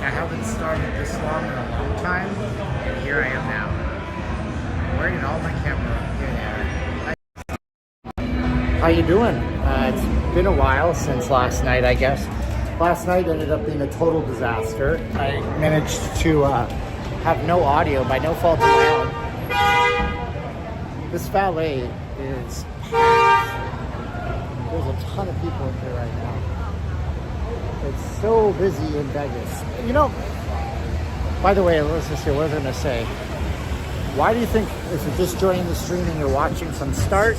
I haven't started this long in a long time, and here I am now. Where did all my camera? Here they are. How you doing? It's been a while since last night, I guess. Last night ended up being a total disaster. I managed to have no audio by no fault of my own. This valet is packed. There's a ton of people in here right now. It's so busy in Vegas. You know, by the way, let's just see, what was I going to say? Why do you think, if you're just joining the stream and you're watching from start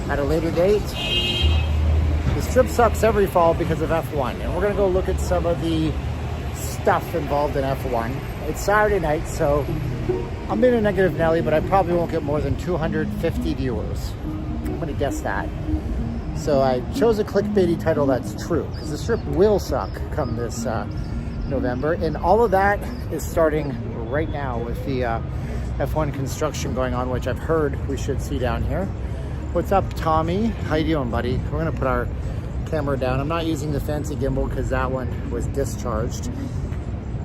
at a later date, the strip sucks every fall because of F1. And we're going to go look at some of the stuff involved in F1. It's Saturday night, so I'm being a negative Nelly, but I probably won't get more than 250 viewers. I'm going to guess that. So I chose a clickbaity title that's true, because the strip will suck come this November. And all of that is starting right now with the F1 construction going on, which I've heard we should see down here. What's up, Tommy? How you doing, buddy? We're going to put our camera down. I'm not using the fancy gimbal because that one was discharged.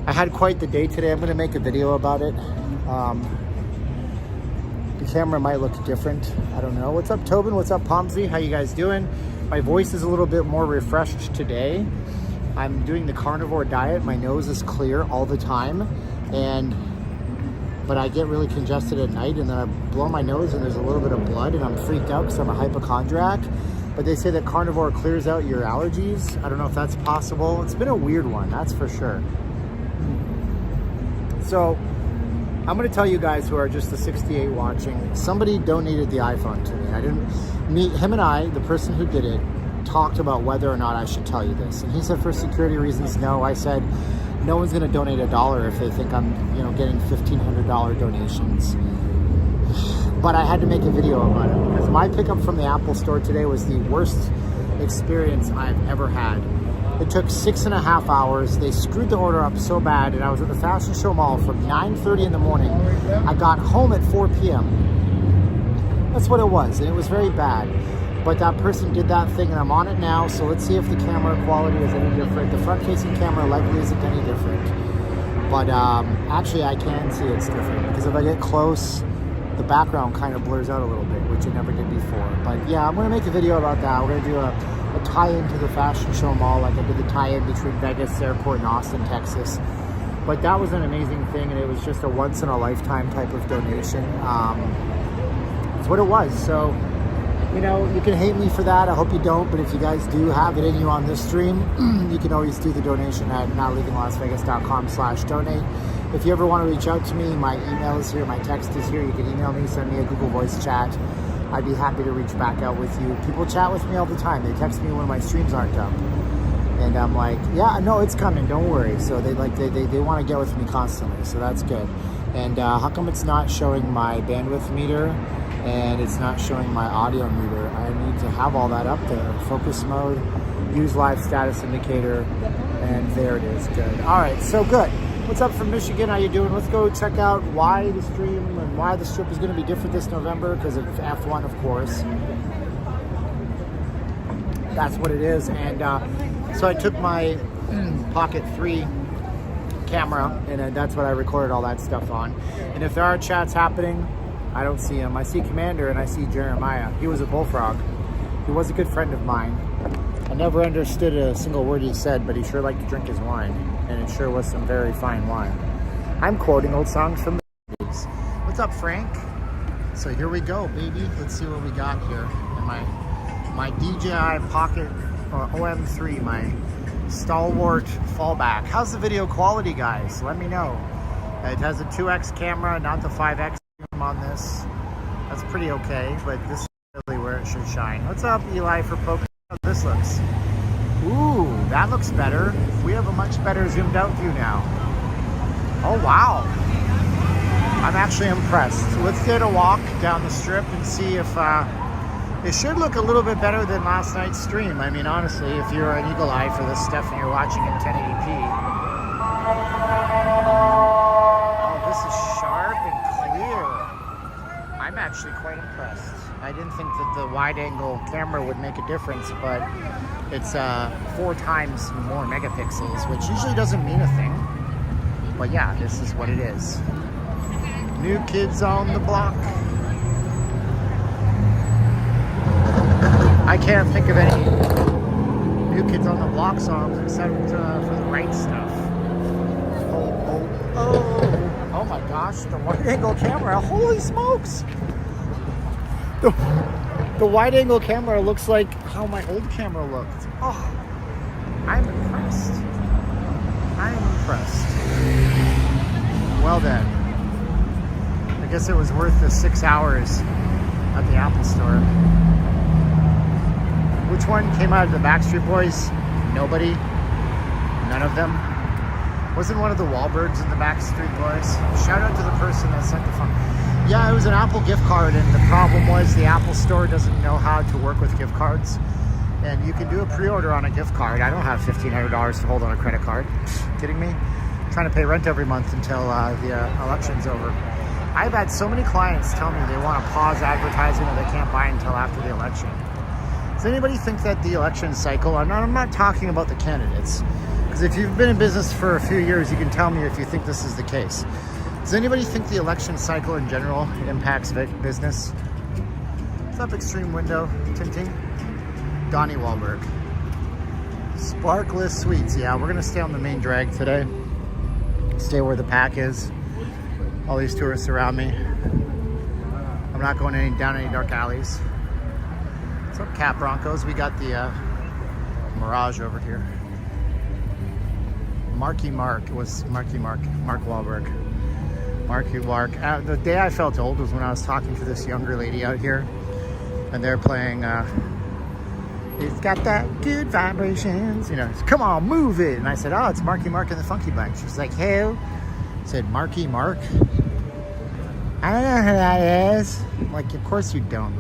I had quite the day today. I'm going to make a video about it. The camera might look different. I don't know. What's up, Tobin? What's up, Pomsy? How you guys doing? My voice is a little bit more refreshed today. I'm doing the carnivore diet. My nose is clear all the time, but I get really congested at night, and then I blow my nose and there's a little bit of blood, and I'm freaked out because I'm a hypochondriac. But they say that carnivore clears out your allergies. I don't know if that's possible. It's been a weird one, that's for sure. So I'm going to tell you guys who are just the 68 watching, somebody donated the iPhone to me. I didn't meet him, and the person who did it, talked about whether or not I should tell you this. And he said for security reasons, no. I said, no one's going to donate $1 if they think I'm, getting $1,500 donations. But I had to make a video about it because my pickup from the Apple store today was the worst experience I've ever had. It took 6.5 hours. They screwed the order up so bad, and I was at the Fashion Show Mall from 9:30 in the morning. I got home at 4 p.m. That's what it was, and it was very bad. But that person did that thing, and I'm on it now, so let's see if the camera quality is any different. The front-facing camera likely isn't any different. But actually, I can see it's different, because if I get close, the background kind of blurs out a little bit, which it never did before. But yeah, I'm going to make a video about that. We're going to do a tie-in to the Fashion Show Mall, like I did the tie-in between Vegas Airport and Austin, Texas. But that was an amazing thing, and it was just a once-in-a-lifetime type of donation. It's what it was. So, you can hate me for that. I hope you don't, but if you guys do have it in you on this stream, you can always do the donation at notleavinglasvegas.com/donate. If you ever want to reach out to me, my email is here, my text is here. You can email me, send me a Google Voice chat. I'd be happy to reach back out with you. People chat with me all the time. They text me when my streams aren't up. And I'm like, yeah, no, it's coming, don't worry. So they want to get with me constantly, so that's good. And how come it's not showing my bandwidth meter and it's not showing my audio meter? I need to have all that up there. Focus mode, use live status indicator, and there it is. Good. All right, so good. What's up from Michigan? How you doing? Let's go check out why the stream and why the strip is going to be different this November, because of F1, of course. That's what it is. And so I took my Pocket 3 camera, and that's what I recorded all that stuff on. And if there are chats happening, I don't see him. I see Commander and I see Jeremiah. He was a bullfrog. He was a good friend of mine. I never understood a single word he said, but he sure liked to drink his wine. And it sure was some very fine wine. I'm quoting old songs from the 80s. What's up, Frank? So here we go, baby. Let's see what we got here. And my DJI Pocket OM3, my stalwart fallback. How's the video quality, guys? Let me know. It has a 2x camera, not the 5x on this. That's pretty okay, but this is really where it should shine. What's up, Eli, for poking? How this looks. Ooh, that looks better. We have a much better zoomed out view now. Oh, wow. I'm actually impressed. So let's get a walk down the strip and see if it should look a little bit better than last night's stream. I mean, honestly, if you're an eagle eye for this stuff and you're watching in 1080p. Oh, this is sharp and clear. I'm I'm actually quite impressed. I didn't think that the wide angle camera would make a difference, but it's 4 times more megapixels, which usually doesn't mean a thing. But yeah, this is what it is. New Kids on the Block. I can't think of any New Kids on the Block songs except for the right stuff. Oh my gosh, the wide angle camera, holy smokes! The wide angle camera looks like how my old camera looked. Oh, I'm impressed. I'm impressed. Well then, I guess it was worth the 6 hours at the Apple Store. Which one came out of the Backstreet Boys? Nobody. None of them. Wasn't one of the Wahlbergs in the Backstreet Boys? Shout out to the person that sent the phone. Yeah, it was an Apple gift card, and the problem was the Apple Store doesn't know how to work with gift cards. And you can do a pre-order on a gift card. I don't have $1,500 to hold on a credit card. Kidding me? I'm trying to pay rent every month until the election's over. I've had so many clients tell me they want to pause advertising or they can't buy until after the election. Does anybody think that the election cycle, I'm not talking about the candidates, because if you've been in business for a few years, you can tell me if you think this is the case. Does anybody think the election cycle in general impacts business? What's up, Extreme Window Tinting? Donnie Wahlberg. Sparkless Sweets. Yeah, we're gonna stay on the main drag today. Stay where the pack is. All these tourists around me. I'm not going down any dark alleys. What's up, Cat Broncos? We got the Mirage over here. Mark Wahlberg. Marky Mark. The day I felt old was when I was talking to this younger lady out here, and they're playing it's got that good vibrations, you know, come on, move it. And I said, oh, it's Marky Mark and the Funky Bunch. She's like, who? I said, Marky Mark. I don't know who that is. I'm like, of course you don't.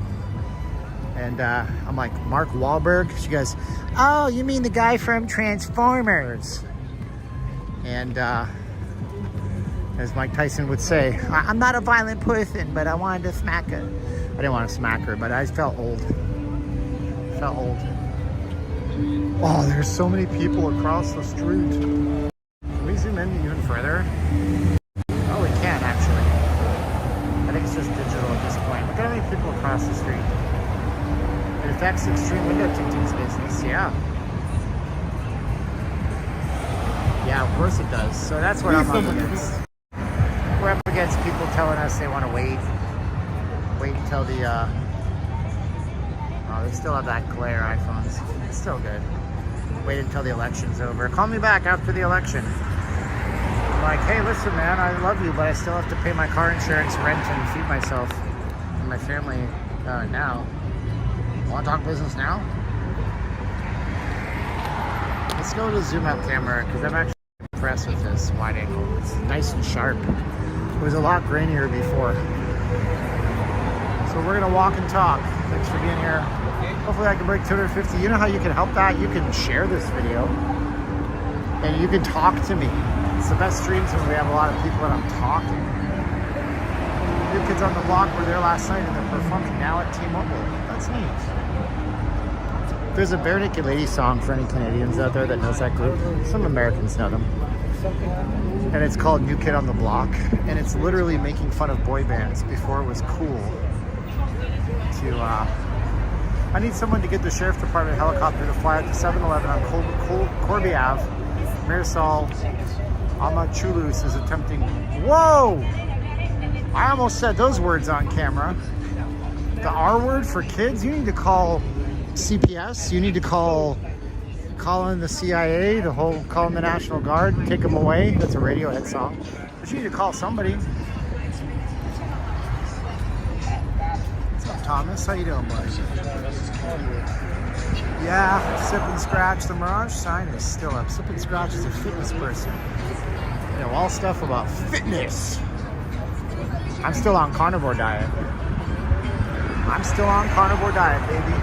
And I'm like, Mark Wahlberg? She goes, oh, you mean the guy from Transformers? And as Mike Tyson would say, I'm not a violent person, but I wanted to smack her. I didn't want to smack her, but I felt old. Oh, there's so many people across the street. Can we zoom in even further? Oh, we can actually. I think it's just digital at this point. Look at how many people across the street. It affects Extreme Window Tinting's business, yeah. Yeah, of course it does. So that's what I'm up against. We're up against people telling us they want to wait until the, oh, they still have that glare iPhones. It's still good. Wait until the election's over. Call me back after the election. I'm like, hey, listen, man, I love you, but I still have to pay my car insurance, rent, and feed myself and my family now. Want to talk business now? Let's go to the zoom out camera, because I'm actually impressed with this wide angle. It's nice and sharp. It was a lot grainier before. So we're gonna walk and talk. Thanks for being here. Hopefully I can break 250. You know how you can help that? You can share this video and you can talk to me. It's the best streams when we have a lot of people and I'm talking. New Kids on the Block were there last night and they're performing now at T-Mobile. That's neat. There's a Bare Naked Lady song for any Canadians out there that knows that group. Some Americans know them. And it's called New Kid on the Block. And it's literally making fun of boy bands before it was cool to, I need someone to get the Sheriff Department helicopter to fly at the 7-Eleven on Corby Ave. Marisol Amachulus is attempting, whoa! I almost said those words on camera. The R word for kids? You need to call CPS, you need to call in the CIA, call in the National Guard, take them away. That's a Radiohead song. But you need to call somebody. What's up, Thomas? How you doing, buddy? Yeah, Sip and Scratch. The Mirage sign is still up. Sip and Scratch is a fitness person. You know, all stuff about fitness. I'm still on carnivore diet. I'm still on carnivore diet, baby.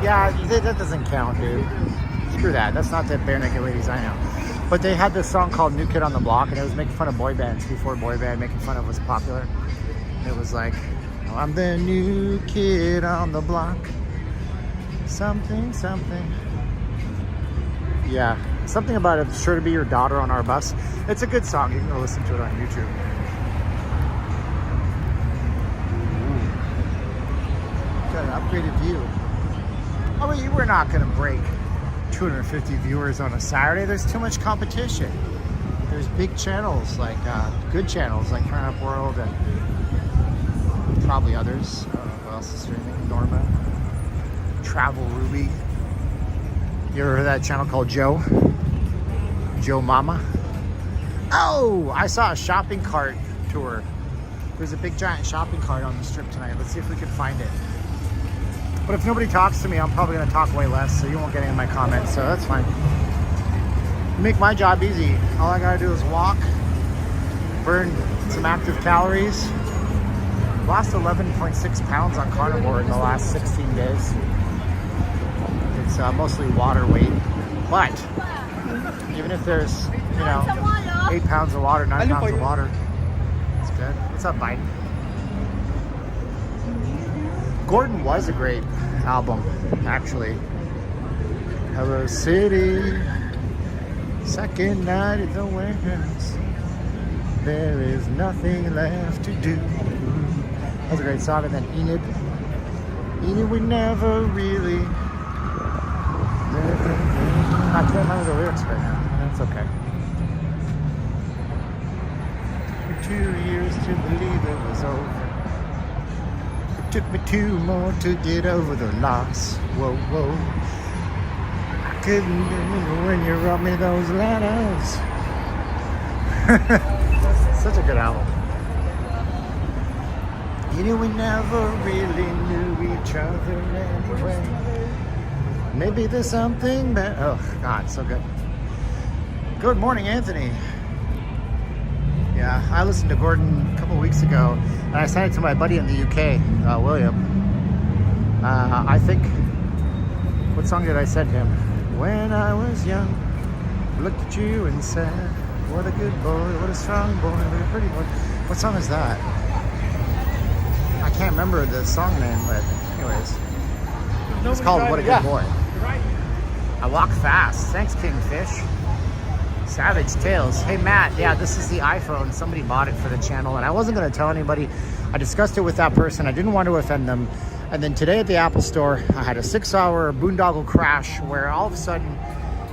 Yeah, that doesn't count, dude. Screw that. That's not the Bare Naked Ladies I know. But they had this song called New Kid on the Block, and it was making fun of boy bands before boy band making fun of was popular. It was like, oh, I'm the new kid on the block. Something, something. Yeah, something about it's sure to be your daughter on our bus. It's a good song. You can go listen to it on YouTube. Ooh. Got an upgraded view. Oh, well, we're not going to break 250 viewers on a Saturday. There's too much competition. There's big channels, like good channels like Turn Up World and probably others. Who else is streaming? Norma. Travel Ruby. You ever heard of that channel called Joe? Joe Mama? Oh, I saw a shopping cart tour. There's a big giant shopping cart on the strip tonight. Let's see if we can find it. But if nobody talks to me, I'm probably gonna talk way less, so you won't get any of my comments, so that's fine. Make my job easy. All I gotta do is walk, burn some active calories. Lost 11.6 pounds on carnivore in the last 16 days. It's mostly water weight, but even if there's, 8 pounds of water, 9 pounds of water, it's good. What's up, Biden? Gordon was a great album, actually. Hello City, second night at the warehouse. There is nothing left to do. That was a great song. And then Enid. Enid, we never really. I can't remember the lyrics right now. That's okay. For 2 years to believe it was over. It took me 2 more to get over the loss. Whoa, whoa. I couldn't do it when you wrote me those letters. Such a good album. You know, we never really knew each other anyway. Maybe there's something that, oh God, so good. Good morning, Anthony. Yeah, I listened to Gordon a couple weeks ago, and I sent it to my buddy in the UK, William. I think, what song did I send him? When I was young, I looked at you and said, what a good boy, what a strong boy, what a pretty boy. What song is that? I can't remember the song name, but anyways. It's called What a Good Boy. I walk fast. Thanks, Kingfish. Savage Tales. Hey, Matt. Yeah, this is the iPhone. Somebody bought it for the channel, and I wasn't going to tell anybody. I discussed it with that person. I didn't want to offend them. And then today at the Apple Store, I had a 6-hour boondoggle crash where all of a sudden,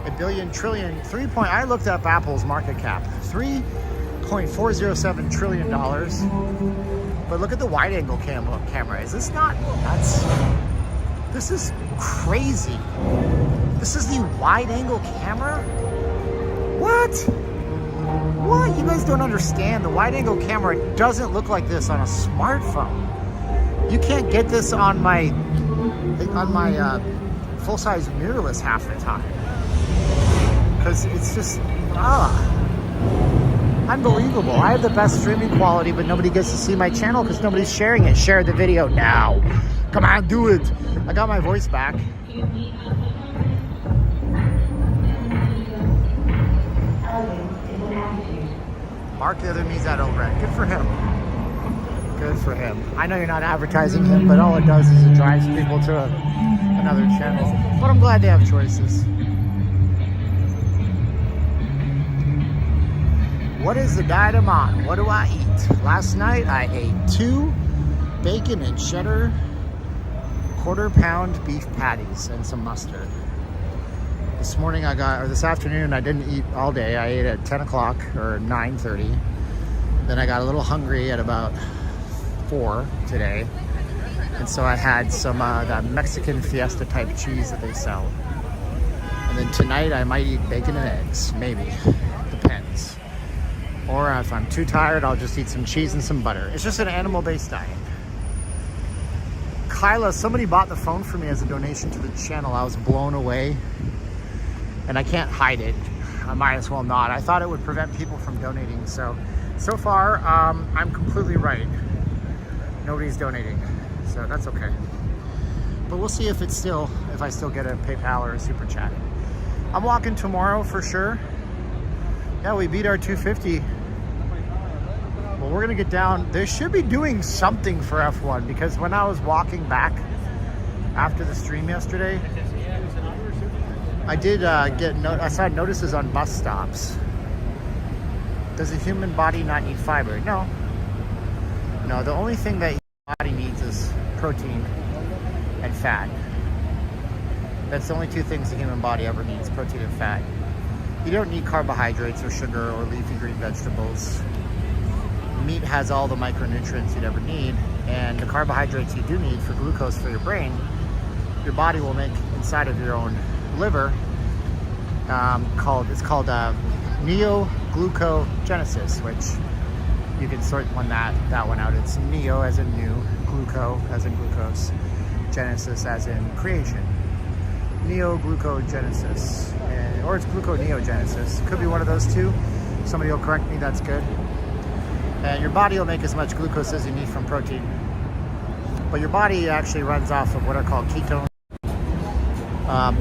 a billion, trillion, I looked up Apple's market cap. $3.407 trillion. But look at the wide-angle camera. Is this not nuts? This is crazy. This is the wide-angle camera? What? What? You guys don't understand. The wide-angle camera doesn't look like this on a smartphone. You can't get this on my full-size mirrorless half the time. Because it's just, unbelievable. I have the best streaming quality, but nobody gets to see my channel because nobody's sharing it. Share the video now. Come on, do it. I got my voice back. Mark the other me's at Overend. Good for him. Good for him. I know you're not advertising him, but all it does is it drives people to another channel. But I'm glad they have choices. What is the diet I'm on? What do I eat? Last night I ate 2 bacon and cheddar quarter-pound beef patties and some mustard. This morning this afternoon I didn't eat all day. I ate at 10 o'clock or 9:30. Then I got a little hungry at about 4 today. And so I had some that Mexican Fiesta type cheese that they sell. And then tonight I might eat bacon and eggs, maybe. Depends. Or if I'm too tired, I'll just eat some cheese and some butter. It's just an animal-based diet. Kyla, somebody bought the phone for me as a donation to the channel. I was blown away. And I can't hide it. I might as well not. I thought it would prevent people from donating. So far, I'm completely right. Nobody's donating. So that's okay. But we'll see if I still get a PayPal or a Super Chat. I'm walking tomorrow for sure. Yeah, we beat our 250. Well, we're gonna get down. They should be doing something for F1 because when I was walking back after the stream yesterday, I did I saw notices on bus stops. Does a human body not need fiber? No. No, the only thing that your body needs is protein and fat. That's the only two things the human body ever needs, protein and fat. You don't need carbohydrates or sugar or leafy green vegetables. Meat has all the micronutrients you'd ever need, and the carbohydrates you do need for glucose for your brain, your body will make inside of your own liver. It's called neoglucogenesis, which you can sort that one out. It's neo as in new, gluco as in glucose, genesis as in creation. Neoglucogenesis, or it's gluconeogenesis. Could be one of those two. Somebody will correct me. That's good. And your body will make as much glucose as you need from protein. But your body actually runs off of what are called ketones,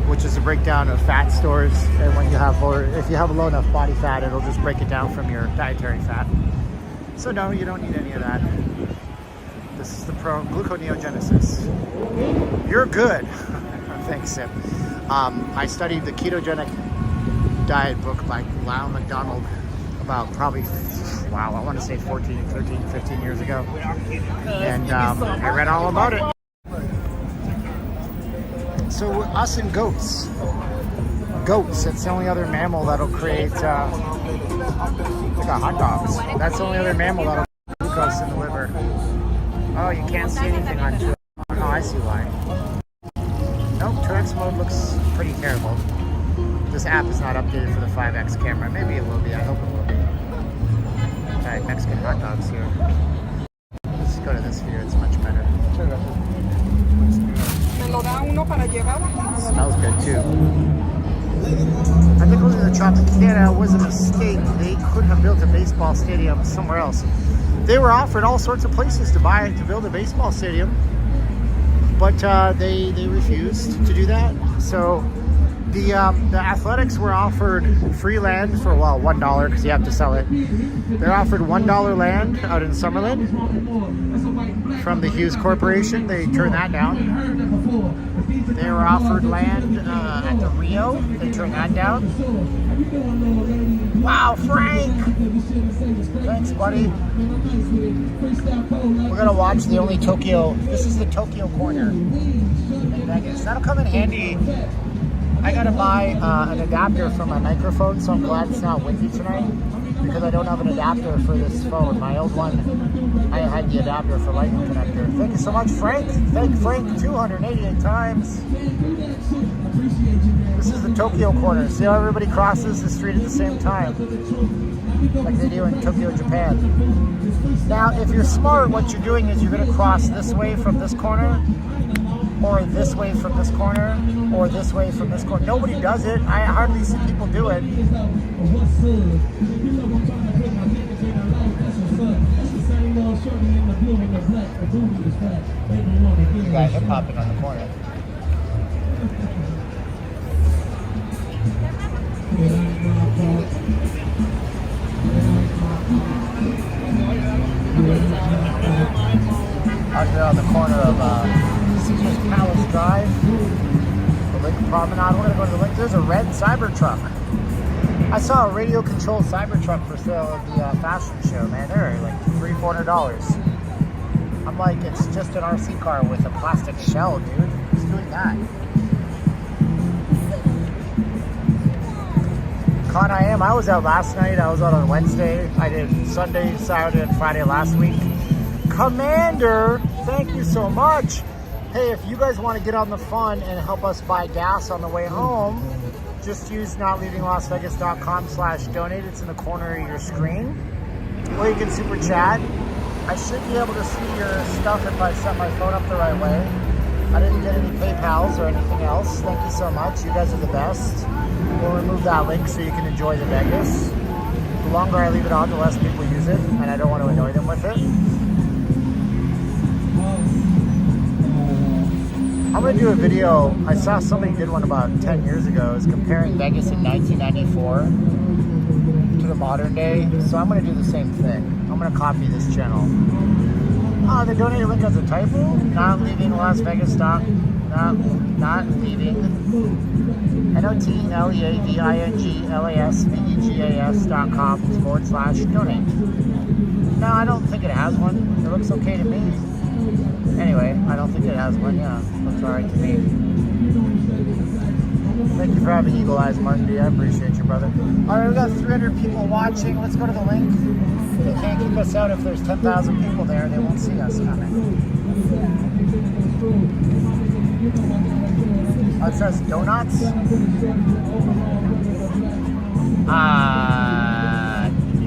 which is a breakdown of fat stores. And when you have if you have low enough body fat, it'll just break it down from your dietary fat. So no, you don't need any of that. This is the gluconeogenesis. You're good. Thanks, Sim. I studied the ketogenic diet book by Lyle McDonald about probably, wow, I want to say 13, 15 years ago. And I read all about it. So us and goats. Goats, it's the only other mammal that'll create, like a hot dogs. That's the only other mammal that'll create glucose in the liver. Oh, you can't see anything on 2. Oh, no, I see why. Nope, 2X mode looks pretty terrible. This app is not updated for the 5X camera. Maybe it will be. I hope it will be. Alright, Mexican hot dogs here. Let's go to this here. It's much better. Smells good too. I think losing the Tropicana was a mistake. They couldn't have built a baseball stadium somewhere else. They were offered all sorts of places to build a baseball stadium, but they refused to do that. So the Athletics were offered free land for, well, $1 because you have to sell it. They're offered $1 land out in Summerlin from the Hughes Corporation. They turned that down. They were offered land at the Rio. They turned that down. Wow, Frank! Thanks, buddy. We're gonna watch the only Tokyo. This is the Tokyo corner in Vegas. That'll come in handy. I gotta buy an adapter for my microphone, so I'm glad it's not windy tonight because I don't have an adapter for this phone. My old one, I had the adapter for lightning connector. Thank you so much, Frank. Thank Frank 288 times. This is the Tokyo corner. See how everybody crosses the street at the same time, like they do in Tokyo, Japan. Now, if you're smart, what you're doing is you're gonna cross this way from this corner, or this way from this corner, or this way from this corner. Nobody does it. I hardly see people do it. You got hip hopping on the corner. Out here on the corner of Caesar's Palace Drive, the Lake Promenade. We're gonna go to the lake. There's a red Cybertruck. I saw a radio-controlled Cybertruck for sale at the fashion show. Man, they're like $300-400. I'm like, it's just an RC car with a plastic shell, dude. Who's doing that? Con I am. I was out last night. I was out on Wednesday. I did Sunday, Saturday, and Friday last week. Commander, thank you so much. Hey, if you guys want to get on the fun and help us buy gas on the way home, just use notleavinglasvegas.com/donate. It's in the corner of your screen. Or you can super chat. I should be able to see your stuff if I set my phone up the right way. I didn't get any PayPals or anything else. Thank you so much. You guys are the best. We'll remove that link so you can enjoy the Vegas. The longer I leave it on, the less people use it, and I don't want to annoy them with it. I'm going to do a video. I saw somebody did one about 10 years ago. It was comparing Vegas in 1994 to the modern day. So I'm going to do the same thing. I'm gonna copy this channel. Oh, the donate link has a typo. Not leaving Las Vegas stock. Not leaving. NOTLEAVINGLASVEGAS.com/donate. No, I don't think it has one. It looks okay to me. Anyway, I don't think it has one. Yeah, looks alright to me. Thank you for having Eagle Eyes, Martin D. I appreciate you, brother. Alright, we got 300 people watching. Let's go to the link. They can't keep us out if there's 10,000 people there. They won't see us coming. Oh, it says donuts.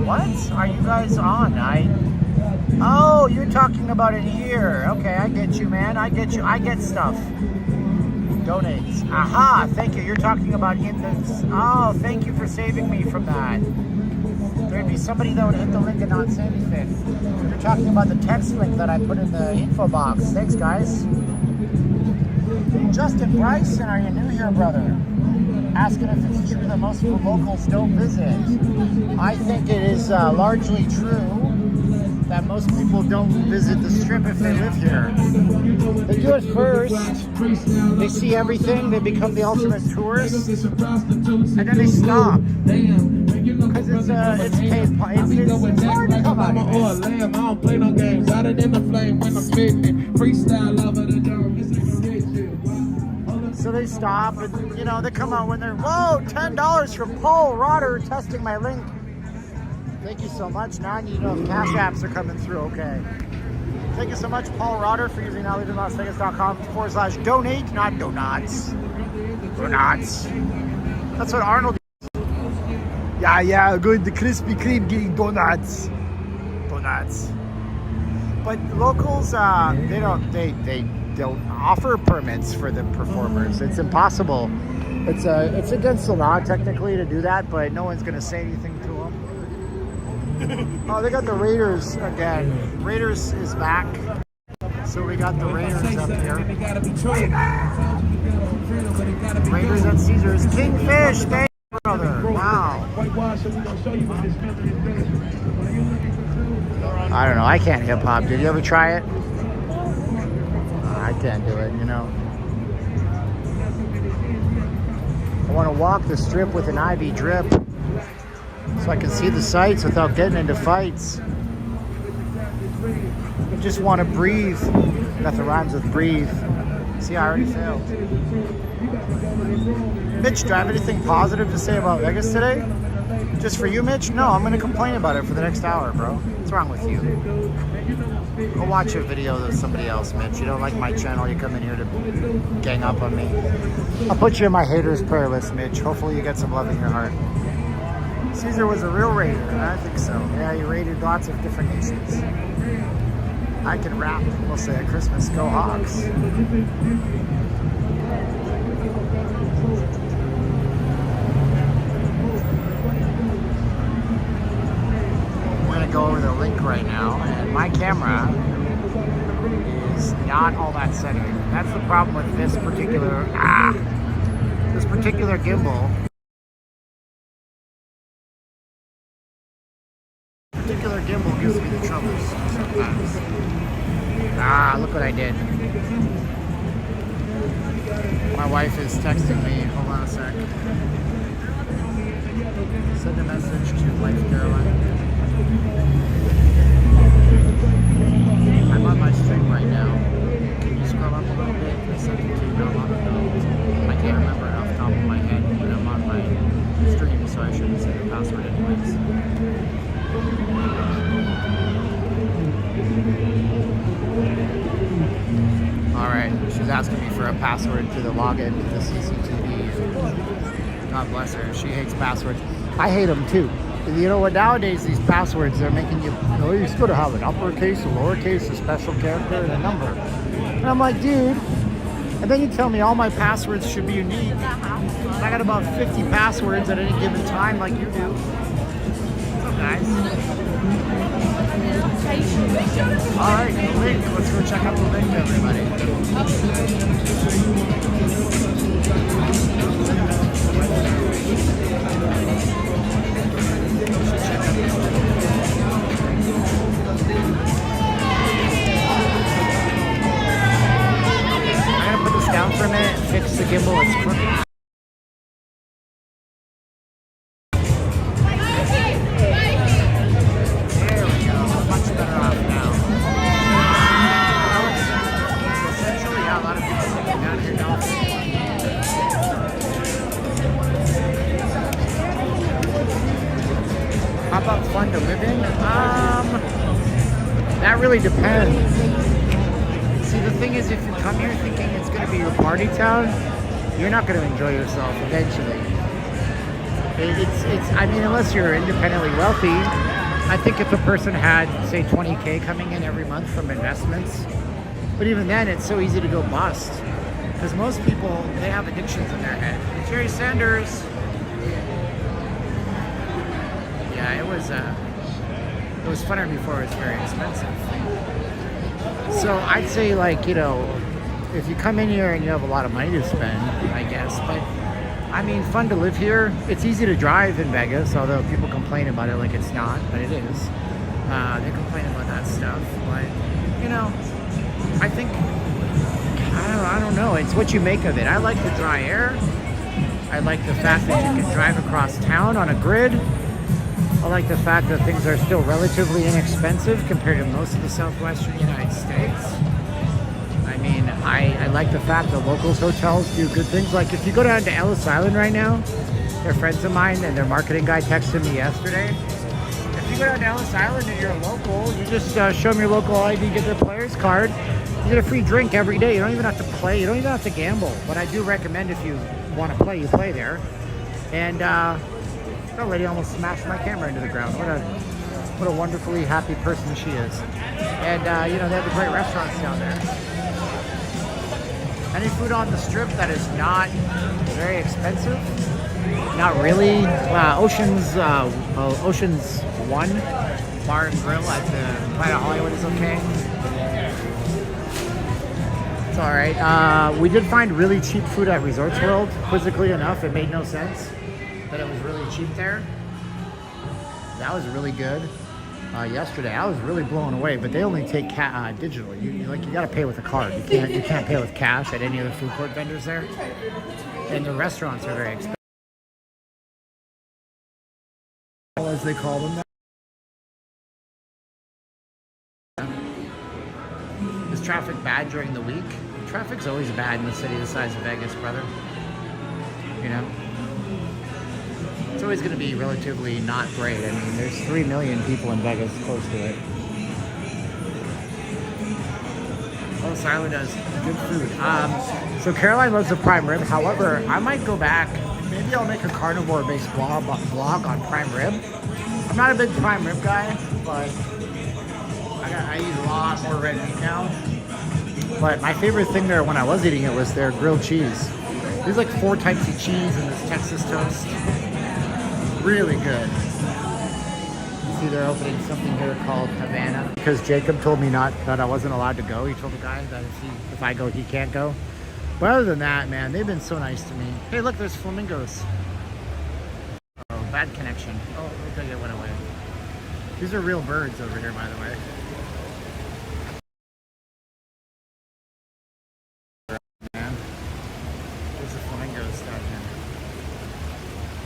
What are you guys on? Oh, you're talking about it here. Okay, I get you, man. I get you. I get stuff. Donates. Aha, thank you. You're talking about in this. Oh, thank you for saving me from that. There'd be somebody that would hit the link and not say anything. You're talking about the text link that I put in the info box. Thanks, guys. Justin Bryson, are you new here, brother? Asking if it's true that most locals don't visit. I think it is largely true that most people don't visit the Strip if they live here. They do it first. They see everything. They become the ultimate tourists, and then they stop. Because it's paid. It's hard to come out of it. I don't play no games. Hotter than the flame when I'm spitting. Freestyle over the dome. So they stop, and you know they come out when they're whoa, $10 from Paul Rotter testing my link. Thank you so much. Now I need to know if cash apps are coming through. Okay. Thank you so much, Paul Rotter, for using nllvcontact.com/donate, not donuts. Donuts. That's what Arnold. Yeah, good. The Krispy Kreme getting donuts. Donuts. But locals, they don't offer permits for the performers. It's impossible. It's against the law technically to do that, but no one's gonna say anything to them. Oh, they got the Raiders again. Raiders is back. So we got the Raiders up here. Raiders at Caesars. Kingfish, thank you, brother. Wow. I don't know. I can't hip hop. Did you ever try it? I can't do it, you know. I want to walk the Strip with an IV drip so I can see the sights without getting into fights. I just want to breathe. Nothing rhymes with breathe. See, I already failed. Mitch, do I have anything positive to say about Vegas today? Just for you, Mitch? No, I'm going to complain about it for the next hour, bro. What's wrong with you? Go watch a video of somebody else, Mitch. You don't like my channel, you come in here to gang up on me. I'll put you in my haters prayer list, Mitch. Hopefully you get some love in your heart. Caesar was a real raider. I think so. Yeah, he raided lots of different nations. I can rap, we'll say at Christmas. Go Hawks. Go over the link right now, and my camera is not all that centered. That's the problem with this particular gimbal. Particular gimbal gives me the troubles sometimes. Look what I did. My wife is texting me. Hold on a sec. Send a message to Wife Caroline. I'm on my stream right now. Can you scroll up a little bit? I sent it to you not long ago. I can't remember it off the top of my head, but I'm on my stream, so I shouldn't say the password anyways. Alright, she's asking me for a password to the login to the CCTV. God bless her. She hates passwords. I hate them too. You know what, nowadays these passwords are making you just got to have an uppercase, a lowercase, a special character, and a number. And I'm like, dude, and then you tell me all my passwords should be unique. I got about 50 passwords at any given time like you do. What's up, guys? Alright, the link. Let's go check out the link, everybody. about fun to live in? That really depends. See, the thing is, if you come here thinking it's going to be your party town, you're not going to enjoy yourself eventually. I mean, unless you're independently wealthy, I think if a person had, say, 20K coming in every month from investments, but even then, it's so easy to go bust. Because most people, they have addictions in their head. Jerry Sanders. Yeah, it was funner before it was very expensive. So I'd say, like, you know, if you come in here and you have a lot of money to spend, I guess, but I mean, fun to live here. It's easy to drive in Vegas, although people complain about it like it's not, but it is. They complain about that stuff, but, you know, I think, I don't know. It's what you make of it. I like the dry air. I like the fact that you can drive across town on a grid. I like the fact that things are still relatively inexpensive compared to most of the southwestern United States. I mean, I like the fact that locals hotels do good things. Like if you go down to Ellis Island right now, they're friends of mine and their marketing guy texted me yesterday. If you go down to Ellis Island and you're a local, you just show them your local ID, get their player's card. You get a free drink every day. You don't even have to play. You don't even have to gamble. But I do recommend if you want to play, you play there. And that lady almost smashed my camera into the ground. What a wonderfully happy person she is. And you know, they have great restaurants down there. Any food on the strip that is not very expensive? Not really. Ocean's 1 Bar and Grill at the Planet Hollywood is okay. It's all right. We did find really cheap food at Resorts World. Quizzically enough, it made no sense that it was really cheap there. That was really good. Yesterday, I was really blown away. But they only take digital. You got to pay with a card. You can't pay with cash at any of the food court vendors there. And the restaurants are very expensive, as they call them. Is traffic bad during the week? Traffic's always bad in a city the size of Vegas, brother. You know? It's always going to be relatively not great. I mean, there's 3 million people in Vegas close to it. Ellis Island has good food. So Caroline loves the prime rib. However, I might go back. Maybe I'll make a carnivore-based vlog on prime rib. I'm not a big prime rib guy, but I eat a lot more red meat now. But my favorite thing there when I was eating it was their grilled cheese. There's like 4 types of cheese in this Texas toast. Really good. You see they're opening something here called Havana. Because Jacob told me that I wasn't allowed to go. He told the guy that if I go, he can't go. But other than that, man, they've been so nice to me. Hey, look, there's flamingos. Oh, bad connection. Oh, looks like it went away. These are real birds over here, by the way. Man, there's the flamingos down here.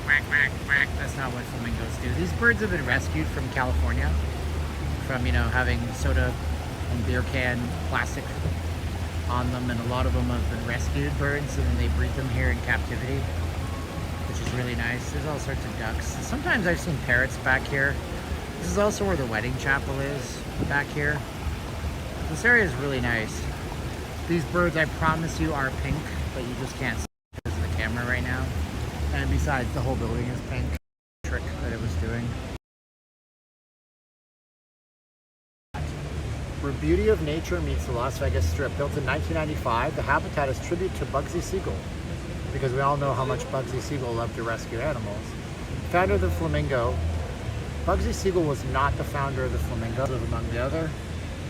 Quack, quack, quack. That's not what flamingos do. These birds have been rescued from California, from, you know, having soda and beer can plastic on them, and a lot of them have been rescued birds, and then they breed them here in captivity, which is really nice. There's all sorts of ducks. Sometimes I've seen parrots back here. This is also where the wedding chapel is, back here. This area is really nice. These birds, I promise you, are pink, but you just can't see because of the camera right now. And besides, the whole building is pink. Trick that it was doing. Where beauty of nature meets the Las Vegas Strip. Built in 1995, the habitat is tribute to Bugsy Siegel, because we all know how much Bugsy Siegel loved to rescue animals. Founder of the flamingo, Bugsy Siegel was not the founder of the flamingo. Among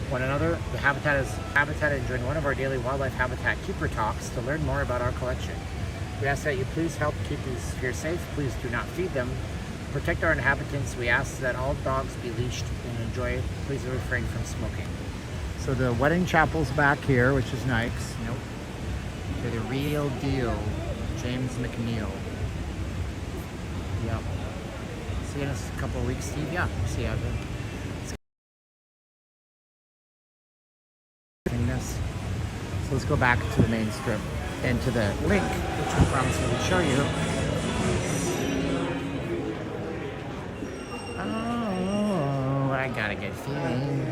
one another, the habitat is habitated during one of our daily wildlife habitat keeper talks to learn more about our collection. We ask that you please help keep these here safe. Please do not feed them. Protect our inhabitants. We ask that all dogs be leashed and enjoy. Please refrain from smoking. So the wedding chapel's back here, which is nice. Nope. They're the real deal. James McNeil. Yep. See you in a couple of weeks, Steve. Yeah. See you, Evan. So let's go back to the main strip and to the link, which we promised we would show you. got a good feeling.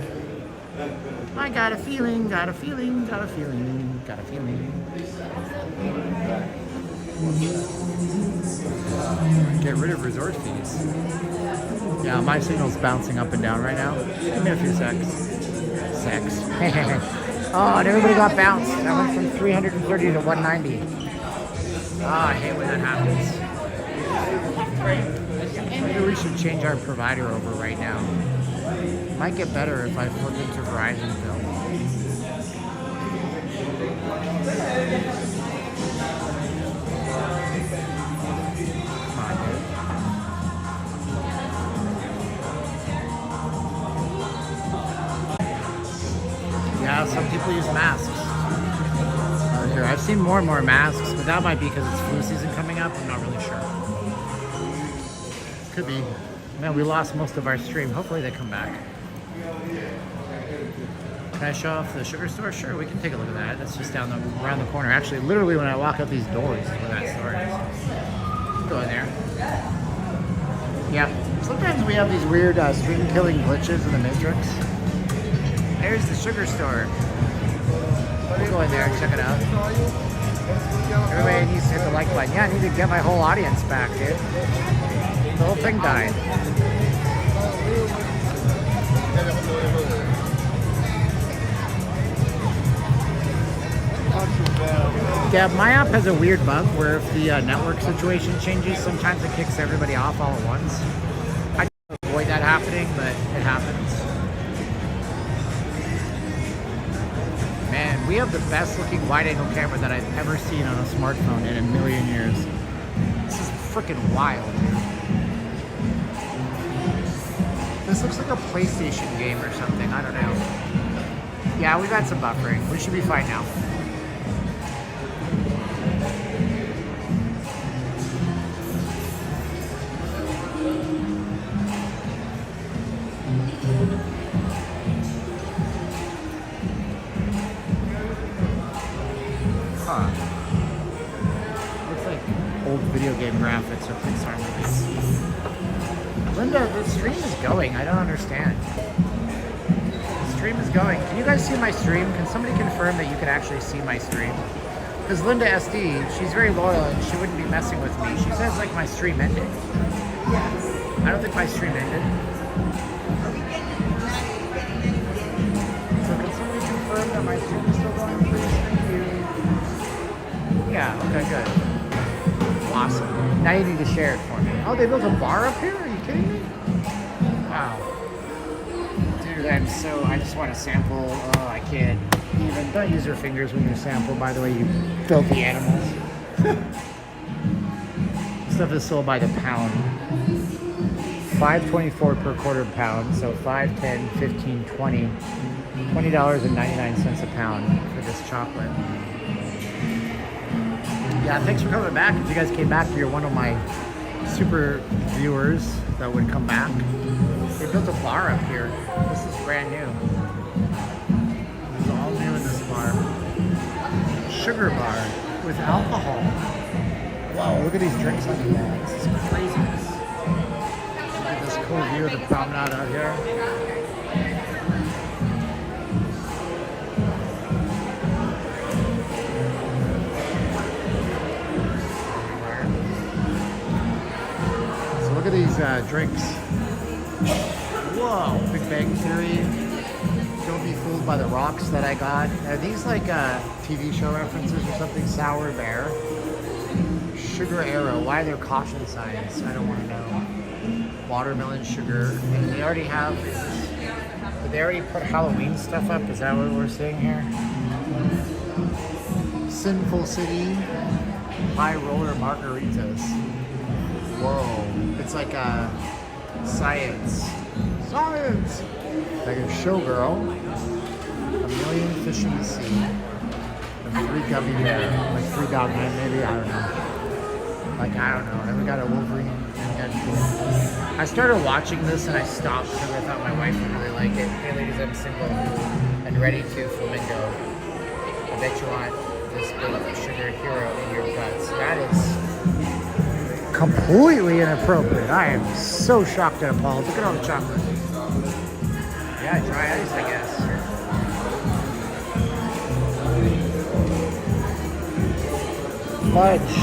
I got a feeling, got a feeling, got a feeling, got a feeling. Get rid of resort fees. Yeah, my signal's bouncing up and down right now. Give me a few secs. Secs. Oh, and everybody got bounced. I went from 330 to 190. Ah, I hate when that happens. Maybe we should change our provider over right now. Might get better if I flip into Verizon Phil. Come on, dude. Yeah, some people use masks. Here, I've seen more and more masks, but that might be because it's flu season coming up. I'm not really sure. Could be. Man, we lost most of our stream. Hopefully they come back. Can I show off the sugar store? Sure, we can take a look at that. That's just around the corner. Actually, literally when I walk up these doors is where that store is. Go in there. Yeah. Sometimes we have these weird stream killing glitches in the Matrix. There's the sugar store. We'll go in there and check it out. Everybody needs to hit the like button. Yeah, I need to get my whole audience back, dude. The whole thing died. Yeah, my app has a weird bug where if the network situation changes, sometimes it kicks everybody off all at once. I try to avoid that happening, but it happens. Man, we have the best looking wide angle camera that I've ever seen on a smartphone in a million years. This is freaking wild, dude. This looks like a PlayStation game or something, I don't know. Yeah, we've had some buffering. We should be fine now. Huh. Looks like old video game graphics or Pixar movies. Linda, the stream is going. I don't understand. The stream is going. Can you guys see my stream? Can somebody confirm that you can actually see my stream? Because Linda SD, she's very loyal and she wouldn't be messing with me. She says like my stream ended. I don't think my stream ended. So can somebody confirm that my stream is still going, please? Thank you. Yeah, okay, good. Awesome. Now you need to share it for me. Oh, they built a bar up here? Are you kidding me? Wow. Dude, I just want to sample. Oh, I can't even. Don't use your fingers when you sample, by the way, you filthy animals. Stuff is sold by the pound. $5.24 per quarter pound, so $5, $10, $15, $20. $20.99 a pound for this chocolate. Yeah, thanks for coming back. If you guys came back, you're one of my super viewers that would come back. They built a bar up here. This is brand new. This is all new in this bar. Sugar bar with alcohol. Wow, look at these drinks on the wall. This is craziness. Look at this cool view of the promenade out here. Look at these drinks. Whoa, Big Bang Theory. Don't be fooled by the rocks that I got. Are these like TV show references or something? Sour Bear. Sugar Arrow. Why are there caution signs? I don't want to know. Watermelon sugar. And they already have. Did they already put Halloween stuff up? Is that what we're seeing here? Sinful City. High Roller Margaritas. Whoa. It's like a science. Science! Like a showgirl. A million fish in the sea. And 3 gummy bear. Like 3 dog men, maybe? I don't know. Like, I don't know. And we got a Wolverine and Deadpool. I started watching this and I stopped because I thought my wife would really like it. Hey ladies, I'm single and ready to flamingo. I bet you want this big sugar hero in your guts. That is completely inappropriate. I am so shocked and appalled. Look at all the chocolate. Yeah, dry ice, I guess. Fudge.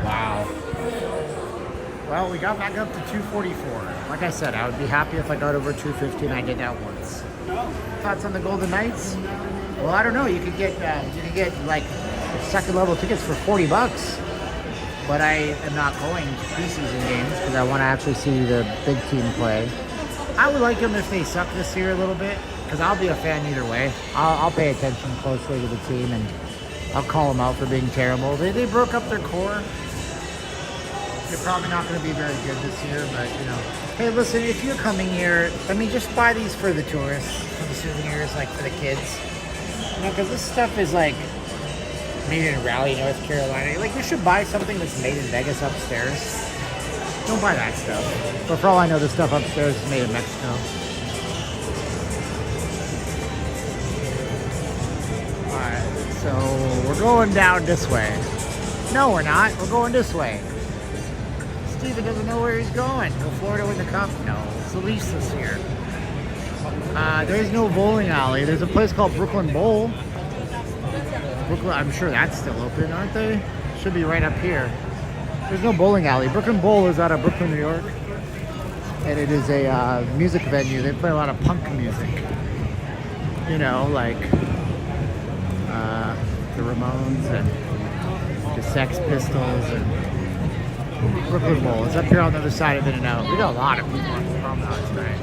Wow. Well, we got back up to 244. Like I said, I would be happy if I got over 250, and I did that once. Thoughts on the Golden Knights? Well, I don't know. You could get like second level tickets for $40. But I am not going to preseason games because I want to actually see the big team play. I would like them if they suck this year a little bit, because I'll be a fan either way. I'll pay attention closely to the team, and I'll call them out for being terrible. They broke up their core. They're probably not going to be very good this year, but you know. Hey, listen, if you're coming here, I mean, just buy these for the tourists, for the souvenirs, like for the kids. You know, because this stuff is like made in Raleigh, North Carolina. Like, you should buy something that's made in Vegas upstairs. Don't buy that stuff. But for all I know, the stuff upstairs is made in Mexico. Alright, so we're going down this way. No, we're not. We're going this way. Steven doesn't know where he's going. Will Florida win the cup? No. It's the Leafs this year. There's no bowling alley. There's a place called Brooklyn Bowl. Brooklyn, I'm sure that's still open, aren't they? Should be right up here. There's no bowling alley. Brooklyn Bowl is out of Brooklyn, New York. And it is a music venue. They play a lot of punk music. You know, like the Ramones and the Sex Pistols. And Brooklyn Bowl is up here on the other side of In-N-Out. We got a lot of people on the promenade tonight.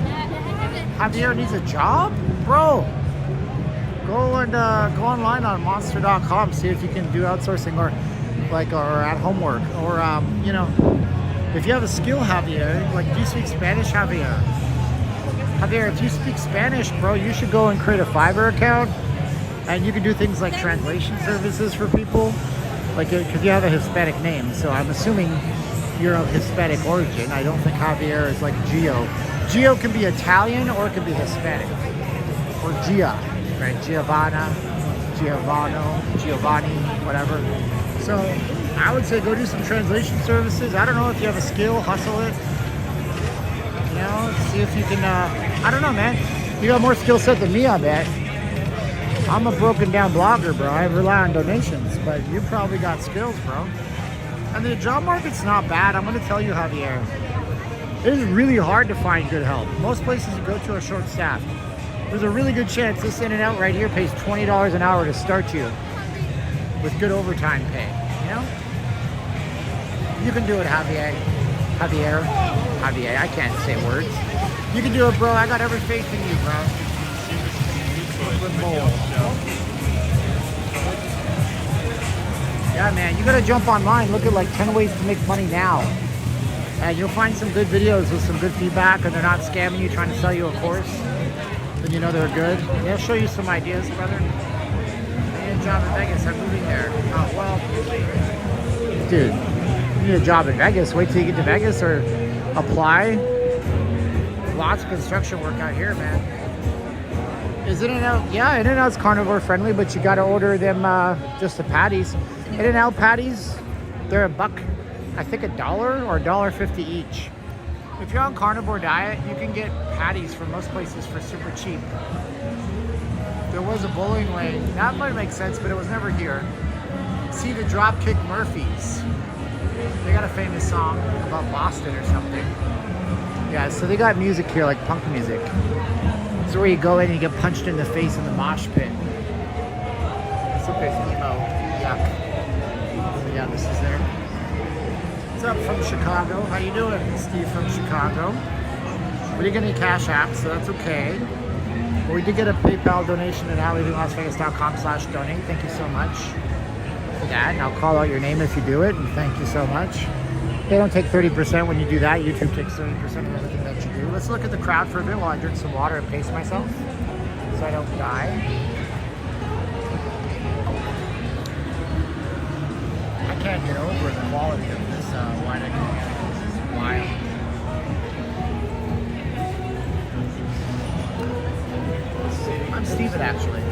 Javier needs a job? Bro! Go online on monster.com, see if you can do outsourcing or at home work, or you know, if you have a skill, Javier. Like, do you speak Spanish, Javier? Javier, if you speak Spanish, bro, you should go and create a Fiverr account, and you can do things like translation services for people, like, because you have a Hispanic name, so I'm assuming you're of Hispanic origin. I don't think Javier is like Gio. Gio can be Italian or it can be Hispanic, or Gia. Right, Giovanni, whatever. So I would say go do some translation services. I don't know if you have a skill, hustle it. You know, see if you can, I don't know, man. You got more skill set than me, I bet. I'm a broken down blogger, bro. I rely on donations, but you probably got skills, bro. And the job market's not bad. I'm going to tell you, Javier. It is really hard to find good help. Most places you go to are short staffed. There's a really good chance this In-N-Out right here pays $20 an hour to start you with good overtime pay, you know? You can do it, Javier. Javier, I can't say words. You can do it, bro. I got every faith in you, bro. Yeah, man, you gotta jump online. Look at like 10 ways to make money now. And you'll find some good videos with some good feedback, and they're not scamming you, trying to sell you a course. Then you know they're good. They'll show you some ideas, brother. I need a job in Vegas. I'm moving there. Oh, well, dude, you need a job in Vegas. Wait till you get to Vegas or apply. Lots of construction work out here, man. Is In-N-Out? Yeah, In-N-Out's carnivore friendly, but you got to order them just the patties. In-N-Out patties, they're $1, I think $1 or $1.50 each. If you're on carnivore diet, you can get patties from most places for super cheap. There was a bowling lane. That might make sense, but it was never here. See the Dropkick Murphys. They got a famous song about Boston or something. Yeah, so they got music here, like punk music. It's where you go in and you get punched in the face in the mosh pit. That's what they think about. Yuck. Yeah, this is there. What's up from Chicago? How you doing? Steve from Chicago. We didn't get any cash apps, so that's okay. But we did get a PayPal donation at nllvcontact.com/donate. Thank you so much for that. And I'll call out your name if you do it, and thank you so much. They don't take 30% when you do that. YouTube takes 30% of everything that you do. Let's look at the crowd for a bit while I drink some water and pace myself so I don't die. I can't get over the quality of this wine. This is wild. I'm Steven, actually.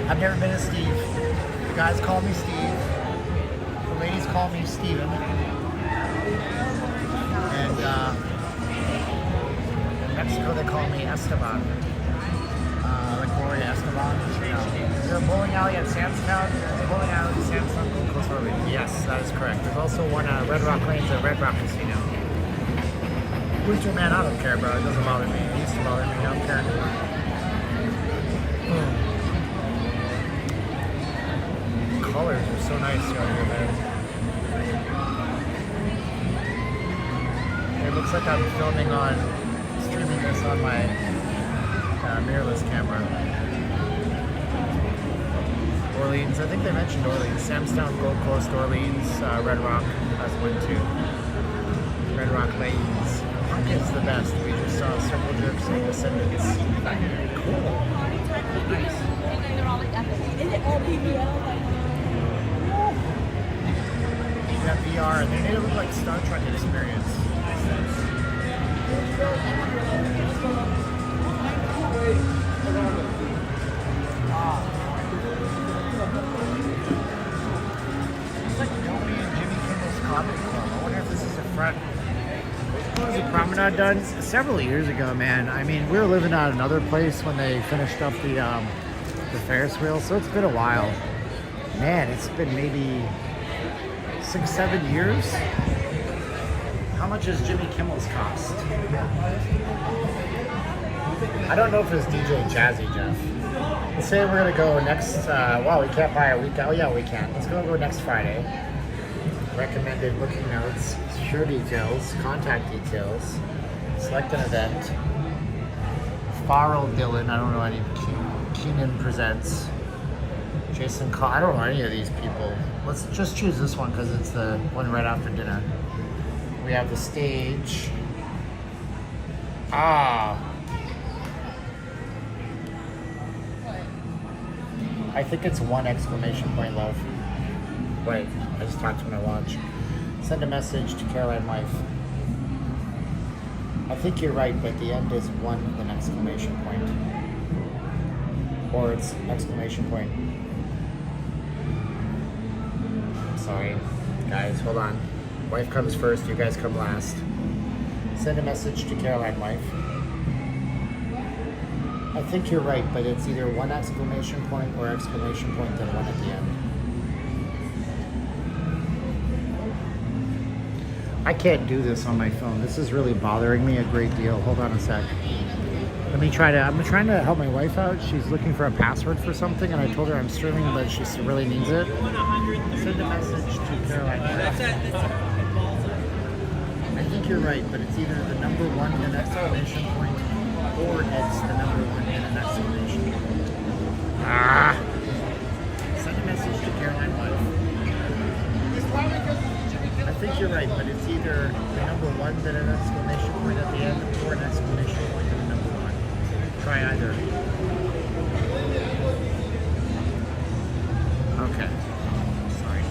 I've never been a Steve. The guys call me Steve. The ladies call me Steven. And in Mexico, they call me Esteban. Like Gloria Esteban. Is there a bowling alley at Sandstown? There's a bowling alley at Sandstown, Gold Coast Orleans. Yes, that is correct. There's also one at Red Rock Lanes at Red Rock Casino. Winter man, I don't care, bro. It doesn't bother me. It used to bother me. I don't care anymore. Colors are so nice out here, man. It looks like I'm streaming this on my mirrorless camera. Orleans, I think they mentioned Orleans. Samstown, Gold Coast, Orleans, Red Rock. That's one too. Red Rock Lanes. Punk is the best. We just saw Circle Jerks and Descendants. Cool. Nice. Is it all PBL? That VR, they made it look like Star Trek experience. It's like Joey and Jimmy Kimmel's Comedy Club. I wonder if this is a front. Was the promenade done several years ago, man? I mean, we were living at another place when they finished up the Ferris wheel, so it's been a while. Man, it's been maybe 6-7 years. How much does Jimmy Kimmel's cost? I don't know if it's DJ Jazzy, Jeff. Let's say we're gonna go next. Well, we can't buy a week. Oh yeah, we can. Let's go next Friday. Recommended booking notes, show details, contact details, select an event. Farrell Dillon, I don't know any. Keenan Presents. Jason Call. I don't know any of these people. Let's just choose this one because it's the one right after dinner. We have the stage. I think it's one exclamation point, love. Wait, I just talked to my watch. Send a message to Caroline Wife. I think you're right, but the end is one with an exclamation point. Or it's exclamation point. Sorry, guys, hold on. Wife comes first, you guys come last. Send a message to Caroline Wife. I think you're right, but it's either one exclamation point or exclamation point then one at the end. I can't do this on my phone. This is really bothering me a great deal. Hold on a sec. I'm trying to help my wife out. She's looking for a password for something, and I told her I'm streaming, but she really needs it. Send a message to Caroline. I think you're right, but it's either the number one and an exclamation point, or it's the number one and an exclamation point. Send a message to Caroline Wife. I think you're right, but it's either the number one then an exclamation point at the end, or an exclamation point and the number one. Try either. Okay. Sorry.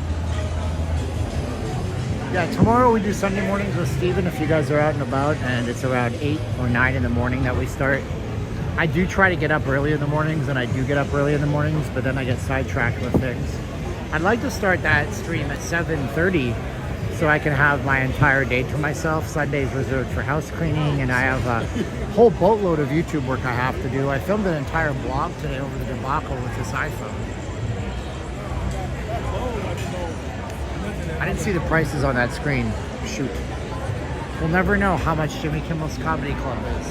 Yeah, tomorrow we do Sunday mornings with Steven if you guys are out and about, and it's around 8 or 9 in the morning that we start. I do try to get up early in the mornings, and I do get up early in the mornings, but then I get sidetracked with things. I'd like to start that stream at 7:30 so I can have my entire day to myself. Sunday's reserved for house cleaning, and I have a whole boatload of YouTube work I have to do. I filmed an entire blog today over the debacle with this iPhone. I didn't see the prices on that screen. Shoot. We'll never know how much Jimmy Kimmel's Comedy Club is.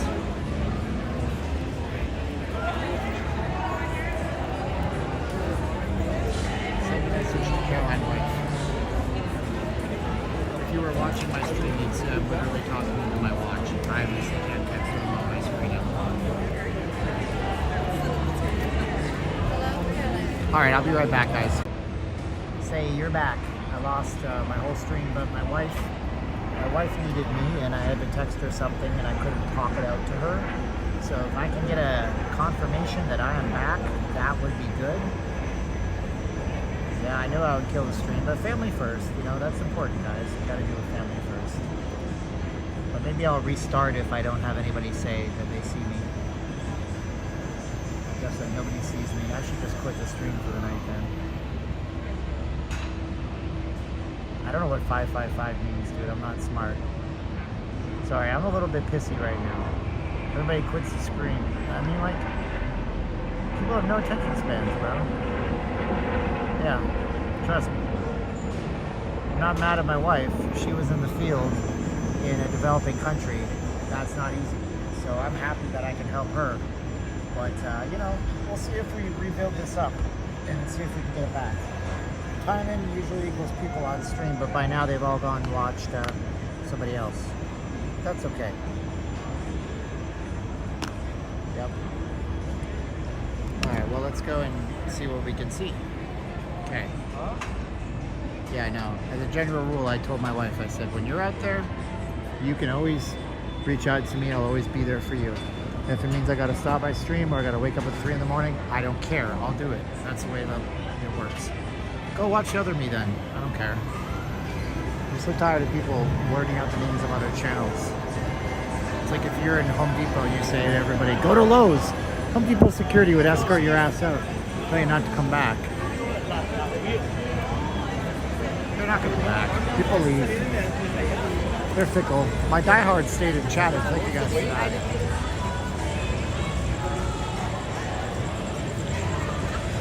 Send a message to Caroline White. If you were watching my stream, you'd see I'm literally talking into my watch. I obviously can't text them on my screen anymore. Alright, I'll be right back, guys. Say, you're back. I lost my whole stream, but my wife needed me, and I had to text her something, and I couldn't talk it out to her. So if I can get a confirmation that I am back, that would be good. Yeah, I knew I would kill the stream, but family first. You know, that's important, guys. You gotta do it family first. But maybe I'll restart if I don't have anybody say that they see me. I guess that nobody sees me. I should just quit the stream for the night then. I don't know what 555 means, dude. I'm not smart. Sorry, I'm a little bit pissy right now. Everybody quits the screen. I mean, like, people have no attention spans, bro. Yeah, trust me. I'm not mad at my wife. She was in the field in a developing country. That's not easy. So I'm happy that I can help her. But, you know, we'll see if we rebuild this up and see if we can get it back. Timing usually equals people on stream, but by now they've all gone and watched somebody else. That's okay. Yep. Alright, well, let's go and see what we can see. Okay. Yeah, I know. As a general rule, I told my wife, I said, when you're out there, you can always reach out to me. I'll always be there for you. If it means I got to stop my stream or I got to wake up at 3 in the morning, I don't care. I'll do it. That's the way that it works. Go watch the other me then. I don't care. I'm so tired of people wording out the names of other channels. It's like if you're in Home Depot and you say to everybody, go to Lowe's. Home Depot security would escort your ass out. Tell you not to come back. They're not going to be back. People leave. They're fickle. My diehard stayed in chat. Thank you guys for that.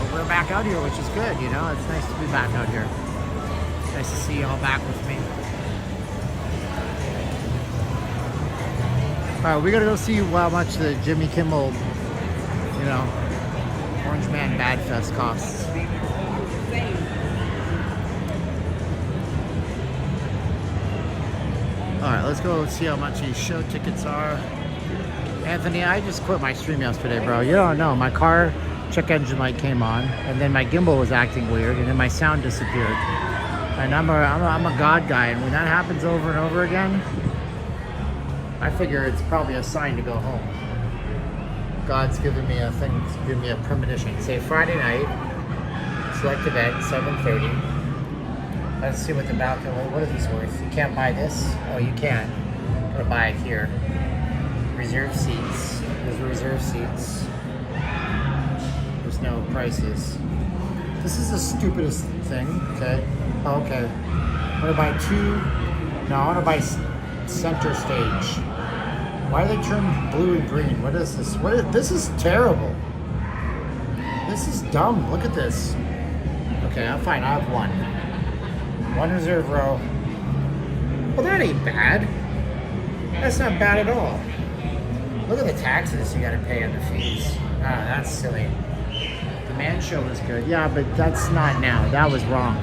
But we're back out here, which is good, you know? It's nice to be back out here. Nice to see you all back with me. Alright, we gotta go see how much the Jimmy Kimmel, you know, Orange Man Bad Fest costs. Alright, let's go see how much these show tickets are. Anthony, I just quit my stream yesterday, bro. You don't know. My car check engine light came on, and then my gimbal was acting weird, and then my sound disappeared. And I'm a God guy, and when that happens over and over again, I figure it's probably a sign to go home. God's giving me a thing, giving me a premonition. Say Friday night, select event, 7:30. Let's see what the balcony, what are these worth? You can't buy this? Oh, you can. I'm gonna buy it here. Reserve seats. There's reserve seats. There's no prices. This is the stupidest thing, okay? Oh, okay. I'm gonna buy two. No, I wanna buy center stage. Why do they turn blue and green? What is this? This is terrible. This is dumb. Look at this. Okay, I'm fine. I have one. One reserve row. Well, that ain't bad. That's not bad at all. Look at the taxes you gotta pay on the fees. Ah, that's silly. The man show was good. Yeah, but that's not now. That was wrong.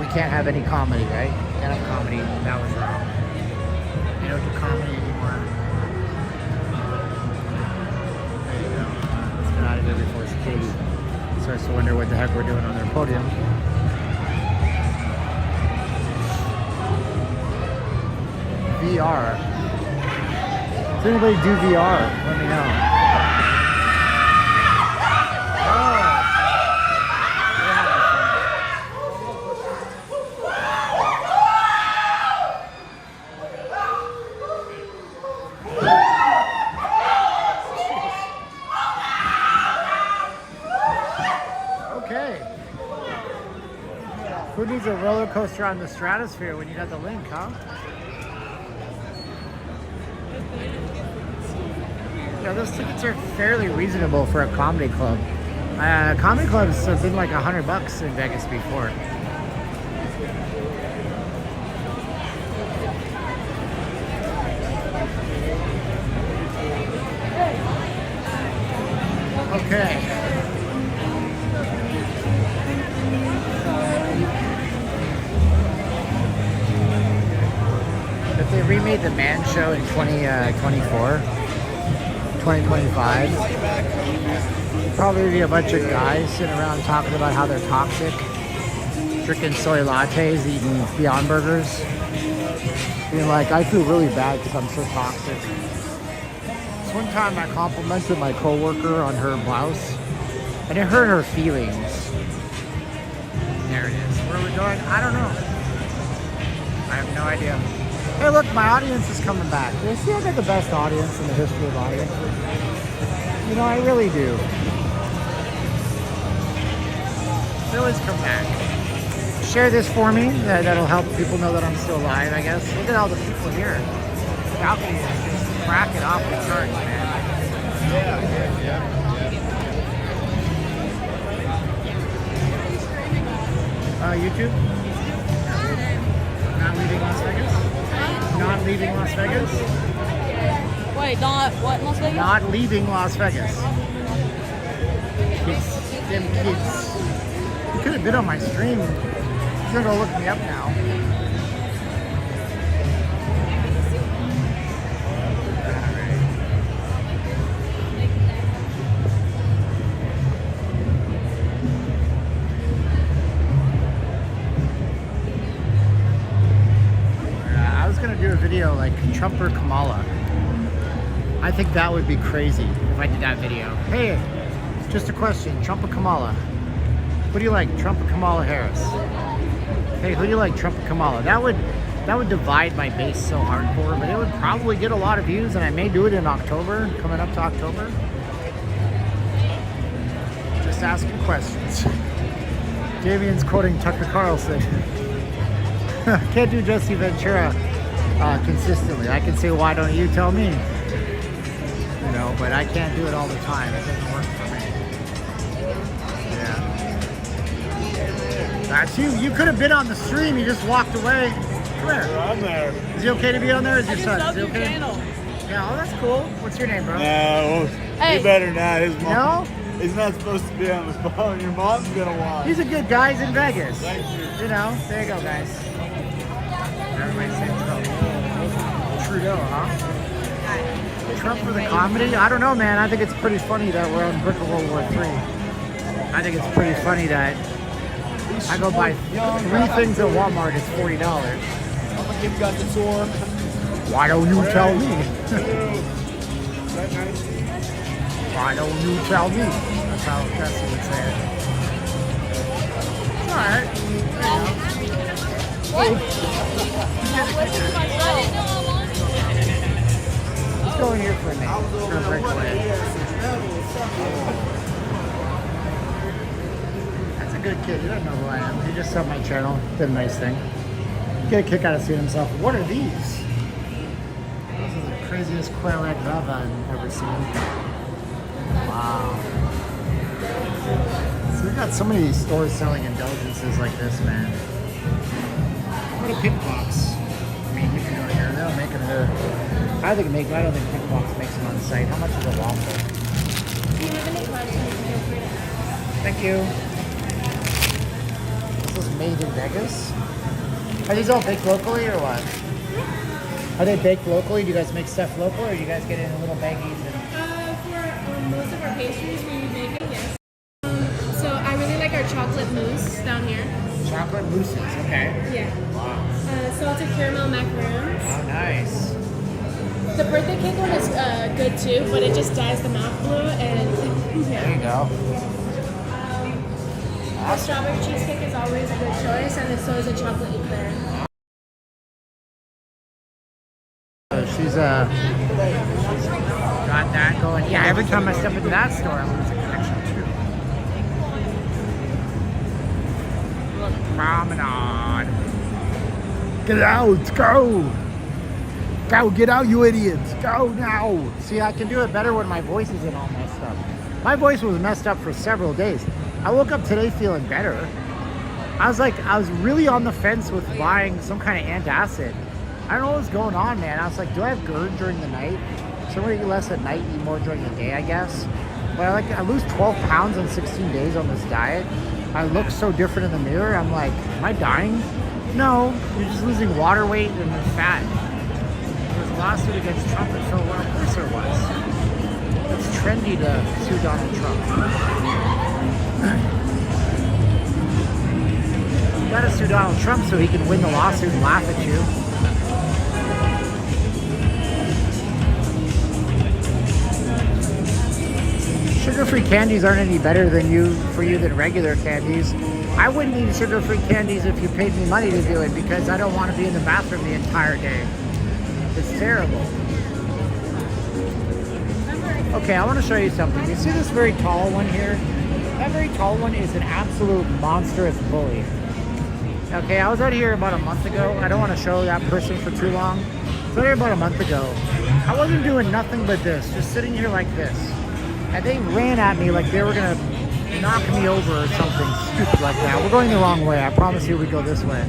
We can't have any comedy, right? Can't have comedy. That was wrong. You don't do comedy anymore. There you go. Let's get out of here before Katie starts to wonder what the heck we're doing on their podium. VR. Does anybody do VR? Let me know. Who needs a roller coaster on the stratosphere when you got the link, huh? Yeah, those tickets are fairly reasonable for a comedy club. Comedy clubs have been like $100 in Vegas before. Okay. If they remade the Man Show in 2024, 2025, probably be a bunch of guys sitting around talking about how they're toxic, drinking soy lattes, eating Beyond Burgers, being like, I feel really bad because I'm so toxic. This one time I complimented my coworker on her blouse, and it hurt her feelings. There it is. Where are we going? I don't know. I have no idea. Hey, look, my audience is coming back. You see, I got the best audience in the history of audiences. You know, I really do. They always come back. share this for me? That'll help people know that I'm still alive, I guess. Look at all the people here. The balcony is just cracking off the charts, man. Yeah. YouTube? Not leaving Las Vegas? Not leaving Las Vegas? Wait, not what in Las Vegas? Not leaving Las Vegas. Kids. Them kids. You could have been on my stream. He's gonna go look me up now. I was gonna do a video like Trump or Kamala. I think that would be crazy if I did that video. Hey, just a question, Trump or Kamala? Who do you like, Trump or Kamala Harris? Hey, who do you like, Trump or Kamala? That would divide my base so hardcore, but it would probably get a lot of views, and I may do it in October, coming up to October. Just asking questions. Davian's quoting Tucker Carlson. Can't do Jesse Ventura consistently. I can say, why don't you tell me? You know, but I can't do it all the time. It doesn't work for me. Yeah. That's you. You could have been on the stream. You just walked away. Come here. I'm there. Is he okay to be on there? Is your son? Love Is he your okay? channel. Yeah, oh, that's cool. What's your name, bro? No, Hey. you better not. His mom. No? He's not supposed to be on the phone. Your mom's gonna watch. He's a good guy. He's in Vegas. Thank you. You know, there you go, guys. Everybody say Trudeau, huh? Trump for the comedy? I don't know, man. I think it's pretty funny that we're on the brink of World War III. I think it's pretty funny that I go buy 3 things at Walmart. It's $40. I'm gonna give you guys a tour. Why don't you tell me? Is that nice? Why don't you tell me? That's how Jesse would say it. It's alright. What? Let's go in here for a minute. Let's go break away. That's a good kid. He doesn't know who I am. He just subbed my channel. Did a nice thing. Get a kick out of seeing himself. What are these? This is the craziest quail egg lava I've ever seen. Wow. So we've got so many stores selling indulgences like this, man. What a pink box. I mean, you can go here. They'll make them here. I don't think pink box makes them on site. How much is a waffle? Thank you. This is made in Vegas. Are these all baked locally or what? Are they baked locally? Do you guys make stuff local, or do you guys get it in little baggies? And... For most of our pastries, we make it, yes. So I really like our chocolate mousse down here. Chocolate mousses, okay. Yeah. Wow. Salted caramel macaroons. Oh, nice. The birthday cake one is good too, but it just dyes the mouth blue and There you go. the strawberry cheesecake is always a good choice, and so is a chocolate eclair. She's got that going. Yeah, every time I step into that store, I lose a connection too. Promenade. Get out, go! Go, get out, you idiots! Go now! See, I can do it better when my voice isn't all messed up. My voice was messed up for several days. I woke up today feeling better. I was really on the fence with buying some kind of antacid. I don't know what's going on, man. I was like, do I have GERD during the night? So I'm gonna eat less at night, eat more during the day, I guess. But I lose 12 pounds in 16 days on this diet. I look so different in the mirror. I'm like, am I dying? No, you're just losing water weight and fat. There was a lawsuit against Trump and Phil. Well, of course there was. It's trendy to sue Donald Trump. You gotta sue Donald Trump so he can win the lawsuit and laugh at you. Sugar-free candies aren't any better for you than regular candies. I wouldn't eat sugar-free candies if you paid me money to do it because I don't want to be in the bathroom the entire day. It's terrible. Okay, I want to show you something. You see this very tall one here? That very tall one is an absolute monstrous bully. Okay, I was out here about a month ago. I don't want to show that person for too long. I was out here about a month ago. I wasn't doing nothing but this, just sitting here like this. And they ran at me like they were going to knock me over or something stupid like that. We're going the wrong way. I promise you we go this way.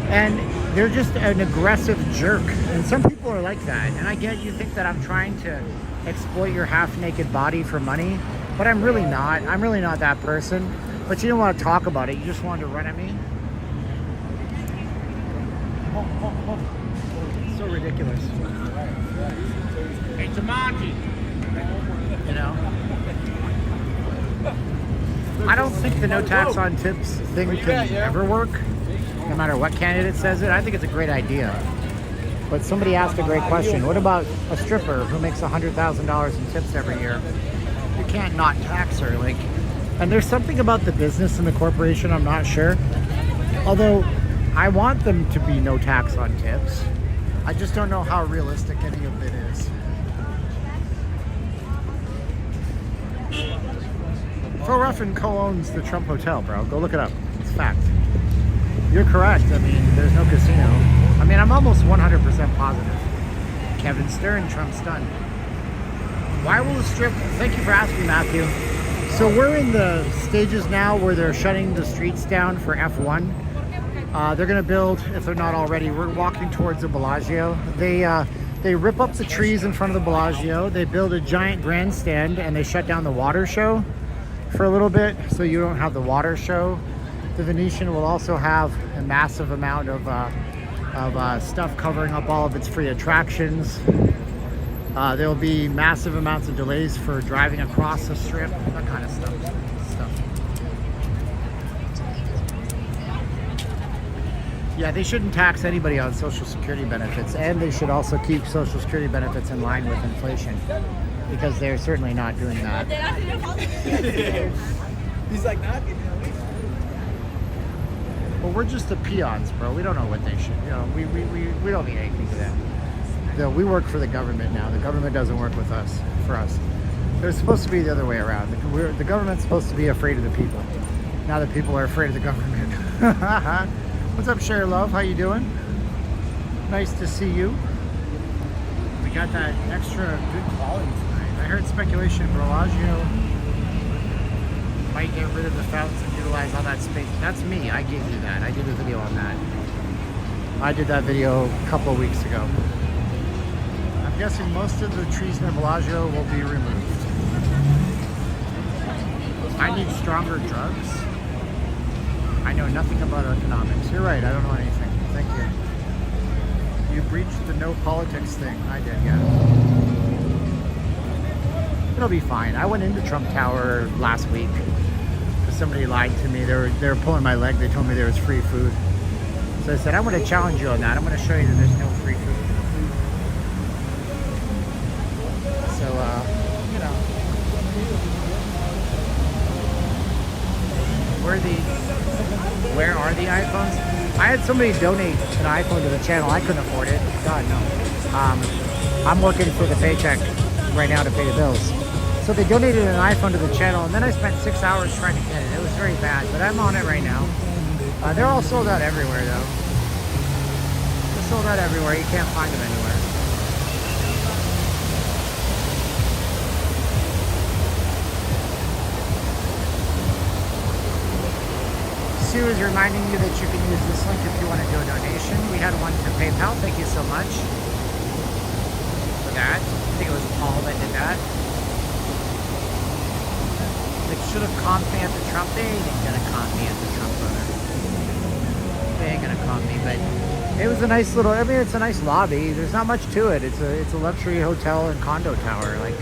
And they're just an aggressive jerk. And some people are like that. And I get you think that I'm trying to exploit your half-naked body for money, but I'm really not. I'm really not that person. But you don't want to talk about it. You just wanted to run at me. It's so ridiculous. Hey, Tamaki. You know? I don't think the no tax on tips thing can ever work, no matter what candidate says it. I think it's a great idea. But somebody asked a great question. What about a stripper who makes $100,000 in tips every year? You can't not tax her. Like, and there's something about the business and the corporation, I'm not sure. Although I want them to be no tax on tips. I just don't know how realistic any of it is. Phil Ruffin co-owns the Trump Hotel, bro. Go look it up. It's fact. You're correct. I mean, there's no casino. I mean, I'm almost 100% positive. Kevin Stern, Trump's done. Why will the strip... Thank you for asking, Matthew. So we're in the stages now where they're shutting the streets down for F1. They're going to build, if they're not already, we're walking towards the Bellagio. They rip up the trees in front of the Bellagio. They build a giant grandstand and they shut down the water show for a little bit, so you don't have the water show. The Venetian will also have a massive amount of stuff covering up all of its free attractions. There will be massive amounts of delays for driving across the strip, that kind of stuff. Yeah, they shouldn't tax anybody on Social Security benefits, and they should also keep Social Security benefits in line with inflation, because they're certainly not doing that. He's like, not. Well, we're just the peons, bro. We don't know what they should. You know, we don't need anything for them. No, we work for the government now. The government doesn't work with us, for us. They're supposed to be the other way around. The government's supposed to be afraid of the people. Now the people are afraid of the government. What's up, Sherry Love? How you doing? Nice to see you. We got that extra good quality tonight. I heard speculation Bellagio might get rid of the fountains and utilize all that space. That's me. I gave you that. I did a video on that. I did that video a couple of weeks ago. I'm guessing most of the trees near Bellagio will be removed. I need stronger drugs. I know nothing about economics. You're right, I don't know anything. Thank you. You breached the no politics thing. I did, yeah. It'll be fine. I went into Trump Tower last week because somebody lied to me. They were pulling my leg. They told me there was free food. So I said, I'm going to challenge you on that. I'm going to show you that there's no free food. So, you know. Where are the iPhones? I had somebody donate an iPhone to the channel. I couldn't afford it. God, no. I'm working for the paycheck right now to pay the bills. So they donated an iPhone to the channel, and then I spent 6 hours trying to get it. It was very bad, but I'm on it right now. They're all sold out everywhere, though. They're sold out everywhere. You can't find them anywhere. Sue is reminding you that you can use this link if you want to do a donation. We had one to PayPal. Thank you so much for that. I think it was Paul that did that. They should have comped me at the Trump. They ain't gonna comp me at the Trump, brother. They ain't gonna comp me, but it was a nice little. I mean, it's a nice lobby. There's not much to it. It's a luxury hotel and condo tower. Like,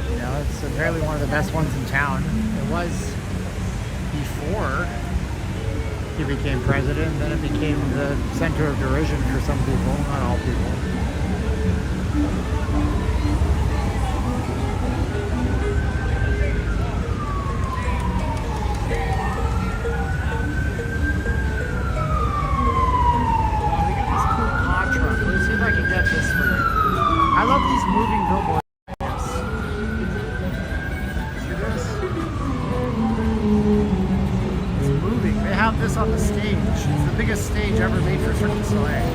you know, it's apparently one of the best ones in town. It was before he became president, then it became the center of derision for some people, not all people. Oh, we got this cool car truck. Let's see if I can get this for you. I love these moving billboards. See this? It's moving. They have this this on the stage. It's the biggest stage ever made for Cirque du Soleil.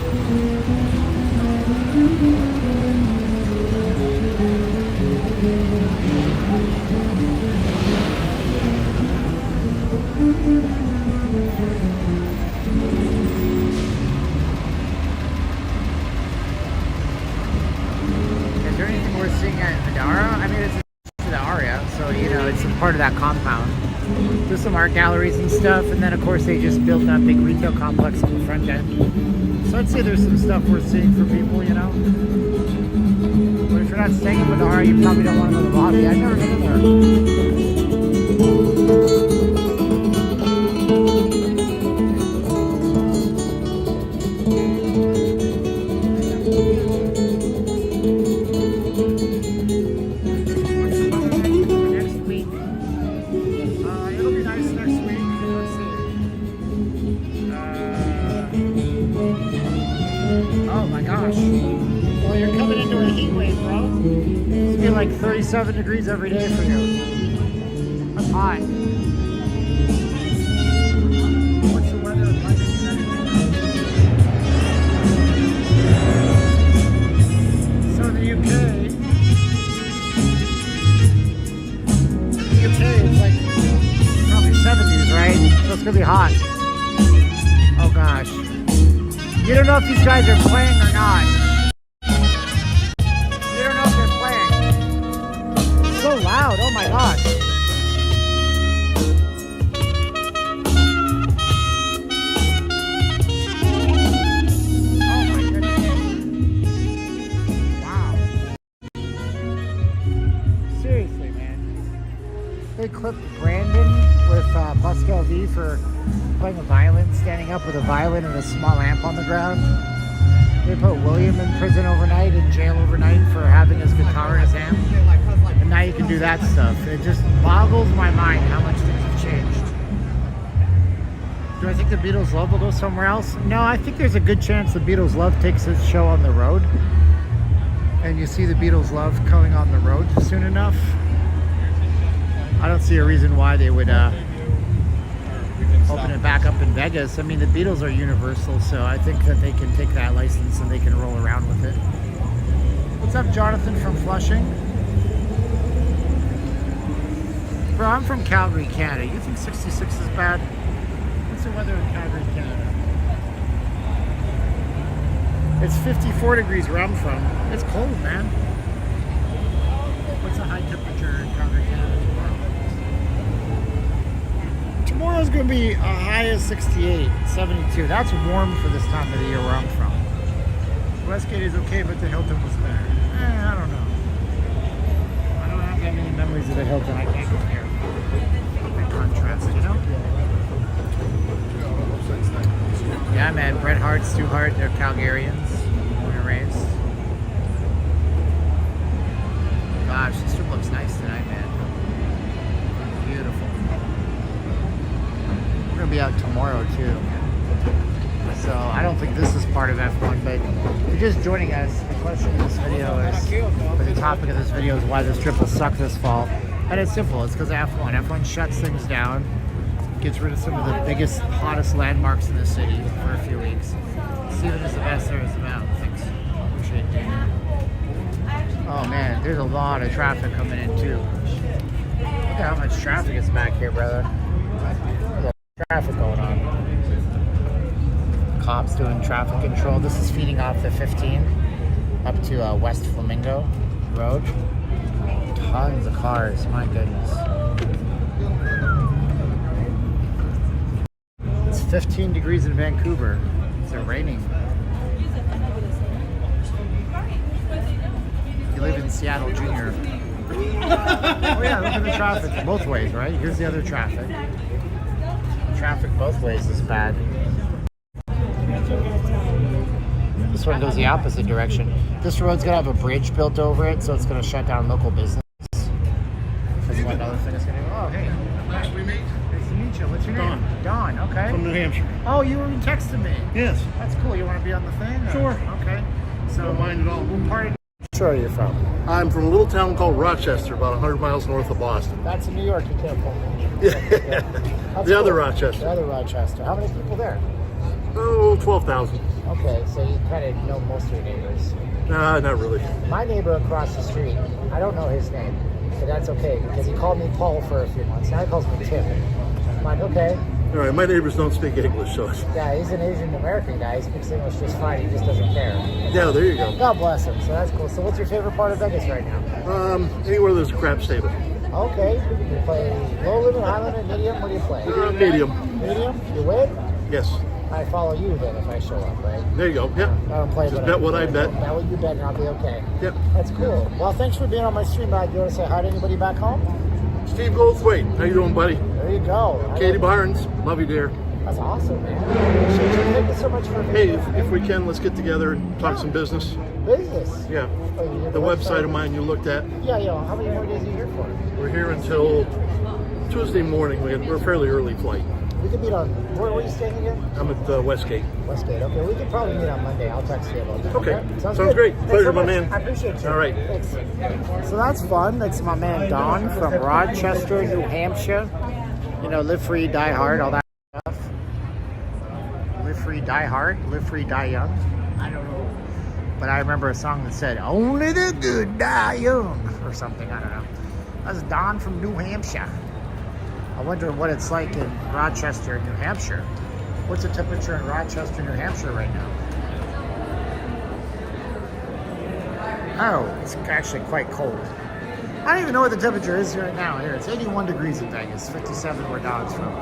Is there anything worth seeing at Madara? I mean, it's to the Aria, so you know it's a part of that compound. There's some art galleries and stuff, and then of course they just built that big retail complex on the front end. So I'd say there's some stuff worth seeing for people, you know. But if you're not staying in Madara, you probably don't want to go to the lobby. I've never been there. Well, you're coming into a heat wave, bro. It's gonna be like 37 degrees every day for you. That's hot. What's the weather like? So in the UK, it's like probably 70s, right? So it's gonna be hot. Oh gosh. You don't know if these guys are playing or not. You don't know if they're playing. It's so loud, oh my gosh. Oh my goodness. Wow. Seriously, man. They clipped Brandon with Buskers LV for playing a violin, standing up with a violin and a small lamp on the ground. They put William in prison overnight, in jail overnight for having his guitar in his hand. And now you can do that stuff. It just boggles my mind how much things have changed. Do I think the Beatles Love will go somewhere else? No, I think there's a good chance the Beatles Love takes its show on the road. And you see the Beatles Love coming on the road soon enough. I don't see a reason why they would open it back up in Vegas. I mean, the Beatles are universal, so I think that they can take that license and they can roll around with it. What's up, Jonathan from Flushing? Bro, I'm from Calgary, Canada. You think 66 is bad? What's the weather in Calgary, Canada? It's 54 degrees where I'm from. It's cold, man. What's the high temperature in Calgary, Canada tomorrow? Tomorrow's going to be a high of 68, 72. That's warm for this time of the year where I'm from. Westgate is okay, but the Hilton was better. I don't know. I don't have that many memories of the Hilton. I can't compare. The contrast, you know? Yeah, man. Bret Hart, Stu Hart, they're Calgarians. Born and raised. Gosh, this room looks nice tonight, man. Beautiful. We're gonna be out tomorrow too. So I don't think this is part of F1, but if you're just joining us, the question of this video is, or the topic of this video is why this trip will suck this fall. And it's simple, it's because of F1. F1 shuts things down, gets rid of some of the biggest, hottest landmarks in the city for a few weeks. Steven is the best there is about. Thanks. Appreciate it. Oh man, there's a lot of traffic coming in too. Look at how much traffic is back here, brother. Traffic going on. Cops doing traffic control. This is feeding off the 15 up to West Flamingo Road. Tons of cars, my goodness. It's 15 degrees in Vancouver. It's raining. You live in Seattle, Junior. Oh yeah, look at the traffic both ways, right? Here's the other traffic. Traffic both ways is bad. This one goes the opposite direction. This road's gonna have a bridge built over it, so it's gonna shut down local business. That's what another thing is gonna do. Oh, hey. Nice to meet you. What's your name? Don, okay. From New Hampshire. Oh, you were texting me. Yes. That's cool. You want to be on the thing? Or? Sure. Okay. So, don't mind at all. What part of New Hampshire are you from? I'm from a little town called Rochester, about 100 miles north of Boston. That's in New York. You can't call me. That's The other cool. Rochester. The other Rochester. How many people there? Oh, 12,000. Okay, so you kind of know most of your neighbors. Nah, not really. My neighbor across the street, I don't know his name, but that's okay because he called me Paul for a few months. Now he calls me Tim. I'm like, okay. All right, my neighbors don't speak English, so Yeah, he's an Asian American guy. He speaks English just fine. He just doesn't care. yeah, there you go. God bless him. So that's cool. So what's your favorite part of Vegas right now? Anywhere there's a crap stable. Okay. You play low limit, high limit, medium? What do you play? Medium. Medium? You win? Yes. I follow you then if I show up, right? There you go. Yep. I don't play, Just but bet what I bet. Bet what you bet, and I'll be okay. Yep. That's cool. Well, thanks for being on my stream, Matt. You want to say hi to anybody back home? Steve Goldthwait, how you doing, buddy? There you go. Katie Barnes, love you, dear. That's awesome, man. Thank you so much for Hey, if we can, let's get together and talk some business. business. Yeah. Oh, you did The website of mine you looked at. Yeah, yeah. How many more days are you here for? We're here until Tuesday morning. We're a fairly early flight. We could meet on, where are you staying again? I'm at Westgate. Westgate. Okay, we could probably meet on Monday. I'll text you about that. Okay. Sounds good. great. Thanks Pleasure, so my much. man. I appreciate you. All right. Thanks. So that's fun. That's my man Don from Rochester, New Hampshire. You know, live free, die hard, all that stuff. Live free, die hard. Live free, die young. I don't know. But I remember a song that said, only the good die young, or something. I don't know. That's Don from New Hampshire. I wonder what it's like in Rochester, New Hampshire. What's the temperature in Rochester, New Hampshire right now? Oh, it's actually quite cold. I don't even know what the temperature is right now. Here, it's 81 degrees in Vegas, 57 where Don's from.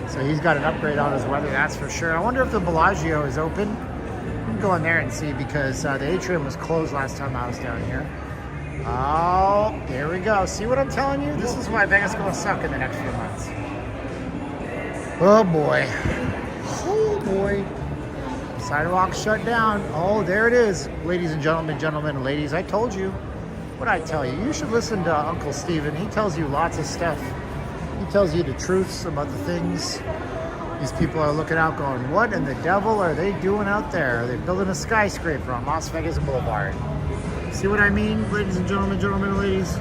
So he's got an upgrade on his weather, that's for sure. I wonder if the Bellagio is open. I'm going there and see because the atrium was closed last time I was down here. Oh, there we go. See what I'm telling you? This is why Vegas is going to suck in the next few months. Oh boy. Oh boy. Sidewalk shut down. Oh, there it is. Ladies and gentlemen and ladies, I told you. What I tell you? You should listen to Uncle Steven. He tells you lots of stuff. He tells you the truths about the things. These people are looking out going, what in the devil are they doing out there? Are they building a skyscraper on Las Vegas Boulevard? See what I mean, ladies and gentlemen and ladies?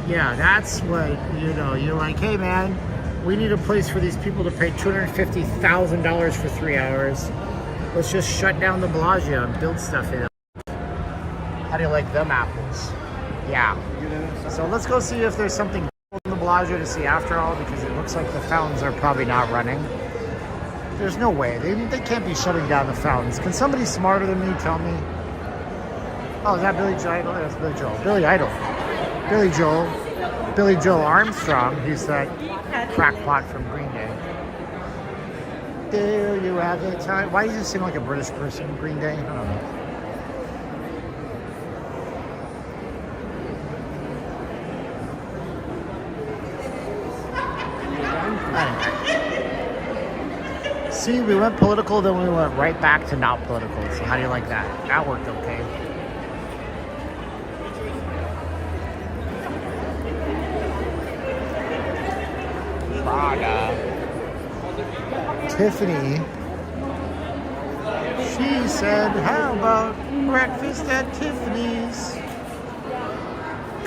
Yeah, that's what, you know, you're like, hey man, we need a place for these people to pay $250,000 for 3 hours. Let's just shut down the Bellagio and build stuff in it. How do you like them apples? Yeah. So let's go see if there's something in the Bellagio to see after all, because it looks like the fountains are probably not running. There's no way. They can't be shutting down the fountains. Can somebody smarter than me tell me? Oh, is that Billy Joel? That's Billy Joel. Billy Idol. Billy Joel. Billy Joel Armstrong. He's that crackpot from Green Day. Do you have the time? Why does he seem like a British person, Green Day? I don't know. Anyway. See, we went political, then we went right back to not political. So how do you like that? That worked okay. Tiffany, she said, how about breakfast at Tiffany's?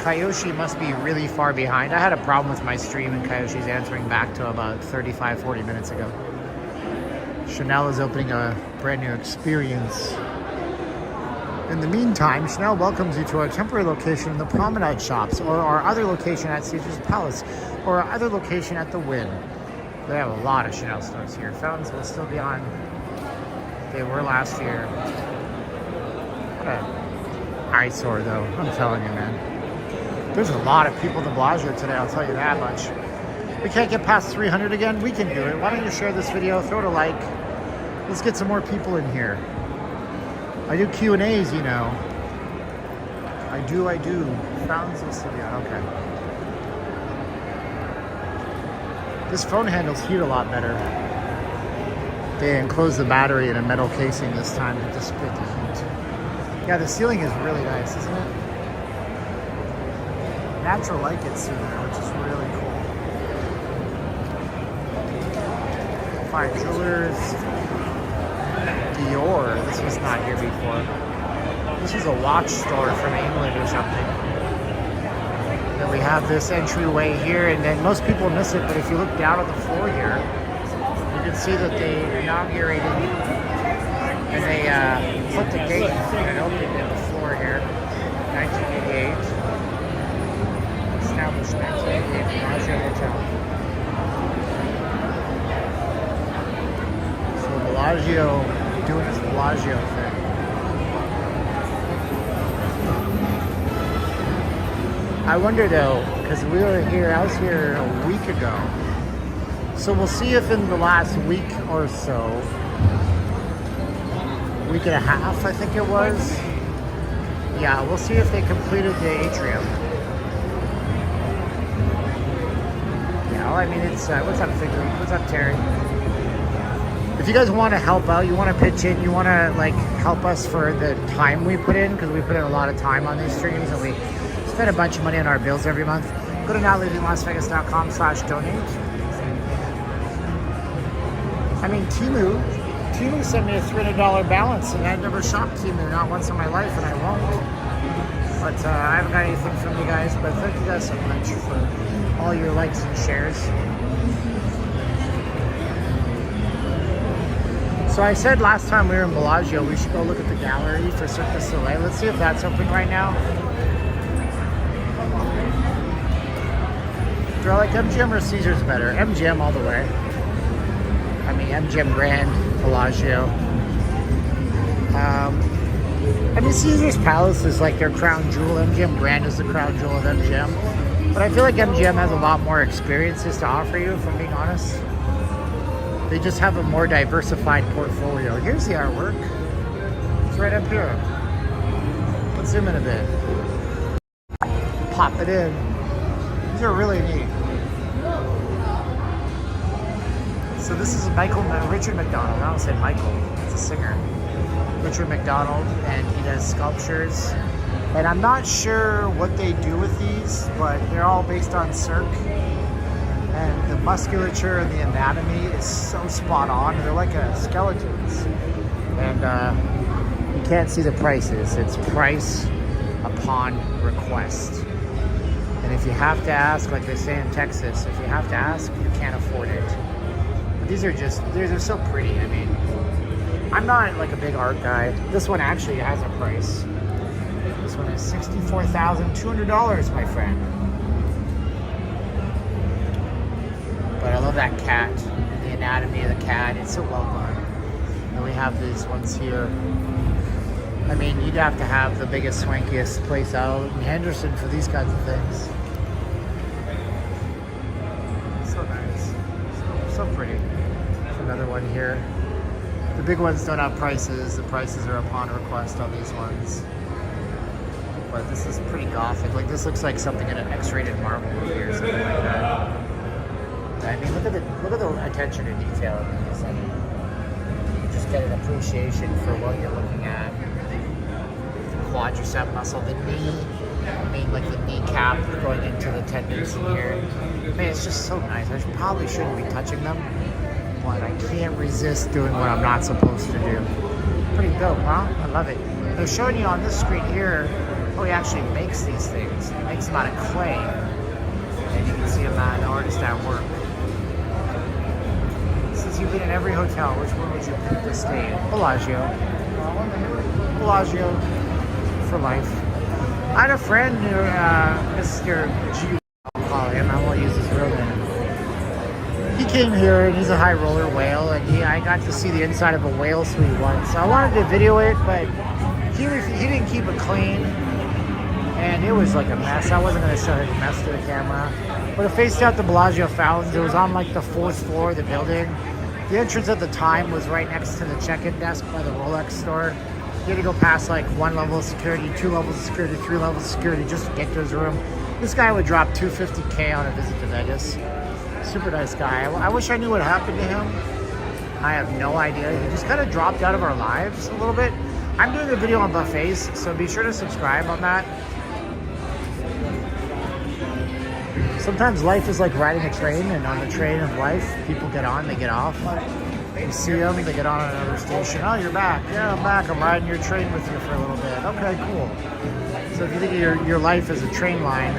Kayoshi must be really far behind. I had a problem with my stream and Kayoshi's answering back to about 40 minutes ago. Chanel is opening a brand new experience. In the meantime, Chanel welcomes you to our temporary location in the Promenade Shops, or our other location at Caesar's Palace, or our other location at the Wynn. They have a lot of Chanel stores here. Fountains will still be on. They were last year. What an eyesore, though. I'm telling you, man. There's a lot of people in the Bellagio today, I'll tell you that much. We can't get past 300 again. We can do it. Why don't you share this video, throw it a like. Let's get some more people in here. I do Q&As, you know. I do. Fountains will still be on, okay. This phone handles heat a lot better. They enclosed the battery in a metal casing this time to dissipate the heat. Yeah, the ceiling is really nice, isn't it? Natural like it ceiling, which is really cool. Fine Jewelers. Dior. This was not here before. This is a watch store from England or something. then we have this entryway here, and then most people miss it, but if you look down on the floor here, you can see that they inaugurated and they put the gate and opened in the floor here, 1988. Establishment in Bellagio Hotel. So Bellagio doing his Bellagio thing. I wonder though, because I was here a week ago. So we'll see if in the last week or so, week and a half I think it was. Yeah, we'll see if they completed the atrium. Yeah, well, I mean it's, what's up Figure? What's up Terry? If you guys want to help out, you want to pitch in, you want to like help us for the time we put in, because we put in a lot of time on these streams and we spend a bunch of money on our bills every month. Go to nllvcontact.com/donate. I mean, Timu sent me a $300 balance, and I've never shopped Timu, not once in my life, and I won't. But I haven't got anything from you guys, but thank you guys so much for all your likes and shares. So I said last time we were in Bellagio, we should go look at the gallery for Cirque du Soleil. Let's see if that's open right now. Do I like MGM or Caesars better? MGM all the way. I mean, MGM Grand, Bellagio. I mean, Caesars Palace is like their crown jewel. MGM Grand is the crown jewel of MGM. But I feel like MGM has a lot more experiences to offer you, if I'm being honest. They just have a more diversified portfolio. Here's the artwork. It's right up here. Let's zoom in a bit. Pop it in. These are really neat. So this is Richard McDonald. I don't say Michael, it's a singer. Richard McDonald, and he does sculptures. And I'm not sure what they do with these, but they're all based on Cirque. And the musculature and the anatomy is so spot on. They're like skeletons. And you can't see the prices. It's price upon request. And if you have to ask, like they say in Texas, if you have to ask, you can't afford it. But these are they're so pretty. I mean, I'm not like a big art guy. This one actually has a price. This one is $64,200, my friend. But I love that cat, the anatomy of the cat. It's so well done. And we have these ones here. I mean, you'd have to have the biggest, swankiest place out in Henderson for these kinds of things. So nice. So pretty. Another one here. The big ones don't have prices. The prices are upon request on these ones. But this is pretty gothic. Like, this looks like something in an X-rated Marvel movie or something like that. I mean, look at the attention to detail in these. I mean, you just get an appreciation for what you're looking at. The quadricep muscle, the knee. I mean, like the kneecap going into the tendons in here. I mean, it's just so nice. I probably shouldn't be touching them, but I can't resist doing what I'm not supposed to do. Pretty dope, huh? I love it. They're showing you on this screen here how he actually makes these things. He makes them out of clay. And you can see an artist at work. Since you've been in every hotel, which one would you pick to stay in? Bellagio. Bellagio for life. I had a friend who, Mr. G, I'll call him, I won't use his real name. He came here and he's a high roller whale, and I got to see the inside of a whale suite once. So I wanted to video it, but he didn't keep it clean, and it was like a mess. I wasn't going to show his mess to the camera. But it faced out the Bellagio fountains. It was on like the 4th floor of the building. The entrance at the time was right next to the check-in desk by the Rolex store. You had to go past like 1 level of security, 2 levels of security, 3 levels of security just to get to his room. This guy would drop $250K on a visit to Vegas. Super nice guy. I wish I knew what happened to him. I have no idea. He just kind of dropped out of our lives a little bit. I'm doing a video on buffets, so be sure to subscribe on that. Sometimes life is like riding a train, and on the train of life, people get on, they get off. You see them, they get on at another station. Oh, you're back. Yeah, I'm back. I'm riding your train with you for a little bit. Okay, cool. So if you think of your life as a train line,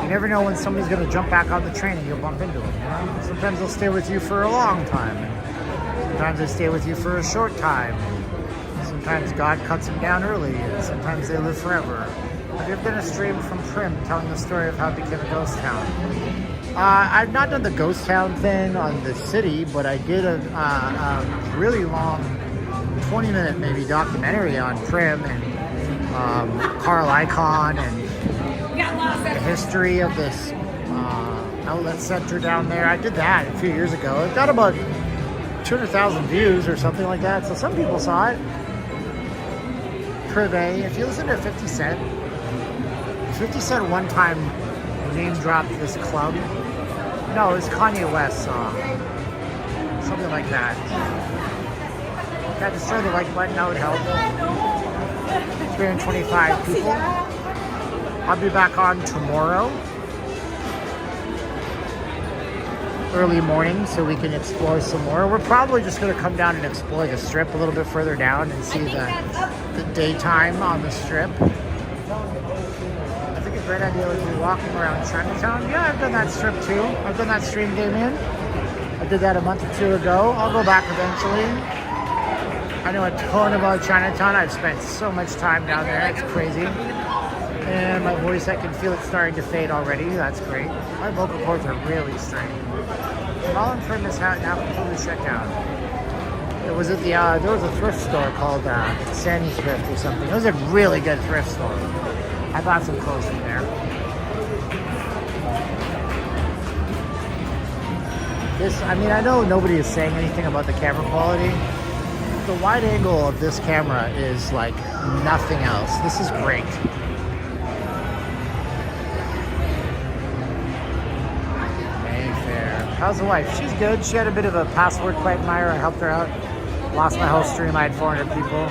You never know when somebody's going to jump back on the train and you'll bump into them. You know? Sometimes they'll stay with you for a long time. And sometimes they stay with you for a short time. Sometimes God cuts them down early. And sometimes they live forever. Have you ever done a stream from Prim telling the story of how it became a ghost town? I've not done the ghost town thing on the city, but I did a really long 20-minute maybe documentary on Prim and Carl Icahn and the history of this outlet center down there. I did that a few years ago. It got about 200,000 views or something like that, so some people saw it. Privé, if you listen to 50 Cent one time name dropped this club. No, it was Kanye West's song. Something like that. Got to show the like button, that would help. 325 people. I'll be back on tomorrow. Early morning so we can explore some more. We're probably just going to come down and explore the strip a little bit further down and see the daytime on the strip. I think a great idea would be walking around Chinatown. Yeah, I've done that strip too. I've done that stream, Damien. I did that a month or two ago. I'll go back eventually. I know a ton about Chinatown. I've spent so much time down there. It's crazy. And my voice, I can feel it starting to fade already. That's great. My vocal cords are really strained. All in Prim is now completely shut down. It was at the, there was a thrift store called Sandy's Thrift or something. It was a really good thrift store. I bought some clothes from there. This, I mean, I know nobody is saying anything about the camera quality. The wide angle of this camera is like nothing else. This is great. Mayfair. How's the wife? She's good. She had a bit of a password quagmire. I helped her out. Lost my whole stream. I had 400 people.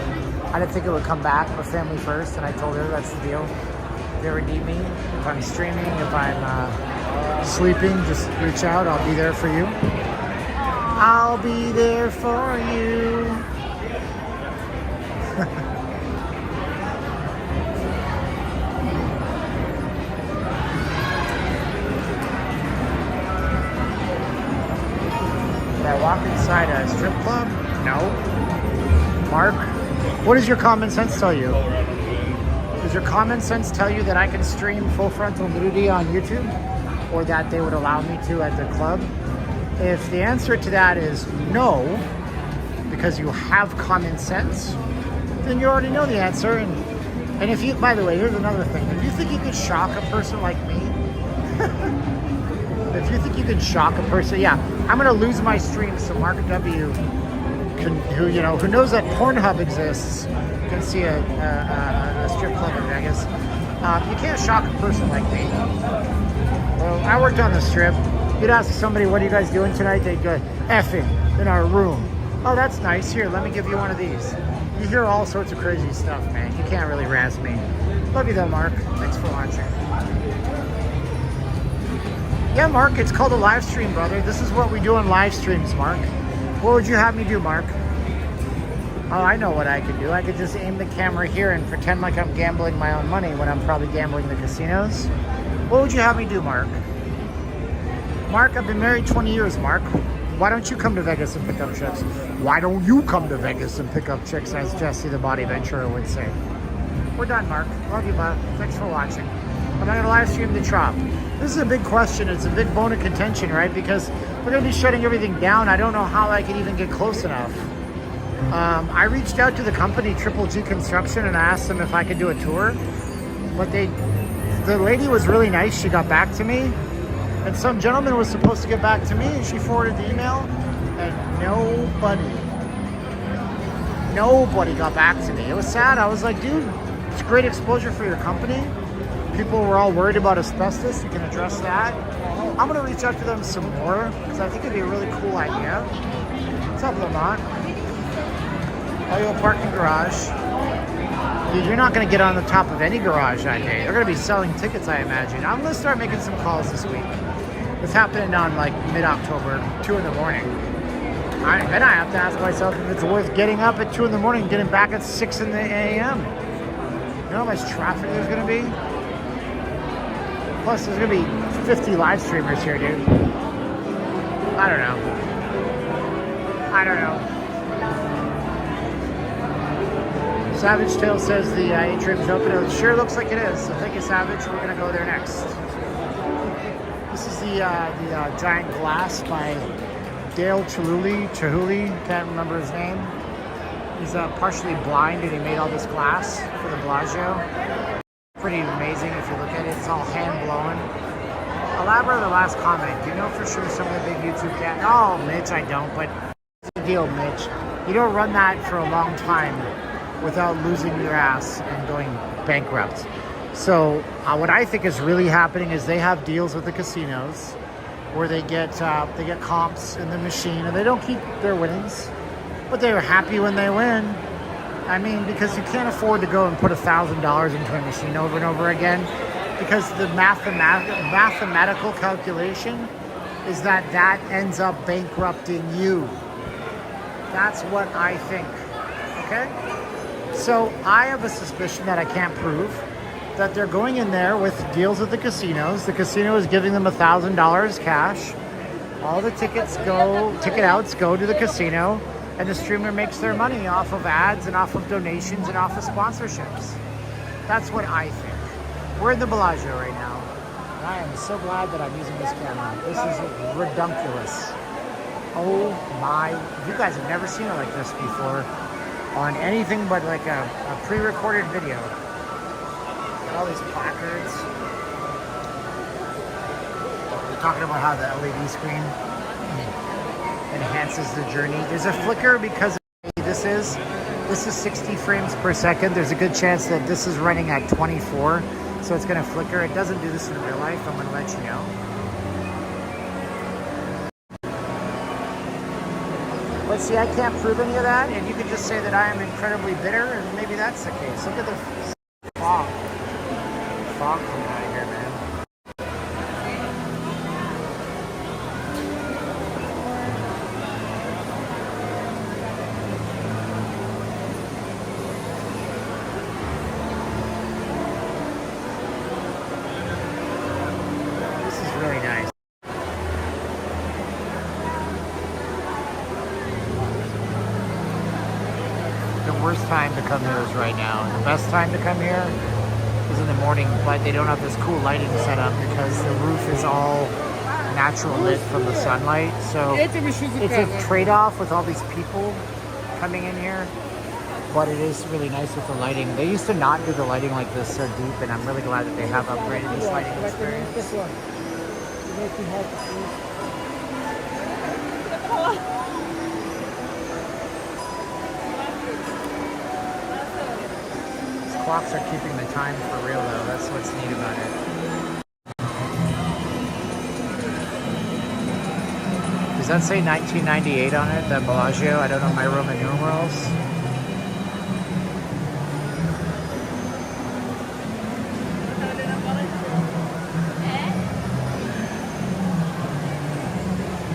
I didn't think it would come back, but family first, and I told her that's the deal. If you ever need me, if I'm streaming, if I'm sleeping, just reach out. I'll be there for you. I'll be there for you. Did I walk inside a strip club? No. Mark, what does your common sense tell you? Does your common sense tell you that I can stream full frontal nudity on YouTube? Or that they would allow me to at the club? If the answer to that is no, because you have common sense, then you already know the answer. And if you, by the way, here's another thing. If you think you could shock a person like me, if you think you can shock a person, yeah, I'm gonna lose my stream so Mark W, who knows that Pornhub exists, can see a strip club in Vegas. You can't shock a person like me. Well, I worked on the strip. You'd ask somebody, what are you guys doing tonight? They'd go, effing in our room. Oh, that's nice. Here, let me give you one of these. You hear all sorts of crazy stuff, man. You can't really razz me. Love you though, Mark. Thanks for watching. Yeah, Mark, it's called a live stream, brother. This is what we do on live streams, Mark. What would you have me do, Mark? Oh, I know what I could do. I could just aim the camera here and pretend like I'm gambling my own money when I'm probably gambling the casinos. What would you have me do, Mark? Mark, I've been married 20 years, Mark. Why don't you come to Vegas and pick up chicks? Why don't you come to Vegas and pick up chicks, as Jesse the Body Venturer would say. We're done, Mark. Love you, bud. Thanks for watching. I'm not going to live stream the Trop. This is a big question. It's a big bone of contention, right? Because we're going to be shutting everything down. I don't know how I could even get close enough. I reached out to the company, Triple G Construction, and I asked them if I could do a tour. But the lady was really nice. She got back to me. And some gentleman was supposed to get back to me, and she forwarded the email, and nobody got back to me. It was sad. I was like, dude, it's great exposure for your company. People were all worried about asbestos. You can address that. I'm going to reach out to them some more, because I think it'd be a really cool idea. What's up, Lamont? Oh, you'll park in garage. Dude, you're not going to get on the top of any garage that day. They're going to be selling tickets, I imagine. I'm going to start making some calls this week. It's happening on like mid-October, 2 in the morning. Then I have to ask myself if it's worth getting up at 2 in the morning and getting back at 6 in the a.m. You know how much traffic there's going to be? Plus, there's gonna be 50 live streamers here, dude. I don't know. Savage Tail says the atrium's open. It sure looks like it is. So thank you, Savage. We're gonna go there next. This is the giant glass by Dale Chihuly. Can't remember his name. He's partially blind, and he made all this glass for the Bellagio. Pretty amazing if you look at it. It's all hand blown. Elaborate on the last comment. Do you know for sure some of the big YouTube cats? Oh, Mitch, I don't. But it's the deal, Mitch. You don't run that for a long time without losing your ass and going bankrupt. So what I think is really happening is they have deals with the casinos where they get comps in the machine, and they don't keep their winnings, but they're happy when they win. I mean, because you can't afford to go and put $1,000 into a machine over and over again, because the mathematical calculation is that ends up bankrupting you. That's what I think. Okay? So I have a suspicion that I can't prove that they're going in there with deals with the casinos. The casino is giving them $1,000 cash. All the ticket outs go to the casino, and the streamer makes their money off of ads and off of donations and off of sponsorships. That's what I think. We're in the Bellagio right now, and I am so glad that I'm using this camera. This is redunculous. Oh my, you guys have never seen it like this before on anything but like a pre-recorded video. All these placards. We're talking about how the LED screen enhances the journey. There's a flicker because this is 60 frames per second. There's a good chance that this is running at 24, so it's going to flicker. It doesn't do this in real life. I'm going to let you know. But see, I can't prove any of that, and you can just say that I am incredibly bitter, and maybe that's the case. Look at the fog. Fog coming out of here, man. This is really nice. The worst time to come here is right now. The best time to come here is in the morning, but they don't have this cool lighting set up because the roof is all natural lit from the sunlight. So it's a trade-off with all these people coming in here, but it is really nice with the lighting. They used to not do the lighting like this so deep, and I'm really glad that they have upgraded this lighting experience. This one. It makes me hard to see. Clocks are keeping the time for real though. That's what's neat about it. Does that say 1998 on it, that Bellagio? I don't know my Roman numerals.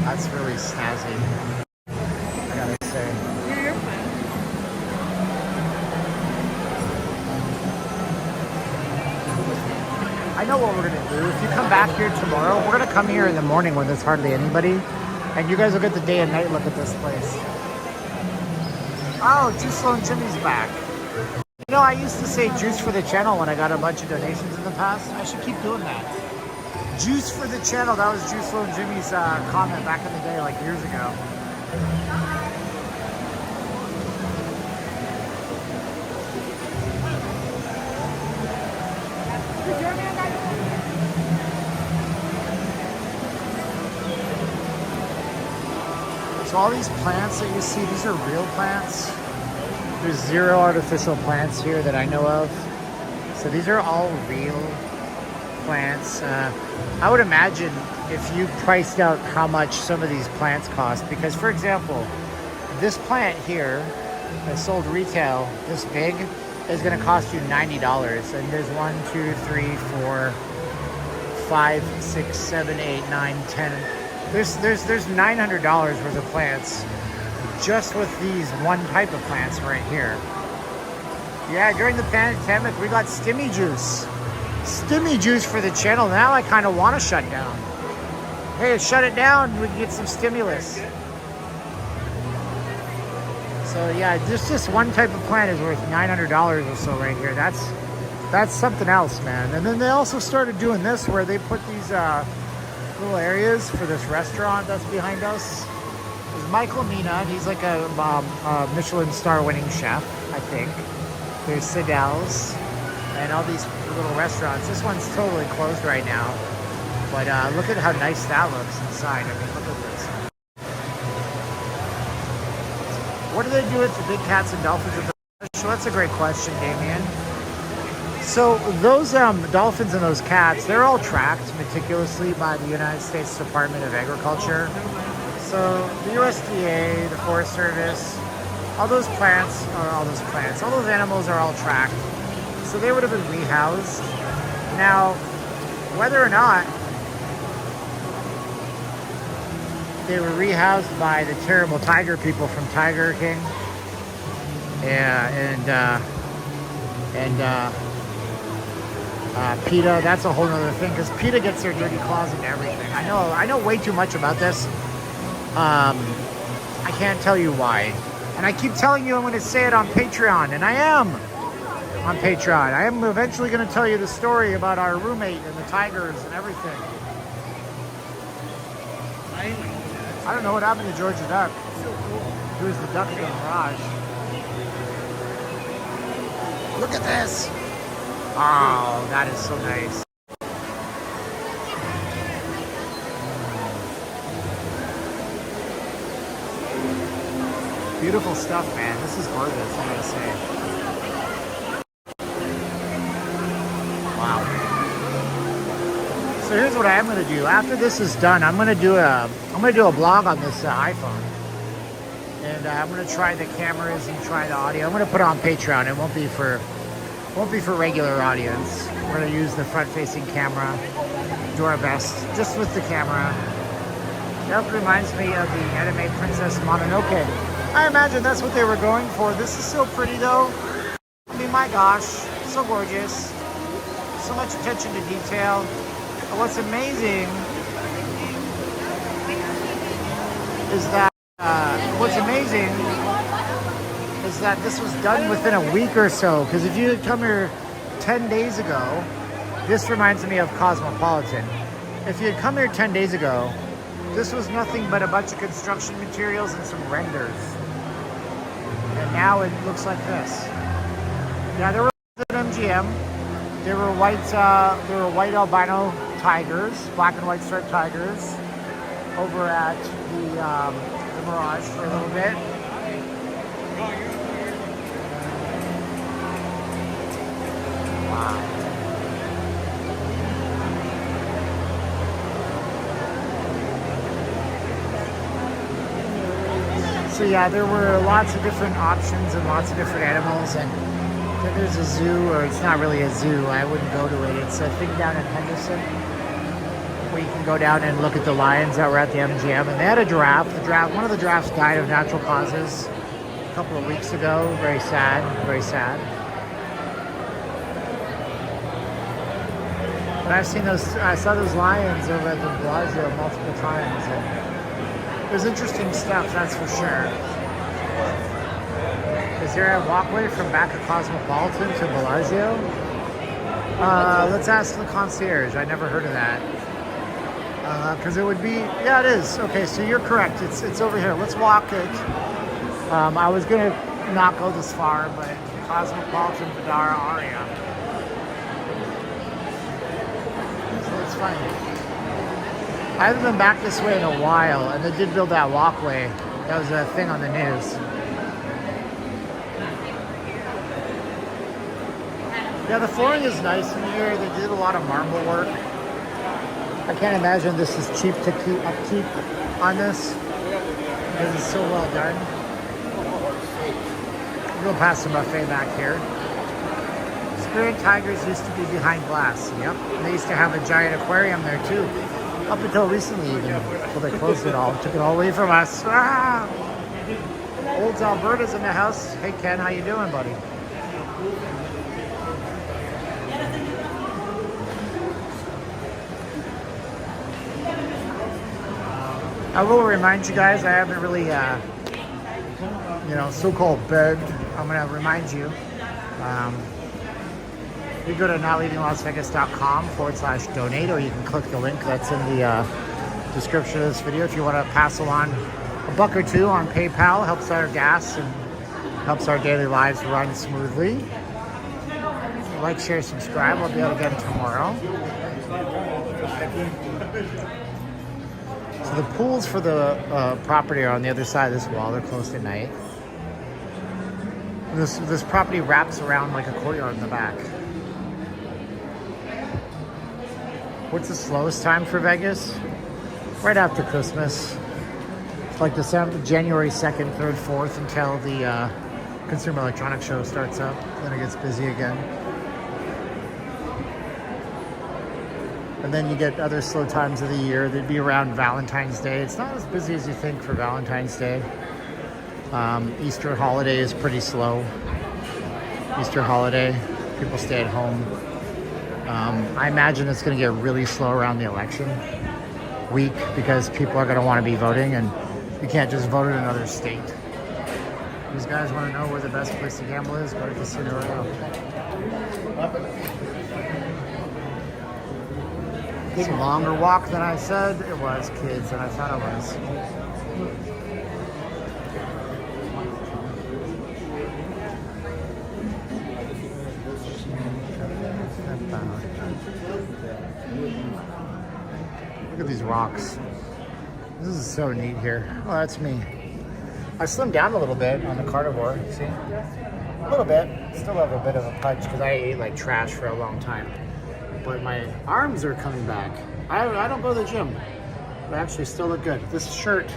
That's really snazzy, I gotta say. I know what we're gonna do. If you come back here tomorrow, we're gonna come here in the morning when there's hardly anybody, and you guys will get the day and night look at this place. Oh, Juice Slow and Jimmy's back. You know, I used to say juice for the channel when I got a bunch of donations in the past. I should keep doing that. Juice for the channel. That was Juice Slow and Jimmy's comment back in the day, like years ago. So all these plants that you see, these are real plants. There's zero artificial plants here that I know of. So these are all real plants. I would imagine if you priced out how much some of these plants cost, because for example, this plant here that sold retail this big is going to cost you $90. And there's 1, 2, 3, 4, 5, 6, 7, 8, 9, 10. There's $900 worth of plants just with these one type of plants right here. Yeah, during the pandemic, we got stimmy juice. Stimmy juice for the channel. Now I kind of want to shut down. Hey, shut it down. We can get some stimulus. So yeah, just one type of plant is worth $900 or so right here. That's something else, man. And then they also started doing this where they put these little areas for this restaurant that's behind us. There's Michael Mina. He's like a Michelin star winning chef, I think. There's Siddell's and all these little restaurants. This one's totally closed right now. But look at how nice that looks inside. I mean, look at this. What do they do with the big cats and dolphins at the Bellagio? That's a great question, Damien. So those dolphins and those cats, they're all tracked meticulously by the United States Department of Agriculture. So the USDA, the Forest Service, all those animals are all tracked. So they would have been rehoused. Now, whether or not they were rehoused by the terrible tiger people from Tiger King, PETA, that's a whole other thing, because PETA gets their dirty claws into everything. I know way too much about this. I can't tell you why. And I keep telling you I'm going to say it on Patreon, and I am on Patreon. I am eventually going to tell you the story about our roommate and the tigers and everything. I don't know what happened to Georgia Duck. Who was the duck in the garage? Look at this. Oh, that is so nice. Beautiful stuff, man. This is gorgeous, I gotta say. Wow. So here's what I am gonna do. After this is done, I'm gonna do a vlog on this iPhone, and I'm gonna try the cameras and try the audio. I'm gonna put it on Patreon. It won't be for regular audience. We're gonna use the front-facing camera, do our best just with the camera. That reminds me of the anime Princess Mononoke. I imagine that's what they were going for. This is so pretty though. I mean, my gosh, so gorgeous. So much attention to detail. And what's amazing is that this was done within a week or so. Because if you had come here 10 days ago, this reminds me of Cosmopolitan. If you had come here 10 days ago, this was nothing but a bunch of construction materials and some renders. And now it looks like this. Yeah, there were at MGM. There were white albino tigers, black and white striped tigers, over at the Mirage for a little bit. Wow. So yeah, there were lots of different options and lots of different animals, and then there's a zoo, or it's not really a zoo, I wouldn't go to it. It's a thing down in Henderson where you can go down and look at the lions that were at the MGM, and they had a giraffe. One of the giraffes died of natural causes a couple of weeks ago. Very sad, very sad. But I saw those lions over at the Bellagio multiple times, and it was interesting stuff, that's for sure. Is there a walkway from back of Cosmopolitan to Bellagio? Let's ask the concierge. I never heard of that. Because it would be, yeah, it is. Okay, so you're correct. It's over here. Let's walk it. I was gonna not go this far, but Cosmopolitan Vidara Aria. So it's funny. I haven't been back this way in a while, and they did build that walkway. That was a thing on the news. Yeah, the flooring is nice in here. They did a lot of marble work. I can't imagine this is cheap to keep upkeep on this, because it's so well done. We'll go past the buffet back here. Spirit tigers used to be behind glass. Yep. And they used to have a giant aquarium there too. Up until recently even. Until they closed it all. Took it all away from us. Ah! Old Alberta's in the house. Hey Ken, how you doing, buddy? I will remind you guys, I haven't really, so-called begged. I'm going to remind you. You go to notleavinglasvegas.com/donate, or you can click the link that's in the description of this video if you want to pass along a buck or two on PayPal. Helps our gas and helps our daily lives run smoothly. Like, share, subscribe. I'll be out again tomorrow. So the pools for the property are on the other side of this wall. They're closed at night. This property wraps around like a courtyard in the back. What's the slowest time for Vegas? Right after Christmas. It's like January 2nd, 3rd, 4th until the Consumer Electronics Show starts up. Then it gets busy again. And then you get other slow times of the year. They'd be around Valentine's Day. It's not as busy as you think for Valentine's Day. Easter holiday is pretty slow. Easter holiday, people stay at home. I imagine it's going to get really slow around the election week because people are going to want to be voting, and you can't just vote in another state. These guys want to know where the best place to gamble is? Go to Casino Royale. It's a longer walk than I said it was, kids, than I thought it was. Look at these rocks. This is so neat here. Oh, that's me. I slimmed down a little bit on the carnivore, see? A little bit. Still have a bit of a punch because I ate like trash for a long time. But my arms are coming back. I don't go to the gym, but I actually still look good. This shirt,